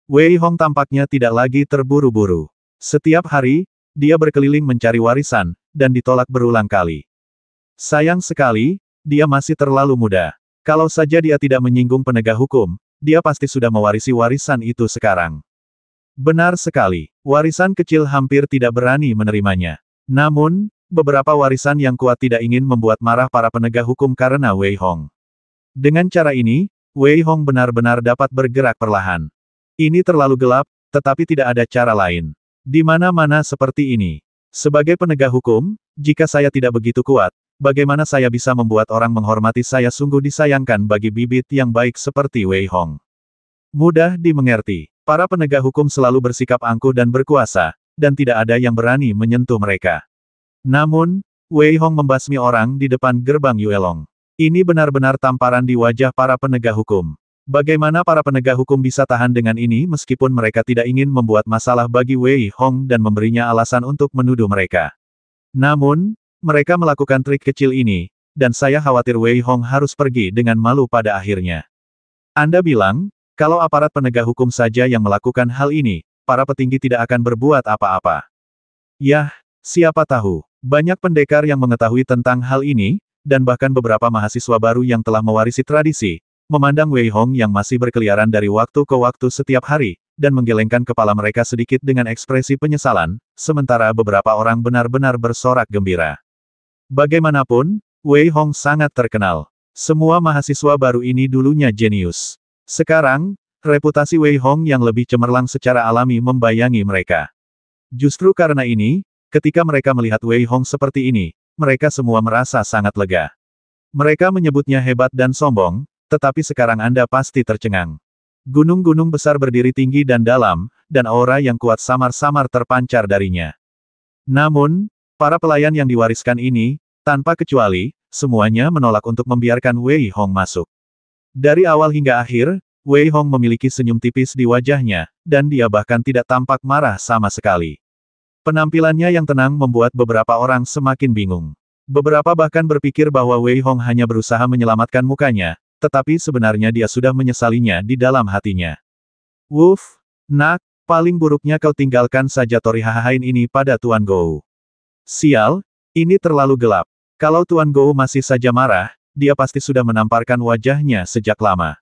A: Wei Hong tampaknya tidak lagi terburu-buru. Setiap hari, dia berkeliling mencari warisan, dan ditolak berulang kali. Sayang sekali, dia masih terlalu muda. Kalau saja dia tidak menyinggung penegak hukum, dia pasti sudah mewarisi warisan itu sekarang. Benar sekali, warisan kecil hampir tidak berani menerimanya. Namun, beberapa warisan yang kuat tidak ingin membuat marah para penegak hukum karena Wei Hong. Dengan cara ini, Wei Hong benar-benar dapat bergerak perlahan. Ini terlalu gelap, tetapi tidak ada cara lain. Di mana-mana seperti ini. Sebagai penegak hukum, jika saya tidak begitu kuat, bagaimana saya bisa membuat orang menghormati saya? Sungguh disayangkan bagi bibit yang baik seperti Wei Hong. Mudah dimengerti. Para penegak hukum selalu bersikap angkuh dan berkuasa, dan tidak ada yang berani menyentuh mereka. Namun, Wei Hong membasmi orang di depan gerbang Yuelong. Ini benar-benar tamparan di wajah para penegak hukum. Bagaimana para penegak hukum bisa tahan dengan ini meskipun mereka tidak ingin membuat masalah bagi Wei Hong dan memberinya alasan untuk menuduh mereka. Namun, mereka melakukan trik kecil ini, dan saya khawatir Wei Hong harus pergi dengan malu pada akhirnya. Anda bilang, kalau aparat penegak hukum saja yang melakukan hal ini, para petinggi tidak akan berbuat apa-apa. Yah, siapa tahu. Banyak pendekar yang mengetahui tentang hal ini, dan bahkan beberapa mahasiswa baru yang telah mewarisi tradisi, memandang Wei Hong yang masih berkeliaran dari waktu ke waktu setiap hari, dan menggelengkan kepala mereka sedikit dengan ekspresi penyesalan, sementara beberapa orang benar-benar bersorak gembira. Bagaimanapun, Wei Hong sangat terkenal. Semua mahasiswa baru ini dulunya jenius. Sekarang, reputasi Wei Hong yang lebih cemerlang secara alami membayangi mereka. Justru karena ini, ketika mereka melihat Wei Hong seperti ini, mereka semua merasa sangat lega. Mereka menyebutnya hebat dan sombong, tetapi sekarang Anda pasti tercengang. Gunung-gunung besar berdiri tinggi dan dalam, dan aura yang kuat samar-samar terpancar darinya. Namun, para pelayan yang diwariskan ini, tanpa kecuali, semuanya menolak untuk membiarkan Wei Hong masuk. Dari awal hingga akhir, Wei Hong memiliki senyum tipis di wajahnya, dan dia bahkan tidak tampak marah sama sekali. Penampilannya yang tenang membuat beberapa orang semakin bingung. Beberapa bahkan berpikir bahwa Wei Hong hanya berusaha menyelamatkan mukanya, tetapi sebenarnya dia sudah menyesalinya di dalam hatinya. Woof, nak, paling buruknya kau tinggalkan saja Tori Hahain ini pada Tuan Gou. Sial, ini terlalu gelap. Kalau Tuan Gou masih saja marah, dia pasti sudah menamparkan wajahnya sejak lama.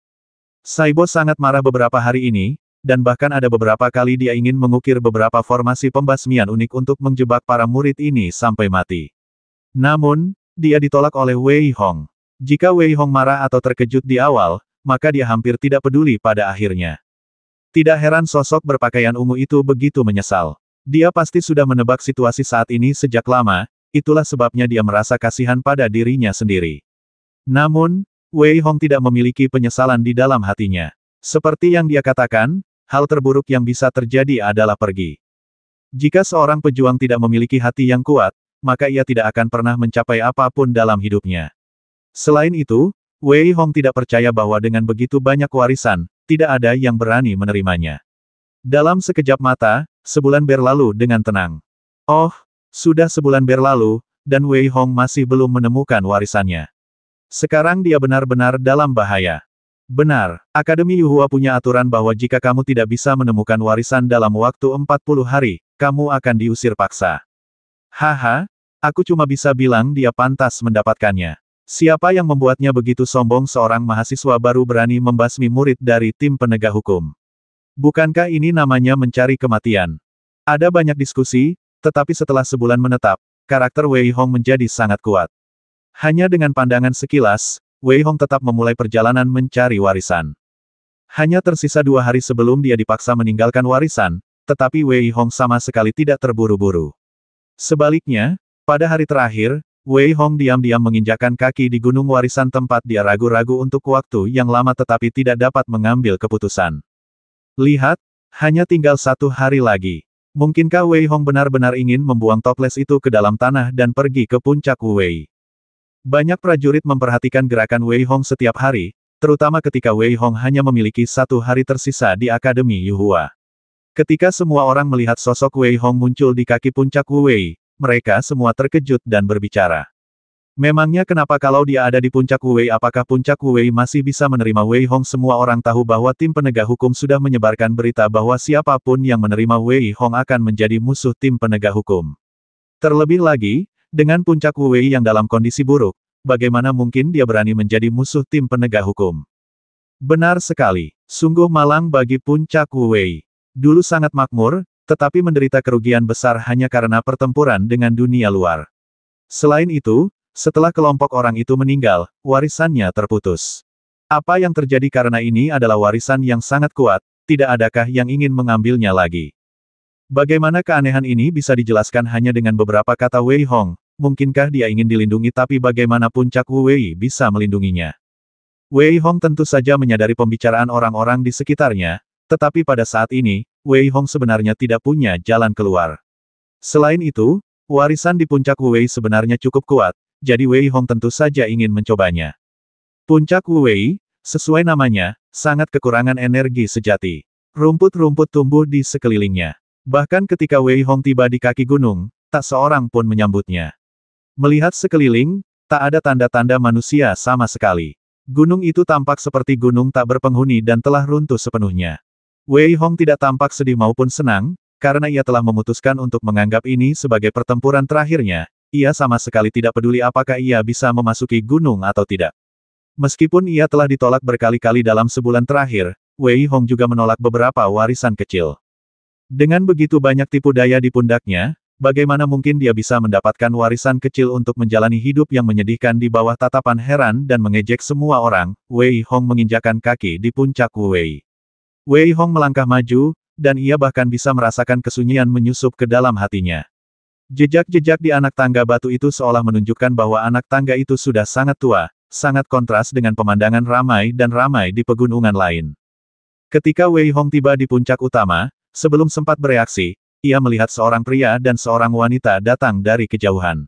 A: Saibo sangat marah beberapa hari ini, dan bahkan ada beberapa kali dia ingin mengukir beberapa formasi pembasmian unik untuk menjebak para murid ini sampai mati. Namun, dia ditolak oleh Wei Hong. Jika Wei Hong marah atau terkejut di awal, maka dia hampir tidak peduli pada akhirnya. Tidak heran sosok berpakaian ungu itu begitu menyesal. Dia pasti sudah menebak situasi saat ini sejak lama, itulah sebabnya dia merasa kasihan pada dirinya sendiri. Namun, Wei Hong tidak memiliki penyesalan di dalam hatinya. Seperti yang dia katakan, hal terburuk yang bisa terjadi adalah pergi. Jika seorang pejuang tidak memiliki hati yang kuat, maka ia tidak akan pernah mencapai apapun dalam hidupnya. Selain itu, Wei Hong tidak percaya bahwa dengan begitu banyak warisan, tidak ada yang berani menerimanya. Dalam sekejap mata, sebulan berlalu dengan tenang. Oh, sudah sebulan berlalu, dan Wei Hong masih belum menemukan warisannya. Sekarang dia benar-benar dalam bahaya. Benar, Akademi Yuhua punya aturan bahwa jika kamu tidak bisa menemukan warisan dalam waktu 40 hari, kamu akan diusir paksa. Haha, aku cuma bisa bilang dia pantas mendapatkannya. Siapa yang membuatnya begitu sombong seorang mahasiswa baru berani membasmi murid dari tim penegak hukum? Bukankah ini namanya mencari kematian? Ada banyak diskusi, tetapi setelah sebulan menetap, karakter Wei Hong menjadi sangat kuat. Hanya dengan pandangan sekilas, Wei Hong tetap memulai perjalanan mencari warisan. Hanya tersisa 2 hari sebelum dia dipaksa meninggalkan warisan, tetapi Wei Hong sama sekali tidak terburu-buru. Sebaliknya, pada hari terakhir, Wei Hong diam-diam menginjakkan kaki di gunung warisan tempat dia ragu-ragu untuk waktu yang lama tetapi tidak dapat mengambil keputusan. Lihat, hanya tinggal 1 hari lagi. Mungkinkah Wei Hong benar-benar ingin membuang toples itu ke dalam tanah dan pergi ke puncak Wei? Banyak prajurit memperhatikan gerakan Wei Hong setiap hari, terutama ketika Wei Hong hanya memiliki 1 hari tersisa di Akademi Yuhua. Ketika semua orang melihat sosok Wei Hong muncul di kaki puncak Wei, mereka semua terkejut dan berbicara. Memangnya kenapa kalau dia ada di puncak Wei? Apakah puncak Wei masih bisa menerima Wei Hong? Semua orang tahu bahwa tim penegak hukum sudah menyebarkan berita bahwa siapapun yang menerima Wei Hong akan menjadi musuh tim penegak hukum. Terlebih lagi, dengan puncak Wei yang dalam kondisi buruk, bagaimana mungkin dia berani menjadi musuh tim penegak hukum? Benar sekali, sungguh malang bagi puncak Wei. Dulu sangat makmur, tetapi menderita kerugian besar hanya karena pertempuran dengan dunia luar. Selain itu, setelah kelompok orang itu meninggal, warisannya terputus. Apa yang terjadi karena ini adalah warisan yang sangat kuat, tidak adakah yang ingin mengambilnya lagi? Bagaimana keanehan ini bisa dijelaskan hanya dengan beberapa kata Wei Hong? Mungkinkah dia ingin dilindungi tapi bagaimana puncak Wei bisa melindunginya? Wei Hong tentu saja menyadari pembicaraan orang-orang di sekitarnya, tetapi pada saat ini, Wei Hong sebenarnya tidak punya jalan keluar. Selain itu, warisan di puncak Wei sebenarnya cukup kuat, jadi Wei Hong tentu saja ingin mencobanya. Puncak Wei, sesuai namanya, sangat kekurangan energi sejati. Rumput-rumput tumbuh di sekelilingnya. Bahkan ketika Wei Hong tiba di kaki gunung, tak seorang pun menyambutnya. Melihat sekeliling, tak ada tanda-tanda manusia sama sekali. Gunung itu tampak seperti gunung tak berpenghuni dan telah runtuh sepenuhnya. Wei Hong tidak tampak sedih maupun senang, karena ia telah memutuskan untuk menganggap ini sebagai pertempuran terakhirnya. Ia sama sekali tidak peduli apakah ia bisa memasuki gunung atau tidak. Meskipun ia telah ditolak berkali-kali dalam sebulan terakhir, Wei Hong juga menolak beberapa warisan kecil. Dengan begitu banyak tipu daya di pundaknya, bagaimana mungkin dia bisa mendapatkan warisan kecil untuk menjalani hidup yang menyedihkan di bawah tatapan heran dan mengejek semua orang? Wei Hong menginjakkan kaki di puncak Wei. Wei Hong melangkah maju, dan ia bahkan bisa merasakan kesunyian menyusup ke dalam hatinya. Jejak-jejak di anak tangga batu itu seolah menunjukkan bahwa anak tangga itu sudah sangat tua, sangat kontras dengan pemandangan ramai dan ramai di pegunungan lain. Ketika Wei Hong tiba di puncak utama, sebelum sempat bereaksi, ia melihat seorang pria dan seorang wanita datang dari kejauhan.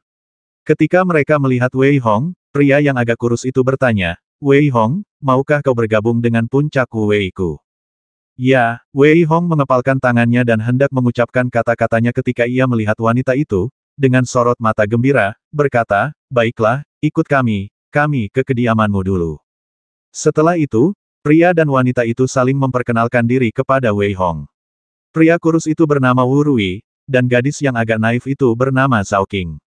A: Ketika mereka melihat Wei Hong, pria yang agak kurus itu bertanya, "Wei Hong, maukah kau bergabung dengan puncak Wei-ku?" Ya, Wei Hong mengepalkan tangannya dan hendak mengucapkan kata-katanya ketika ia melihat wanita itu, dengan sorot mata gembira, berkata, "Baiklah, ikut kami ke kediamanmu dulu." Setelah itu, pria dan wanita itu saling memperkenalkan diri kepada Wei Hong. Pria kurus itu bernama Wu Rui, dan gadis yang agak naif itu bernama Zhao Qing.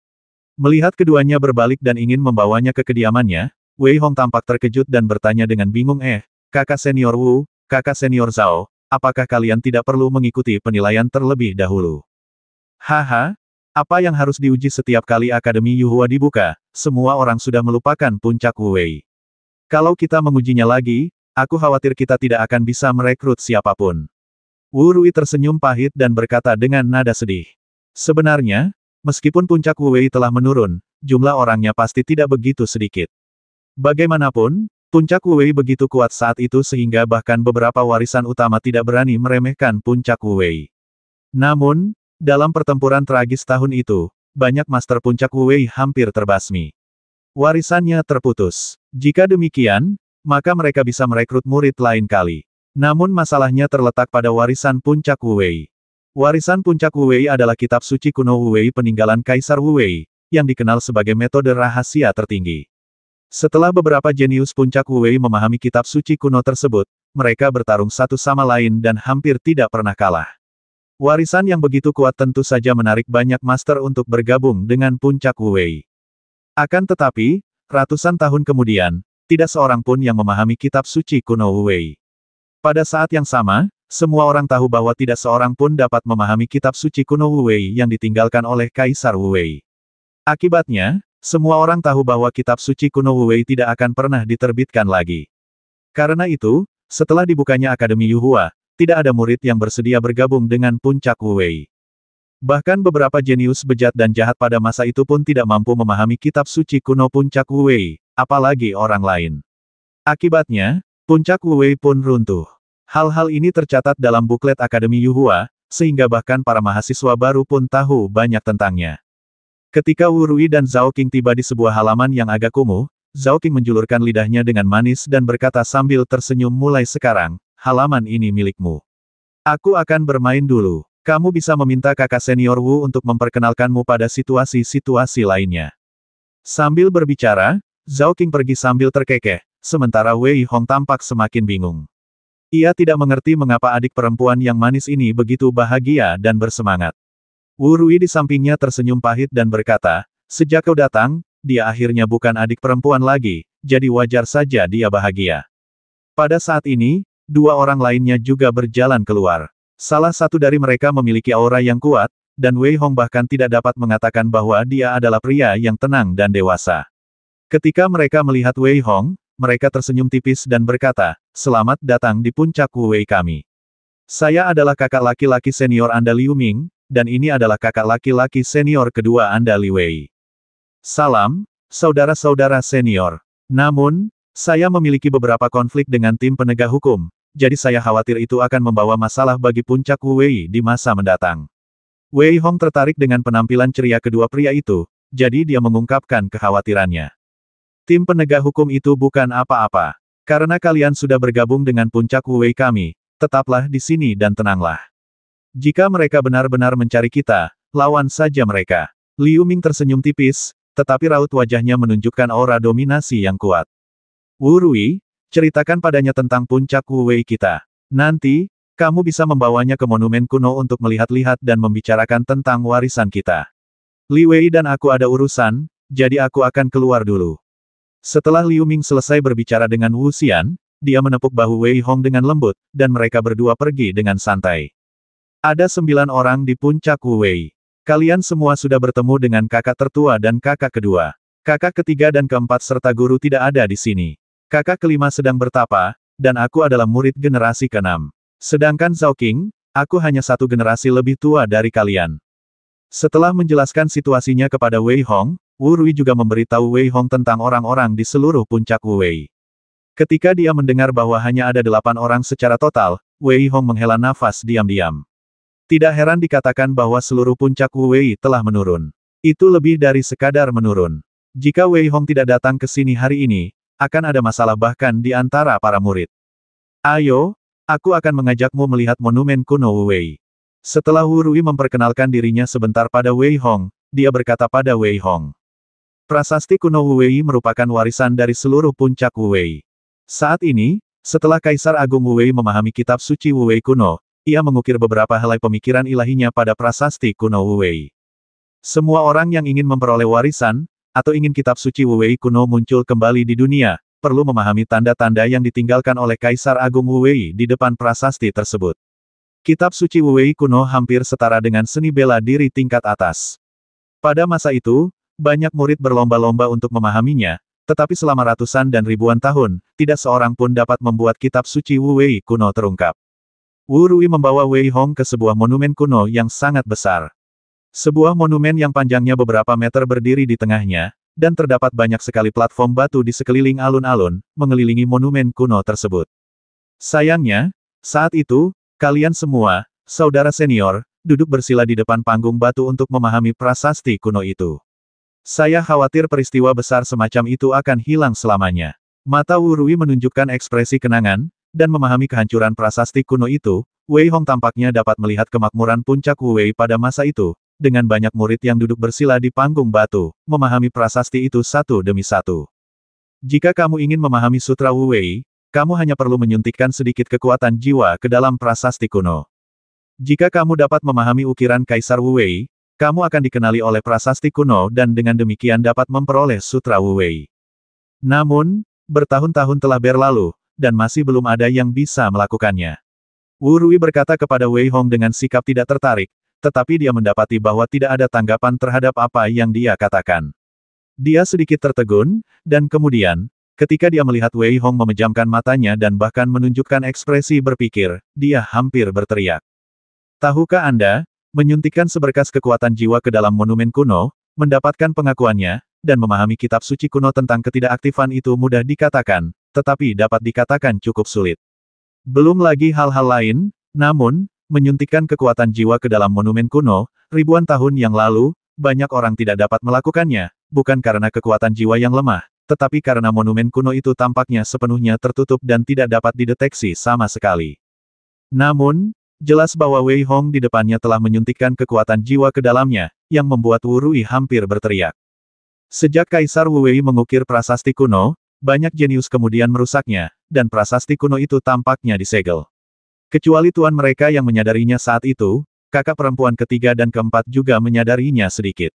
A: Melihat keduanya berbalik dan ingin membawanya ke kediamannya, Wei Hong tampak terkejut dan bertanya dengan bingung, kakak senior Wu, kakak senior Zhao, apakah kalian tidak perlu mengikuti penilaian terlebih dahulu?" Haha, apa yang harus diuji setiap kali Akademi Yuhua dibuka? Semua orang sudah melupakan puncak Wei. Kalau kita mengujinya lagi, aku khawatir kita tidak akan bisa merekrut siapapun. Wu Rui tersenyum pahit dan berkata dengan nada sedih. Sebenarnya, meskipun puncak Wei telah menurun, jumlah orangnya pasti tidak begitu sedikit. Bagaimanapun, puncak Wei begitu kuat saat itu sehingga bahkan beberapa warisan utama tidak berani meremehkan puncak Wei. Namun, dalam pertempuran tragis tahun itu, banyak master puncak Wei hampir terbasmi. Warisannya terputus. Jika demikian, maka mereka bisa merekrut murid lain kali. Namun masalahnya terletak pada warisan puncak Wei. Warisan puncak Wei adalah kitab suci kuno Wei peninggalan Kaisar Wei, yang dikenal sebagai metode rahasia tertinggi. Setelah beberapa jenius puncak Wu Wei memahami kitab suci kuno tersebut, mereka bertarung satu sama lain dan hampir tidak pernah kalah. Warisan yang begitu kuat tentu saja menarik banyak master untuk bergabung dengan puncak Wu Wei. Akan tetapi, ratusan tahun kemudian, tidak seorang pun yang memahami kitab suci kuno Wu Wei. Pada saat yang sama, semua orang tahu bahwa tidak seorang pun dapat memahami kitab suci kuno Wu Wei yang ditinggalkan oleh Kaisar Wu Wei. Akibatnya, semua orang tahu bahwa kitab suci kuno Wu Wei tidak akan pernah diterbitkan lagi. Karena itu, setelah dibukanya Akademi Yuhua, tidak ada murid yang bersedia bergabung dengan puncak Wu Wei. Bahkan beberapa jenius bejat dan jahat pada masa itu pun tidak mampu memahami kitab suci kuno puncak Wu Wei, apalagi orang lain. Akibatnya, puncak Wu Wei pun runtuh. Hal-hal ini tercatat dalam buklet Akademi Yuhua, sehingga bahkan para mahasiswa baru pun tahu banyak tentangnya. Ketika Wu Rui dan Zhao Qing tiba di sebuah halaman yang agak kumuh, Zhao Qing menjulurkan lidahnya dengan manis dan berkata sambil tersenyum, mulai sekarang, halaman ini milikmu. Aku akan bermain dulu. Kamu bisa meminta kakak senior Wu untuk memperkenalkanmu pada situasi-situasi lainnya. Sambil berbicara, Zhao Qing pergi sambil terkekeh, sementara Wei Hong tampak semakin bingung. Ia tidak mengerti mengapa adik perempuan yang manis ini begitu bahagia dan bersemangat. Wu Rui di sampingnya tersenyum pahit dan berkata, sejak kau datang, dia akhirnya bukan adik perempuan lagi, jadi wajar saja dia bahagia. Pada saat ini, dua orang lainnya juga berjalan keluar. Salah satu dari mereka memiliki aura yang kuat, dan Wei Hong bahkan tidak dapat mengatakan bahwa dia adalah pria yang tenang dan dewasa. Ketika mereka melihat Wei Hong, mereka tersenyum tipis dan berkata, selamat datang di puncak Wu Wei kami. Saya adalah kakak laki-laki senior Anda Liu Ming, dan ini adalah kakak laki-laki senior kedua Anda Li Wei. Salam, saudara-saudara senior. Namun, saya memiliki beberapa konflik dengan tim penegak hukum, jadi saya khawatir itu akan membawa masalah bagi puncak Wu Wei di masa mendatang. Wei Hong tertarik dengan penampilan ceria kedua pria itu, jadi dia mengungkapkan kekhawatirannya. Tim penegak hukum itu bukan apa-apa. Karena kalian sudah bergabung dengan puncak Wu Wei kami, tetaplah di sini dan tenanglah. Jika mereka benar-benar mencari kita, lawan saja mereka. Liu Ming tersenyum tipis, tetapi raut wajahnya menunjukkan aura dominasi yang kuat. Wu Rui, ceritakan padanya tentang puncak Wu Wei kita. Nanti, kamu bisa membawanya ke monumen kuno untuk melihat-lihat dan membicarakan tentang warisan kita. Li Wei dan aku ada urusan, jadi aku akan keluar dulu. Setelah Liu Ming selesai berbicara dengan Wu Xian, dia menepuk bahu Wei Hong dengan lembut, dan mereka berdua pergi dengan santai. Ada 9 orang di puncak Wu Wei. Kalian semua sudah bertemu dengan kakak tertua dan kakak kedua. Kakak ketiga dan keempat serta guru tidak ada di sini. Kakak kelima sedang bertapa, dan aku adalah murid generasi ke-6. Sedangkan Zhao Qing, aku hanya satu generasi lebih tua dari kalian. Setelah menjelaskan situasinya kepada Wei Hong, Wu Rui juga memberitahu Wei Hong tentang orang-orang di seluruh puncak Wu Wei. Ketika dia mendengar bahwa hanya ada 8 orang secara total, Wei Hong menghela nafas diam-diam. Tidak heran dikatakan bahwa seluruh puncak Wu Wei telah menurun. Itu lebih dari sekadar menurun. Jika Wei Hong tidak datang ke sini hari ini, akan ada masalah bahkan di antara para murid. Ayo, aku akan mengajakmu melihat monumen kuno Wu Wei. Setelah Wu Rui memperkenalkan dirinya sebentar pada Wei Hong, dia berkata pada Wei Hong. Prasasti kuno Wu Wei merupakan warisan dari seluruh puncak Wu Wei. Saat ini, setelah Kaisar Agung Wu Wei memahami kitab suci Wu Wei kuno, ia mengukir beberapa helai pemikiran ilahinya pada prasasti kuno Wu Wei. Semua orang yang ingin memperoleh warisan, atau ingin kitab suci Wu Wei kuno muncul kembali di dunia, perlu memahami tanda-tanda yang ditinggalkan oleh Kaisar Agung Wu Wei di depan prasasti tersebut. Kitab suci Wu Wei kuno hampir setara dengan seni bela diri tingkat atas. Pada masa itu, banyak murid berlomba-lomba untuk memahaminya, tetapi selama ratusan dan ribuan tahun, tidak seorang pun dapat membuat kitab suci Wu Wei kuno terungkap. Wu Rui membawa Wei Hong ke sebuah monumen kuno yang sangat besar. Sebuah monumen yang panjangnya beberapa meter berdiri di tengahnya, dan terdapat banyak sekali platform batu di sekeliling alun-alun, mengelilingi monumen kuno tersebut. Sayangnya, saat itu, kalian semua, saudara senior, duduk bersila di depan panggung batu untuk memahami prasasti kuno itu. Saya khawatir peristiwa besar semacam itu akan hilang selamanya. Mata Wu Rui menunjukkan ekspresi kenangan, dan memahami kehancuran prasasti kuno itu, Wei Hong tampaknya dapat melihat kemakmuran puncak Wu Wei pada masa itu, dengan banyak murid yang duduk bersila di panggung batu, memahami prasasti itu satu demi satu. Jika kamu ingin memahami Sutra Wu Wei, kamu hanya perlu menyuntikkan sedikit kekuatan jiwa ke dalam prasasti kuno. Jika kamu dapat memahami ukiran Kaisar Wu Wei, kamu akan dikenali oleh prasasti kuno dan dengan demikian dapat memperoleh Sutra Wu Wei. Namun, bertahun-tahun telah berlalu, dan masih belum ada yang bisa melakukannya. Wu Rui berkata kepada Wei Hong dengan sikap tidak tertarik, tetapi dia mendapati bahwa tidak ada tanggapan terhadap apa yang dia katakan. Dia sedikit tertegun, dan kemudian, ketika dia melihat Wei Hong memejamkan matanya dan bahkan menunjukkan ekspresi berpikir, dia hampir berteriak. Tahukah Anda, menyuntikkan seberkas kekuatan jiwa ke dalam monumen kuno, mendapatkan pengakuannya, dan memahami kitab suci kuno tentang ketidakaktifan itu mudah dikatakan, tetapi dapat dikatakan cukup sulit. Belum lagi hal-hal lain, namun, menyuntikkan kekuatan jiwa ke dalam monumen kuno, ribuan tahun yang lalu, banyak orang tidak dapat melakukannya, bukan karena kekuatan jiwa yang lemah, tetapi karena monumen kuno itu tampaknya sepenuhnya tertutup dan tidak dapat dideteksi sama sekali. Namun, jelas bahwa Wei Hong di depannya telah menyuntikkan kekuatan jiwa ke dalamnya, yang membuat Wu Rui hampir berteriak. Sejak Kaisar Wu Wei mengukir prasasti kuno, banyak jenius kemudian merusaknya, dan prasasti kuno itu tampaknya disegel. Kecuali tuan mereka yang menyadarinya saat itu, kakak perempuan ketiga dan keempat juga menyadarinya sedikit.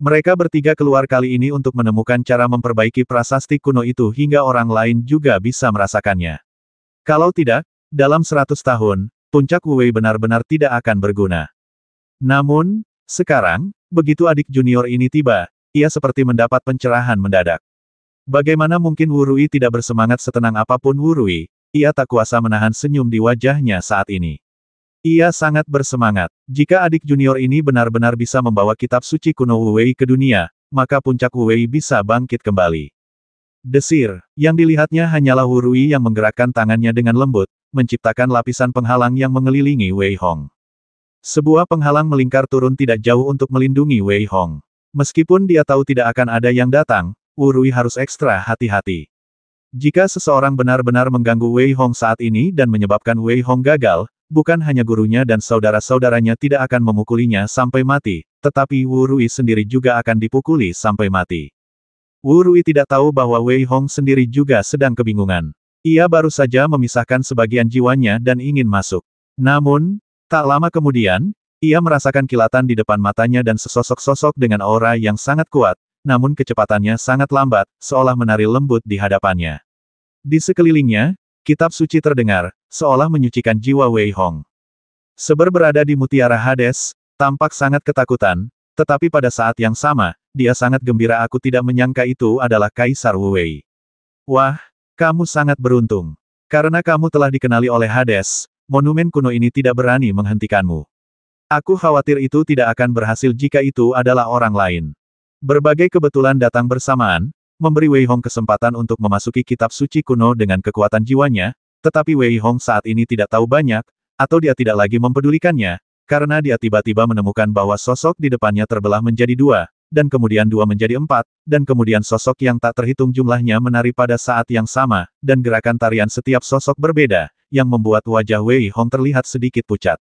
A: Mereka bertiga keluar kali ini untuk menemukan cara memperbaiki prasasti kuno itu hingga orang lain juga bisa merasakannya. Kalau tidak, dalam 100 tahun, puncak Wu Wei benar-benar tidak akan berguna. Namun, sekarang, begitu adik junior ini tiba, ia seperti mendapat pencerahan mendadak. Bagaimana mungkin Wu Rui tidak bersemangat setenang apapun Wu Rui, ia tak kuasa menahan senyum di wajahnya saat ini. Ia sangat bersemangat. Jika adik junior ini benar-benar bisa membawa kitab suci kuno Wu Wei ke dunia, maka puncak Wu Wei bisa bangkit kembali. Desir, yang dilihatnya hanyalah Wu Rui yang menggerakkan tangannya dengan lembut, menciptakan lapisan penghalang yang mengelilingi Wei Hong. Sebuah penghalang melingkar turun tidak jauh untuk melindungi Wei Hong. Meskipun dia tahu tidak akan ada yang datang, Wu Rui harus ekstra hati-hati. Jika seseorang benar-benar mengganggu Wei Hong saat ini dan menyebabkan Wei Hong gagal, bukan hanya gurunya dan saudara-saudaranya tidak akan memukulinya sampai mati, tetapi Wu Rui sendiri juga akan dipukuli sampai mati. Wu Rui tidak tahu bahwa Wei Hong sendiri juga sedang kebingungan. Ia baru saja memisahkan sebagian jiwanya dan ingin masuk. Namun, tak lama kemudian, ia merasakan kilatan di depan matanya dan sesosok-sosok dengan aura yang sangat kuat, namun kecepatannya sangat lambat, seolah menari lembut di hadapannya. Di sekelilingnya, kitab suci terdengar, seolah menyucikan jiwa Wei Hong. Seber berada di Mutiara Hades, tampak sangat ketakutan, tetapi pada saat yang sama, dia sangat gembira. Aku tidak menyangka itu adalah Kaisar Wu Wei. Wah, kamu sangat beruntung. Karena kamu telah dikenali oleh Hades, monumen kuno ini tidak berani menghentikanmu. Aku khawatir itu tidak akan berhasil jika itu adalah orang lain. Berbagai kebetulan datang bersamaan, memberi Wei Hong kesempatan untuk memasuki kitab suci kuno dengan kekuatan jiwanya, tetapi Wei Hong saat ini tidak tahu banyak, atau dia tidak lagi mempedulikannya, karena dia tiba-tiba menemukan bahwa sosok di depannya terbelah menjadi dua, dan kemudian dua menjadi empat, dan kemudian sosok yang tak terhitung jumlahnya menari pada saat yang sama, dan gerakan tarian setiap sosok berbeda, yang membuat wajah Wei Hong terlihat sedikit pucat.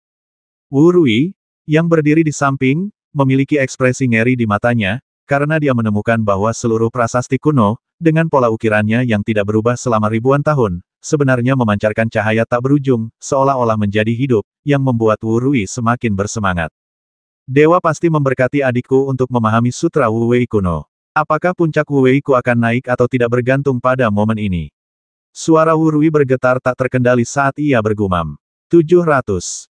A: Wu Rui, yang berdiri di samping, memiliki ekspresi ngeri di matanya, karena dia menemukan bahwa seluruh prasasti kuno, dengan pola ukirannya yang tidak berubah selama ribuan tahun, sebenarnya memancarkan cahaya tak berujung, seolah-olah menjadi hidup, yang membuat Wu Rui semakin bersemangat. Dewa pasti memberkati adikku untuk memahami Sutra Wu Wei kuno. Apakah puncak Wu Wei ku akan naik atau tidak bergantung pada momen ini? Suara Wu Rui bergetar tak terkendali saat ia bergumam. 700.